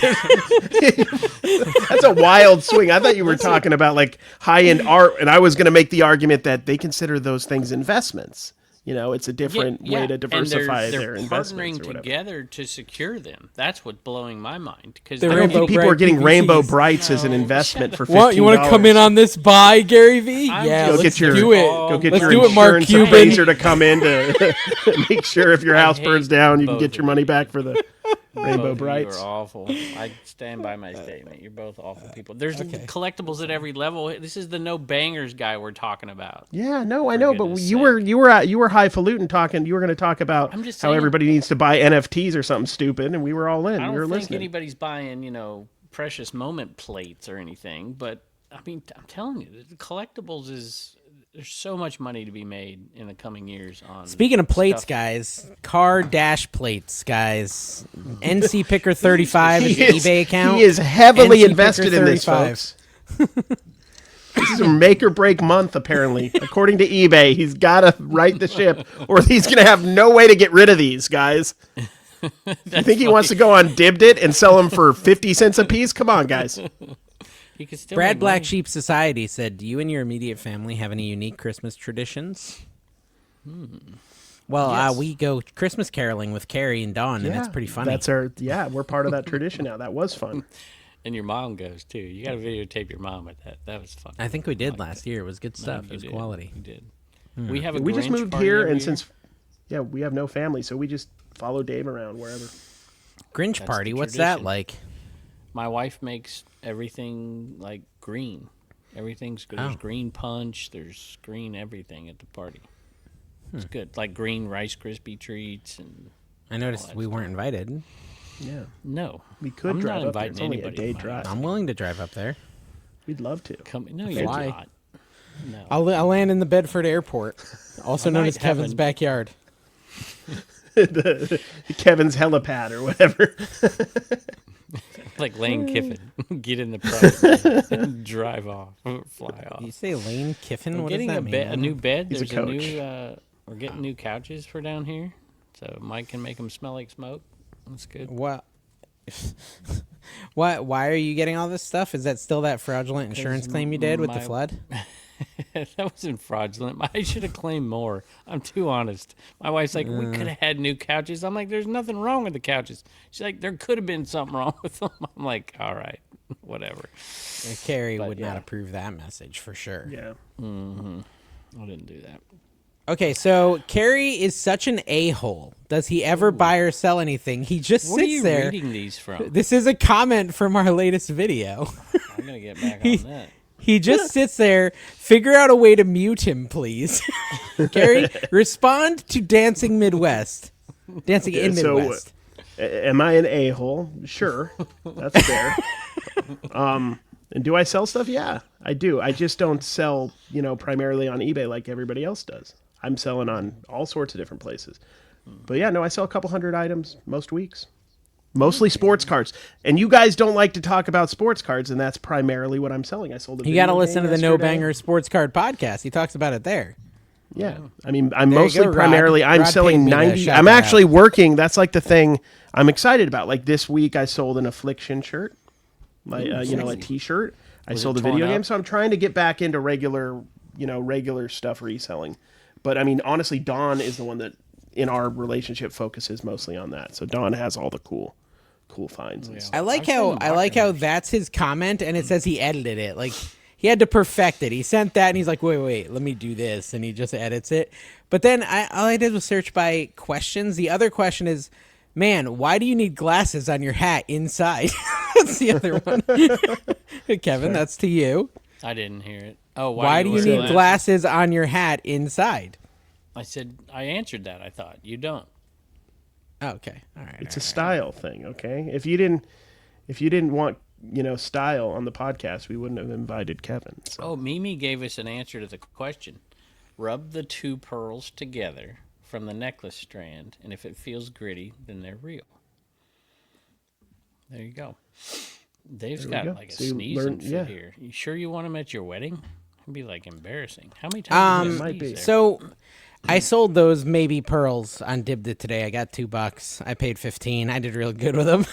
[SPEAKER 1] That's a wild swing. I thought you were talking about like high-end art, and I was going to make the argument that they consider those things investments. You know, it's a different way to diversify
[SPEAKER 2] and they're
[SPEAKER 1] their investments
[SPEAKER 2] partnering
[SPEAKER 1] or whatever.
[SPEAKER 2] together to secure them. That's what's blowing my mind because
[SPEAKER 3] The
[SPEAKER 1] I don't
[SPEAKER 3] Rainbow
[SPEAKER 1] think people
[SPEAKER 3] Bright
[SPEAKER 1] are getting
[SPEAKER 3] PVCs.
[SPEAKER 1] Rainbow Brights as an
[SPEAKER 2] No,
[SPEAKER 1] investment for $15.
[SPEAKER 3] What? You want to come in on this buy, Gary V?
[SPEAKER 2] I'm
[SPEAKER 3] Yeah,
[SPEAKER 2] just-
[SPEAKER 1] Go
[SPEAKER 3] let's
[SPEAKER 1] get your
[SPEAKER 3] do it.
[SPEAKER 1] Go get
[SPEAKER 3] Let's
[SPEAKER 1] your
[SPEAKER 3] do it, Mark
[SPEAKER 1] insurance
[SPEAKER 3] Cuban.
[SPEAKER 1] appraiser to come in to make sure if your house
[SPEAKER 2] hate
[SPEAKER 1] burns down, you can
[SPEAKER 2] both
[SPEAKER 1] get
[SPEAKER 2] of
[SPEAKER 1] your money
[SPEAKER 2] you.
[SPEAKER 1] back for the Rainbow
[SPEAKER 2] Both
[SPEAKER 1] Brights.
[SPEAKER 2] of you are awful. I stand by my statement. You're both awful people. There's collectibles at every level. This is the no bangers guy we're talking about.
[SPEAKER 1] Yeah, no, I know, but
[SPEAKER 2] goodness
[SPEAKER 1] you were highfalutin talking. You were going to talk about
[SPEAKER 2] I'm just
[SPEAKER 1] how
[SPEAKER 2] saying-
[SPEAKER 1] everybody needs to buy NFTs or something stupid, and we were all in.
[SPEAKER 2] I
[SPEAKER 1] We were
[SPEAKER 2] don't think
[SPEAKER 1] listening.
[SPEAKER 2] anybody's buying, precious moment plates or anything. But I mean, I'm telling you, the collectibles there's so much money to be made in the coming years on.
[SPEAKER 3] Speaking of plates,
[SPEAKER 2] stuff.
[SPEAKER 3] guys, car dash plates, guys. NC Picker 35 is the eBay account.
[SPEAKER 1] He is heavily
[SPEAKER 3] NC
[SPEAKER 1] invested
[SPEAKER 3] Picker
[SPEAKER 1] in this,
[SPEAKER 3] 35.
[SPEAKER 1] folks. This is a make or break month, apparently. According to eBay, he's got to right the ship, or he's going to have no way to get rid of these guys. You think he wants to go on Dibdit and sell them for 50 cents a piece? Come on, guys.
[SPEAKER 2] He could still
[SPEAKER 3] Brad
[SPEAKER 2] make
[SPEAKER 3] Black
[SPEAKER 2] money.
[SPEAKER 3] Sheep Society said, "Do you and your immediate family have any unique Christmas traditions?" Well,
[SPEAKER 2] Yes.
[SPEAKER 3] we go Christmas caroling with Carrie and Dawn, and it's pretty funny.
[SPEAKER 1] We're part of that tradition now. That was fun.
[SPEAKER 2] And your mom goes too. You got to videotape your mom with that. That was fun.
[SPEAKER 3] I think we did last year. It was good
[SPEAKER 2] No,
[SPEAKER 3] stuff.
[SPEAKER 2] you
[SPEAKER 3] It was
[SPEAKER 2] did.
[SPEAKER 3] quality.
[SPEAKER 2] You did. We have a
[SPEAKER 1] We just
[SPEAKER 2] Grinch
[SPEAKER 1] moved
[SPEAKER 2] party
[SPEAKER 1] here,
[SPEAKER 2] every
[SPEAKER 1] and
[SPEAKER 2] year.
[SPEAKER 1] since we have no family, so we just follow Dave around wherever.
[SPEAKER 3] Grinch
[SPEAKER 2] That's
[SPEAKER 3] party.
[SPEAKER 2] the
[SPEAKER 3] What's that
[SPEAKER 2] tradition.
[SPEAKER 3] like?
[SPEAKER 2] My wife makes everything like green. Everything's good. There's
[SPEAKER 3] Oh.
[SPEAKER 2] green punch. There's green everything at the party. It's good, like green Rice Krispie treats and
[SPEAKER 3] I noticed we weren't invited.
[SPEAKER 1] Yeah,
[SPEAKER 2] no.
[SPEAKER 1] we could
[SPEAKER 2] I'm
[SPEAKER 1] drive
[SPEAKER 2] not
[SPEAKER 1] up there.
[SPEAKER 2] inviting
[SPEAKER 1] It's only a
[SPEAKER 2] anybody.
[SPEAKER 1] day
[SPEAKER 2] to my
[SPEAKER 1] drive.
[SPEAKER 2] house.
[SPEAKER 3] I'm willing to drive up there.
[SPEAKER 1] We'd love to.
[SPEAKER 2] No, you're
[SPEAKER 3] Why?
[SPEAKER 2] not. No.
[SPEAKER 3] I'll land in the Bedford Airport, also known
[SPEAKER 2] might
[SPEAKER 3] as Kevin's
[SPEAKER 2] have
[SPEAKER 3] backyard.
[SPEAKER 1] the Kevin's helipad or whatever.
[SPEAKER 2] Like Lane Kiffin, get in the price and drive off, fly off.
[SPEAKER 3] You say Lane Kiffin?
[SPEAKER 2] We're
[SPEAKER 3] What does
[SPEAKER 2] getting
[SPEAKER 3] that
[SPEAKER 2] a,
[SPEAKER 3] mean?
[SPEAKER 2] a new bed.
[SPEAKER 1] He's a
[SPEAKER 2] There's a, new. We're getting new couches for down here, so Mike can make them smell like smoke. That's good.
[SPEAKER 3] What? Why are you getting all this stuff? Is that still that fraudulent insurance claim you did with the flood?
[SPEAKER 2] That wasn't fraudulent. I should have claimed more. I'm too honest. My wife's like, we could have had new couches. I'm like, there's nothing wrong with the couches. She's like, there could have been something wrong with them. I'm like, all right, whatever.
[SPEAKER 3] Carrie would not approve that message for sure.
[SPEAKER 1] Yeah.
[SPEAKER 2] I didn't do that.
[SPEAKER 3] Okay, so Carrie is such an a-hole. Does he ever buy or sell anything? He just
[SPEAKER 2] Where are
[SPEAKER 3] sits
[SPEAKER 2] you
[SPEAKER 3] there.
[SPEAKER 2] reading these from?
[SPEAKER 3] This is a comment from our latest video.
[SPEAKER 2] I'm going to get back on that.
[SPEAKER 3] He just sits there. Figure out a way to mute him, please. Carrie, respond to Dancing Midwest. Dancing in Midwest.
[SPEAKER 1] Am I an a-hole? Sure. That's fair. And do I sell stuff? Yeah, I do. I just don't sell, primarily on eBay like everybody else does. I'm selling on all sorts of different places. But yeah, no, I sell a couple hundred items most weeks. Mostly sports cards. And you guys don't like to talk about sports cards, and that's primarily what I'm selling. I sold a
[SPEAKER 3] You got to listen to the No Banger Sports Card podcast. He talks about it there.
[SPEAKER 1] Yeah. I mean, I'm
[SPEAKER 3] There you
[SPEAKER 1] mostly
[SPEAKER 3] go, Rod.
[SPEAKER 1] primarily, I'm
[SPEAKER 3] Rod
[SPEAKER 1] selling
[SPEAKER 3] paid me to
[SPEAKER 1] 90.
[SPEAKER 3] shout
[SPEAKER 1] I'm
[SPEAKER 3] that
[SPEAKER 1] actually
[SPEAKER 3] out.
[SPEAKER 1] working. That's like the thing I'm excited about. Like this week, I sold an Affliction shirt, a t-shirt. I sold a video game. So I'm trying to get back into regular stuff reselling. But I mean, honestly, Dawn is the one that in our relationship focuses mostly on that. So Dawn has all the cool finds and stuff.
[SPEAKER 3] I like how that's his comment, and it says he edited it. Like he had to perfect it. He sent that, and he's like, wait, let me do this, and he just edits it. But then all I did was search by questions. The other question is, man, why do you need glasses on your hat inside? That's the other one. Kevin, that's to you.
[SPEAKER 2] I didn't hear it. Oh,
[SPEAKER 3] Why do you need glasses on your hat inside?
[SPEAKER 2] I said, I answered that, I thought. You don't.
[SPEAKER 3] Oh, okay. All right.
[SPEAKER 1] It's a style thing, okay? If you didn't want, style on the podcast, we wouldn't have invited Kevin. So.
[SPEAKER 2] Oh, Mimi gave us an answer to the question. Rub the two pearls together from the necklace strand, and if it feels gritty, then they're real. There you go. Dave's got like a sneezing fit here. You sure you want him at your wedding? It'd be like embarrassing. How many times
[SPEAKER 1] might be.
[SPEAKER 3] So I sold those maybe pearls on Dibda today. I got $2. I paid $15. I did real good with them.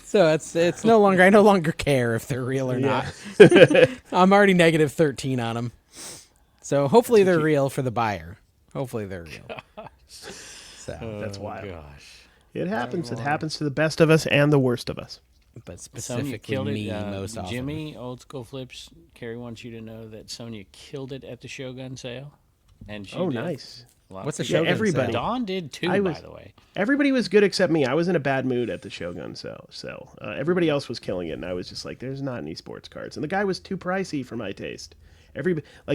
[SPEAKER 3] So it's no longer, I no longer care if they're real or not. I'm already negative 13 on them. So hopefully they're real for the buyer. Hopefully they're real. So
[SPEAKER 1] That's wild.
[SPEAKER 2] Gosh.
[SPEAKER 1] It happens. It happens to the best of us and the worst of us.
[SPEAKER 3] but
[SPEAKER 2] Sonya
[SPEAKER 3] specifically
[SPEAKER 2] killed
[SPEAKER 3] me
[SPEAKER 2] it.
[SPEAKER 3] most often.
[SPEAKER 2] Jimmy, Old School Flips, Carrie wants you to know that Sonya killed it at the Shogun sale. And she did
[SPEAKER 1] nice.
[SPEAKER 2] a lot
[SPEAKER 3] What's the
[SPEAKER 2] for
[SPEAKER 3] Shogun
[SPEAKER 2] you.
[SPEAKER 1] everybody.
[SPEAKER 3] sale?
[SPEAKER 2] Dawn did too,
[SPEAKER 1] I
[SPEAKER 2] by
[SPEAKER 1] was-
[SPEAKER 2] the way.
[SPEAKER 1] Everybody was good except me. I was in a bad mood at the Shogun sale. Everybody else was killing it, and I was just like, "There's not any sports cards." And the guy was too pricey for my taste.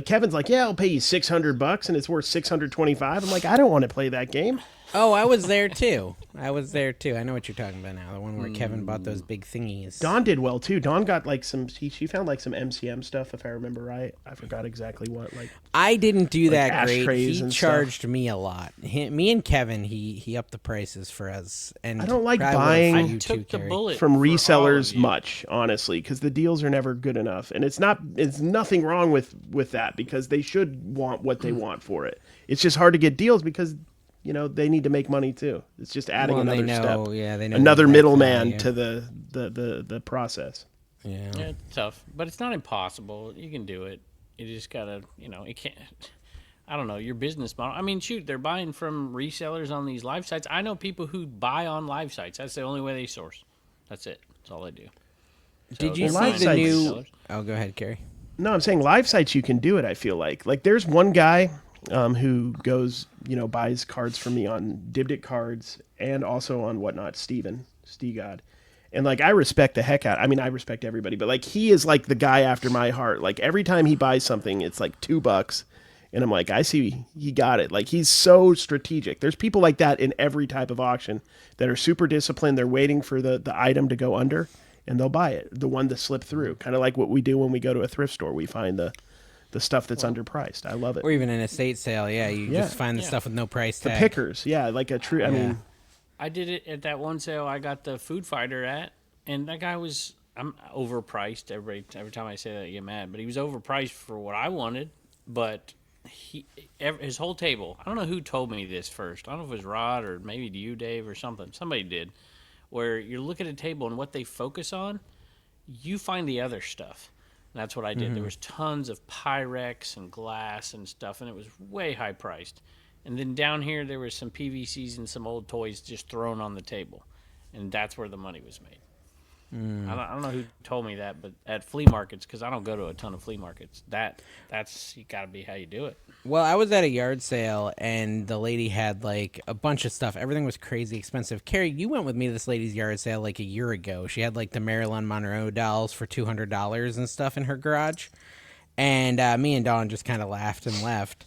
[SPEAKER 1] Kevin's like, "Yeah, I'll pay you $600, and it's worth $625." I'm like, "I don't want to play that game."
[SPEAKER 3] Oh, I was there too. I know what you're talking about now. The one where Kevin bought those big thingies.
[SPEAKER 1] Dawn did well too. Dawn got like some. She found like some MCM stuff, if I remember right. I forgot exactly what.
[SPEAKER 3] I didn't do that great.
[SPEAKER 1] ashtrays
[SPEAKER 3] He
[SPEAKER 1] and
[SPEAKER 3] charged me a lot. Me and Kevin, he upped the prices for us. And
[SPEAKER 1] I don't like
[SPEAKER 3] probably
[SPEAKER 1] buying-
[SPEAKER 3] for
[SPEAKER 2] I
[SPEAKER 3] you
[SPEAKER 2] took
[SPEAKER 3] too,
[SPEAKER 2] the
[SPEAKER 3] Carrie.
[SPEAKER 2] bullet
[SPEAKER 1] from
[SPEAKER 2] for all of
[SPEAKER 1] resellers
[SPEAKER 2] you.
[SPEAKER 1] much, honestly, because the deals are never good enough, and it's nothing wrong with that because they should want what they want for it. It's just hard to get deals because they need to make money too. It's just adding
[SPEAKER 3] Well, they
[SPEAKER 1] another
[SPEAKER 3] know-
[SPEAKER 1] step,
[SPEAKER 3] yeah, they know
[SPEAKER 1] another
[SPEAKER 3] the exact
[SPEAKER 1] middleman
[SPEAKER 3] value.
[SPEAKER 1] to the process.
[SPEAKER 3] Yeah.
[SPEAKER 2] Yeah, it's tough, but it's not impossible. You can do it. You just gotta, it can't. I don't know your business model. I mean, shoot, they're buying from resellers on these live sites. I know people who buy on live sites. That's the only way they source. That's it. That's all they do.
[SPEAKER 3] Did
[SPEAKER 2] So
[SPEAKER 3] you
[SPEAKER 2] they're
[SPEAKER 1] live
[SPEAKER 3] see the
[SPEAKER 1] sites-
[SPEAKER 3] new?
[SPEAKER 2] resellers.
[SPEAKER 3] Oh, go ahead, Carrie.
[SPEAKER 1] No, I'm saying live sites you can do it. I feel like there's one guy who goes buys cards from me on Dibdit Cards and also on Whatnot, Stegod. And I respect the heck out. I mean, I respect everybody, but he is like the guy after my heart. Every time he buys something, it's like $2, and I'm like, I see he got it. He's so strategic. There's people like that in every type of auction that are super disciplined. They're waiting for the item to go under, and they'll buy it, the one to slip through. Kind of like what we do when we go to a thrift store. We find the stuff that's underpriced. I love it.
[SPEAKER 3] Or even an estate sale. Yeah, you just find the stuff with no price
[SPEAKER 1] The
[SPEAKER 3] tag.
[SPEAKER 1] pickers, yeah, like a true. I mean,
[SPEAKER 2] I did it at that one sale I got the Food Fighter at, and that guy was overpriced. Every time I say that, you get mad, but he was overpriced for what I wanted. But his whole table. I don't know who told me this first. I don't know if it was Rod or maybe you, Dave, or something. Somebody did. where you look at a table and what they focus on, you find the other stuff. And that's what I did. There was tons of Pyrex and glass and stuff, and it was way high priced. And then down here, there was some PVCs and some old toys just thrown on the table. And that's where the money was made. I don't know who told me that, but at flea markets, because I don't go to a ton of flea markets, that's got to be how you do it.
[SPEAKER 3] Well, I was at a yard sale, and the lady had, like, a bunch of stuff. Everything was crazy expensive. Carrie, you went with me to this lady's yard sale, like, a year ago. She had, like, the Marilyn Monroe dolls for $200 and stuff in her garage. And me and Dawn just kind of laughed and left.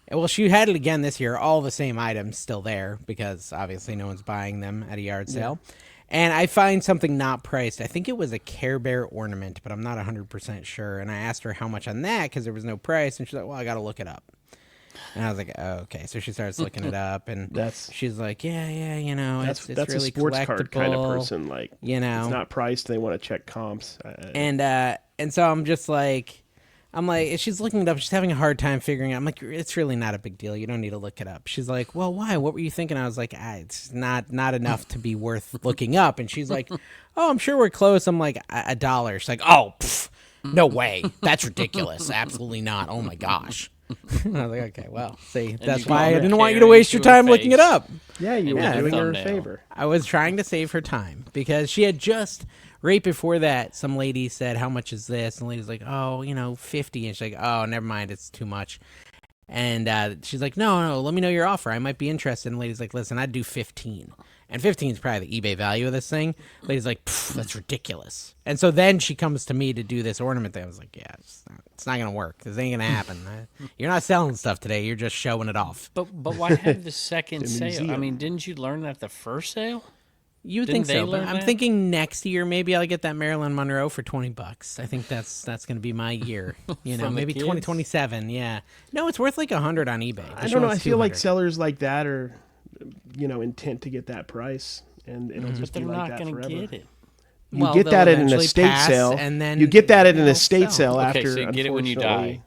[SPEAKER 3] Well, she had it again this year, all the same items still there, because obviously no one's buying them at a yard sale. Yeah. And I find something not priced. I think it was a Care Bear ornament, but I'm not 100% sure. And I asked her how much on that because there was no price. And she's like, well, I got to look it up. And I was like, oh, okay. So she starts looking it up. And she's like, yeah, you know, it's
[SPEAKER 1] that's
[SPEAKER 3] really
[SPEAKER 1] a sports
[SPEAKER 3] collectible
[SPEAKER 1] card kind of person. Like,
[SPEAKER 3] you know,
[SPEAKER 1] it's not priced. They want to check comps.
[SPEAKER 3] And so I'm just like, she's looking it up. She's having a hard time figuring it out. I'm like, it's really not a big deal. You don't need to look it up. She's like, well, why? What were you thinking? I was like, it's not enough to be worth looking up. And she's like, oh, I'm sure we're close. I'm like, $1. She's like, oh, no way. That's ridiculous. Absolutely not. Oh my gosh. And I was like, okay, well, see, that's why I didn't want you to waste your time looking it up.
[SPEAKER 1] Yeah, you were doing her a favor.
[SPEAKER 3] I was trying to save her time because she had just... Right before that, some lady said, how much is this? And the lady's like, oh, you know, 50. And she's like, oh, never mind. It's too much. And she's like, no, let me know your offer. I might be interested. And the lady's like, listen, I'd do 15. And 15 is probably the eBay value of this thing. The lady's like, that's ridiculous. And so then she comes to me to do this ornament thing. I was like, yeah, it's not going to work. This ain't going to happen. You're not selling stuff today. You're just showing it off.
[SPEAKER 2] But why have the second sale? I mean, didn't you learn that the first sale?
[SPEAKER 3] You would think so, but I'm thinking next year maybe I'll get that Marilyn Monroe for $20. I think that's going to be my year. You know, maybe 2027. Yeah. No, it's worth like $100 on eBay.
[SPEAKER 1] I don't know. I feel like sellers like that are, you know, intent to get that price, and it'll just be like that forever. But they're not going to get it.
[SPEAKER 3] You
[SPEAKER 1] get that at an estate sale,
[SPEAKER 3] and then
[SPEAKER 1] you get that at an estate sale after.
[SPEAKER 2] Okay, so you get it when you die.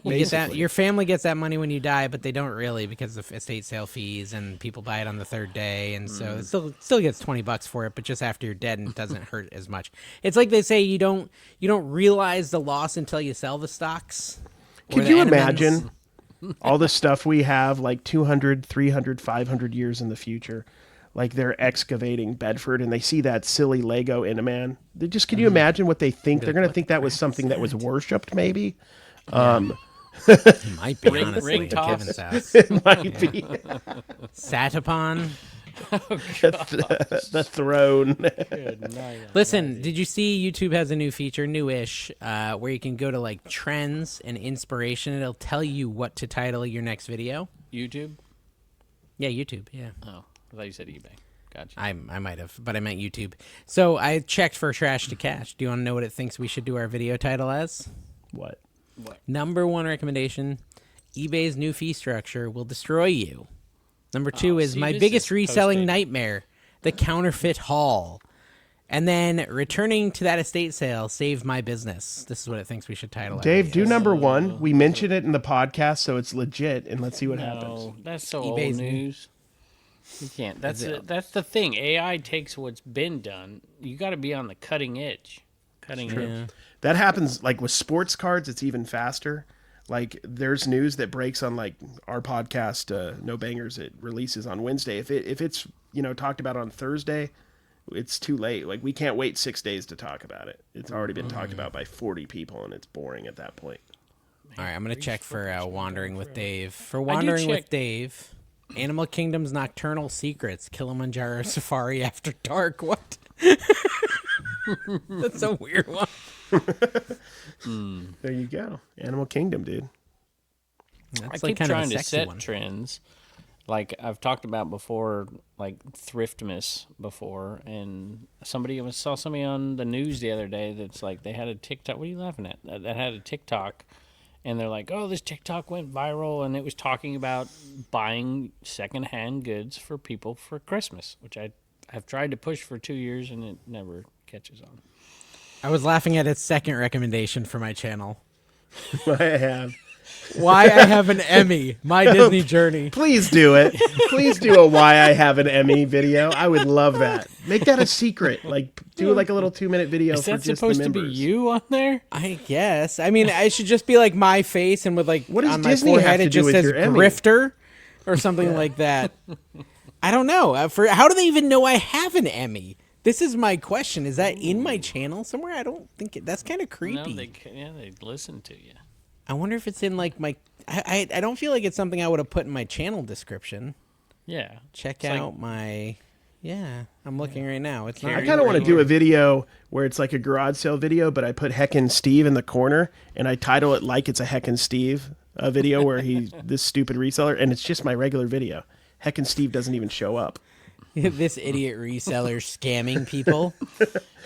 [SPEAKER 3] You get that, your family gets that money when you die, but they don't really because of estate sale fees and people buy it on the third day, and so it still gets $20 for it, but just after you're dead and it doesn't hurt as much. It's like they say you don't realize the loss until you sell the stocks.
[SPEAKER 1] Could you imagine all the stuff we have like 200, 300, 500 years in the future? Like they're excavating Bedford and they see that silly Lego Inaman. Can you imagine what they think? They're going to think that was something that was worshipped, maybe.
[SPEAKER 3] It might be, honestly,
[SPEAKER 2] ring toss.
[SPEAKER 3] Kevin's house.
[SPEAKER 1] It might be.
[SPEAKER 3] Sat upon.
[SPEAKER 1] The throne.
[SPEAKER 3] Listen, did you see YouTube has a new feature, newish, where you can go to like trends and inspiration. It'll tell you what to title your next video.
[SPEAKER 2] YouTube?
[SPEAKER 3] Yeah, YouTube. Yeah.
[SPEAKER 2] Oh, I thought you said eBay. Gotcha.
[SPEAKER 3] I might have, but I meant YouTube. So I checked for Trash to Cash. Do you want to know what it thinks we should do our video title as?
[SPEAKER 1] What?
[SPEAKER 3] Number one recommendation, eBay's new fee structure will destroy you. Number two is my biggest reselling nightmare, the counterfeit haul. And then returning to that estate sale saved my business. This is what it thinks we should title it.
[SPEAKER 1] Dave, do number one. We mentioned it in the podcast, so it's legit, and let's see what happens.
[SPEAKER 2] That's so eBay's old news. You can't. That's the thing. AI takes what's been done. You got to be on the cutting edge. Edge.
[SPEAKER 1] That happens like with sports cards. It's even faster. Like there's news that breaks on like our podcast, No Bangers. It releases on Wednesday. If it's talked about on Thursday, it's too late. Like we can't wait 6 days to talk about it. It's already been talked about by 40 people, and it's boring at that point.
[SPEAKER 3] All right, I'm gonna check for Wandering with Dave. For Wandering with Dave, Animal Kingdom's Nocturnal Secrets, Kilimanjaro Safari After Dark. What? That's a weird one.
[SPEAKER 1] There you go. Animal Kingdom, dude.
[SPEAKER 3] That's
[SPEAKER 2] I keep
[SPEAKER 3] kind
[SPEAKER 2] trying
[SPEAKER 3] of a
[SPEAKER 2] to
[SPEAKER 3] sexy
[SPEAKER 2] set
[SPEAKER 3] one.
[SPEAKER 2] trends. Like I've talked about before, like Thriftmas before, and I saw somebody on the news the other day that's like they had a TikTok. What are you laughing at? That had a TikTok, and they're like, "Oh, this TikTok went viral," and it was talking about buying secondhand goods for people for Christmas, which I've tried to push for 2 years, and it never catches on.
[SPEAKER 3] I was laughing at its second recommendation for my channel.
[SPEAKER 1] I have.
[SPEAKER 3] Why I have an Emmy. My Disney journey.
[SPEAKER 1] Please do it. Please do a Why I Have an Emmy video. I would love that. Make that a secret. Like, do like a little 2-minute video
[SPEAKER 2] Is
[SPEAKER 1] for
[SPEAKER 2] that
[SPEAKER 1] just the
[SPEAKER 2] supposed to be
[SPEAKER 1] members.
[SPEAKER 2] you on there?
[SPEAKER 3] I guess. I mean, I should just be like my face and with like
[SPEAKER 1] What does
[SPEAKER 3] on my
[SPEAKER 1] Disney
[SPEAKER 3] forehead
[SPEAKER 1] have to
[SPEAKER 3] it
[SPEAKER 1] do
[SPEAKER 3] just
[SPEAKER 1] with
[SPEAKER 3] says
[SPEAKER 1] your Emmy?
[SPEAKER 3] grifter or something like that. I don't know. How do they even know I have an Emmy? This is my question. Is that in my channel somewhere? I don't think that's kind of creepy.
[SPEAKER 2] No, they listen to you.
[SPEAKER 3] I wonder if it's in like my. I don't feel like it's something I would have put in my channel description.
[SPEAKER 2] Yeah.
[SPEAKER 3] Check
[SPEAKER 2] It's like-
[SPEAKER 3] out my. Yeah, I'm looking right now. It's not.
[SPEAKER 1] I kind of want to do a video where it's like a garage sale video, but I put Heckin' Steve in the corner and I title it like it's a Heckin' Steve video where he's this stupid reseller, and it's just my regular video. Heckin' Steve doesn't even show up.
[SPEAKER 3] This idiot reseller scamming people.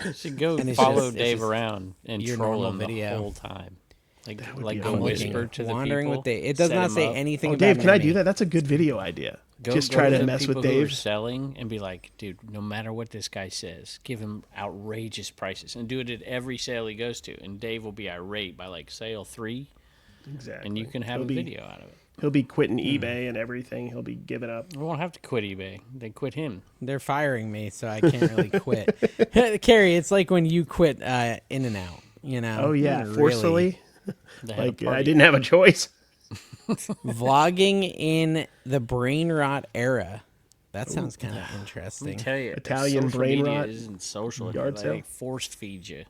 [SPEAKER 2] You should go
[SPEAKER 3] And it's
[SPEAKER 2] follow
[SPEAKER 3] just- it's
[SPEAKER 2] Dave
[SPEAKER 3] just
[SPEAKER 2] around and
[SPEAKER 3] your
[SPEAKER 2] troll
[SPEAKER 3] normal
[SPEAKER 2] him
[SPEAKER 3] video.
[SPEAKER 2] the whole time. Like
[SPEAKER 1] be
[SPEAKER 2] go
[SPEAKER 1] amazing.
[SPEAKER 2] whisper to the
[SPEAKER 3] Wandering
[SPEAKER 2] people.
[SPEAKER 3] with Dave. It does
[SPEAKER 2] set
[SPEAKER 3] not
[SPEAKER 2] 'em
[SPEAKER 3] say
[SPEAKER 2] up.
[SPEAKER 3] anything
[SPEAKER 1] Oh,
[SPEAKER 3] about
[SPEAKER 1] Dave,
[SPEAKER 3] an
[SPEAKER 1] can I
[SPEAKER 3] Emmy.
[SPEAKER 1] do that? That's a good video idea. Just
[SPEAKER 2] Go
[SPEAKER 1] try
[SPEAKER 2] to
[SPEAKER 1] to
[SPEAKER 2] the
[SPEAKER 1] mess with
[SPEAKER 2] people who are
[SPEAKER 1] Dave.
[SPEAKER 2] selling and be like, dude, no matter what this guy says, give him outrageous prices and do it at every sale he goes to. And Dave will be irate by like sale 3,
[SPEAKER 1] Exactly.
[SPEAKER 2] and you can have
[SPEAKER 1] He'll
[SPEAKER 2] a
[SPEAKER 1] be-
[SPEAKER 2] video out of it.
[SPEAKER 1] He'll be quitting eBay and everything. He'll be giving up.
[SPEAKER 2] We won't have to quit eBay. They quit him.
[SPEAKER 3] They're firing me, so I can't really quit. Carrie, it's like when you quit In-N-Out, you know?
[SPEAKER 1] Oh yeah,
[SPEAKER 3] Really
[SPEAKER 1] forcefully.
[SPEAKER 2] They had a
[SPEAKER 1] Like I
[SPEAKER 2] party.
[SPEAKER 1] didn't have a choice.
[SPEAKER 3] Vlogging in the brain rot era. That sounds kind of
[SPEAKER 2] Let me
[SPEAKER 3] interesting.
[SPEAKER 2] tell you,
[SPEAKER 1] Italian
[SPEAKER 2] social
[SPEAKER 1] brain
[SPEAKER 2] media
[SPEAKER 1] rot,
[SPEAKER 2] isn't social.
[SPEAKER 1] yard
[SPEAKER 2] They
[SPEAKER 1] sale.
[SPEAKER 2] force feed you.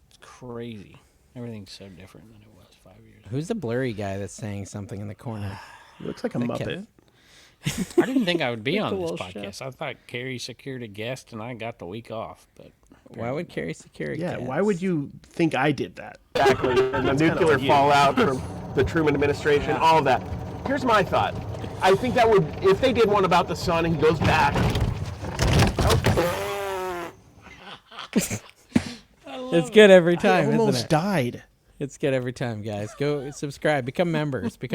[SPEAKER 2] It's crazy. Everything's so different than it was 5 years ago.
[SPEAKER 3] Who's the blurry guy that's saying something in the corner?
[SPEAKER 1] He looks like a
[SPEAKER 3] that
[SPEAKER 1] Muppet.
[SPEAKER 3] Kevin?
[SPEAKER 2] I didn't think I would be on this
[SPEAKER 3] little
[SPEAKER 2] podcast. I thought Carrie secured a guest and I got the week off. But
[SPEAKER 3] Why would Carrie secure a
[SPEAKER 1] Yeah,
[SPEAKER 3] cat?
[SPEAKER 1] why would you think I did that?
[SPEAKER 4] Exactly. And the nuclear fallout from the Truman administration, all of that. Here's my thought. I think that would, if they did one about the sun and he goes back.
[SPEAKER 3] It's good every
[SPEAKER 1] I
[SPEAKER 3] time, isn't
[SPEAKER 1] almost
[SPEAKER 3] it?
[SPEAKER 1] died.
[SPEAKER 3] It's good every time, guys. Go subscribe, become members, so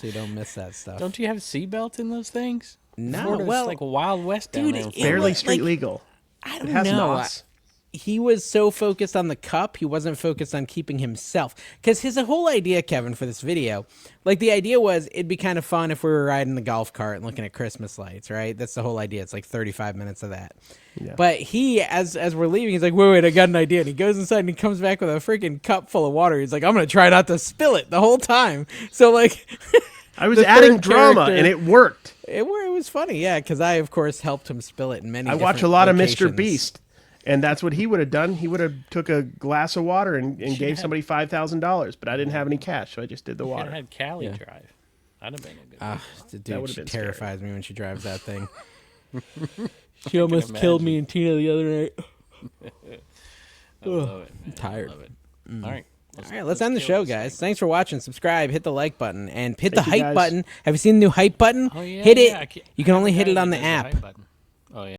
[SPEAKER 3] you don't miss that stuff.
[SPEAKER 2] don't you have a seatbelt in those things?
[SPEAKER 3] No,
[SPEAKER 2] Florida's
[SPEAKER 3] well,
[SPEAKER 2] like a Wild West down
[SPEAKER 3] dude,
[SPEAKER 2] there. in
[SPEAKER 3] it
[SPEAKER 2] Florida.
[SPEAKER 1] Barely
[SPEAKER 3] was,
[SPEAKER 1] street
[SPEAKER 3] like-
[SPEAKER 1] legal.
[SPEAKER 3] I
[SPEAKER 1] It
[SPEAKER 3] don't
[SPEAKER 1] has
[SPEAKER 3] know.
[SPEAKER 1] moss.
[SPEAKER 3] He was so focused on the cup, he wasn't focused on keeping himself. Because his whole idea, Kevin, for this video, like the idea was it'd be kind of fun if we were riding the golf cart and looking at Christmas lights, right? That's the whole idea. It's like 35 minutes of that.
[SPEAKER 1] Yeah.
[SPEAKER 3] But he, as we're leaving, he's like, wait, I got an idea. And he goes inside and he comes back with a freaking cup full of water. He's like, I'm going to try not to spill it the whole time. So, like,
[SPEAKER 1] I was
[SPEAKER 3] the
[SPEAKER 1] adding
[SPEAKER 3] third
[SPEAKER 1] drama,
[SPEAKER 3] character-
[SPEAKER 1] and it worked.
[SPEAKER 3] it was funny, yeah, because I, of course, helped him spill it in many
[SPEAKER 1] I watch a
[SPEAKER 3] different
[SPEAKER 1] lot of Mr.
[SPEAKER 3] locations.
[SPEAKER 1] Beast, and that's what he would have done. He would have took a glass of water and gave somebody $5,000, but I didn't have any cash, so I just did the
[SPEAKER 2] Could
[SPEAKER 1] water.
[SPEAKER 2] have had Callie drive. That'd have been a good one.
[SPEAKER 3] The dude,
[SPEAKER 1] would've
[SPEAKER 3] she
[SPEAKER 1] been scary.
[SPEAKER 3] terrifies me when she drives that thing. She almost killed me and Tina the other night.
[SPEAKER 2] I love it, man.
[SPEAKER 3] tired.
[SPEAKER 2] I love it. All right.
[SPEAKER 3] All right, let's end the show, guys. Thanks for watching. Subscribe, hit the like button, and hit the
[SPEAKER 1] Thank you,
[SPEAKER 3] hype
[SPEAKER 1] guys.
[SPEAKER 3] button. Have you seen the new hype button?
[SPEAKER 2] Oh, yeah.
[SPEAKER 3] Hit it.
[SPEAKER 2] yeah, I
[SPEAKER 3] You can only hit
[SPEAKER 2] forgot
[SPEAKER 3] it on the
[SPEAKER 2] does the
[SPEAKER 3] app.
[SPEAKER 2] hype button. Oh, yeah.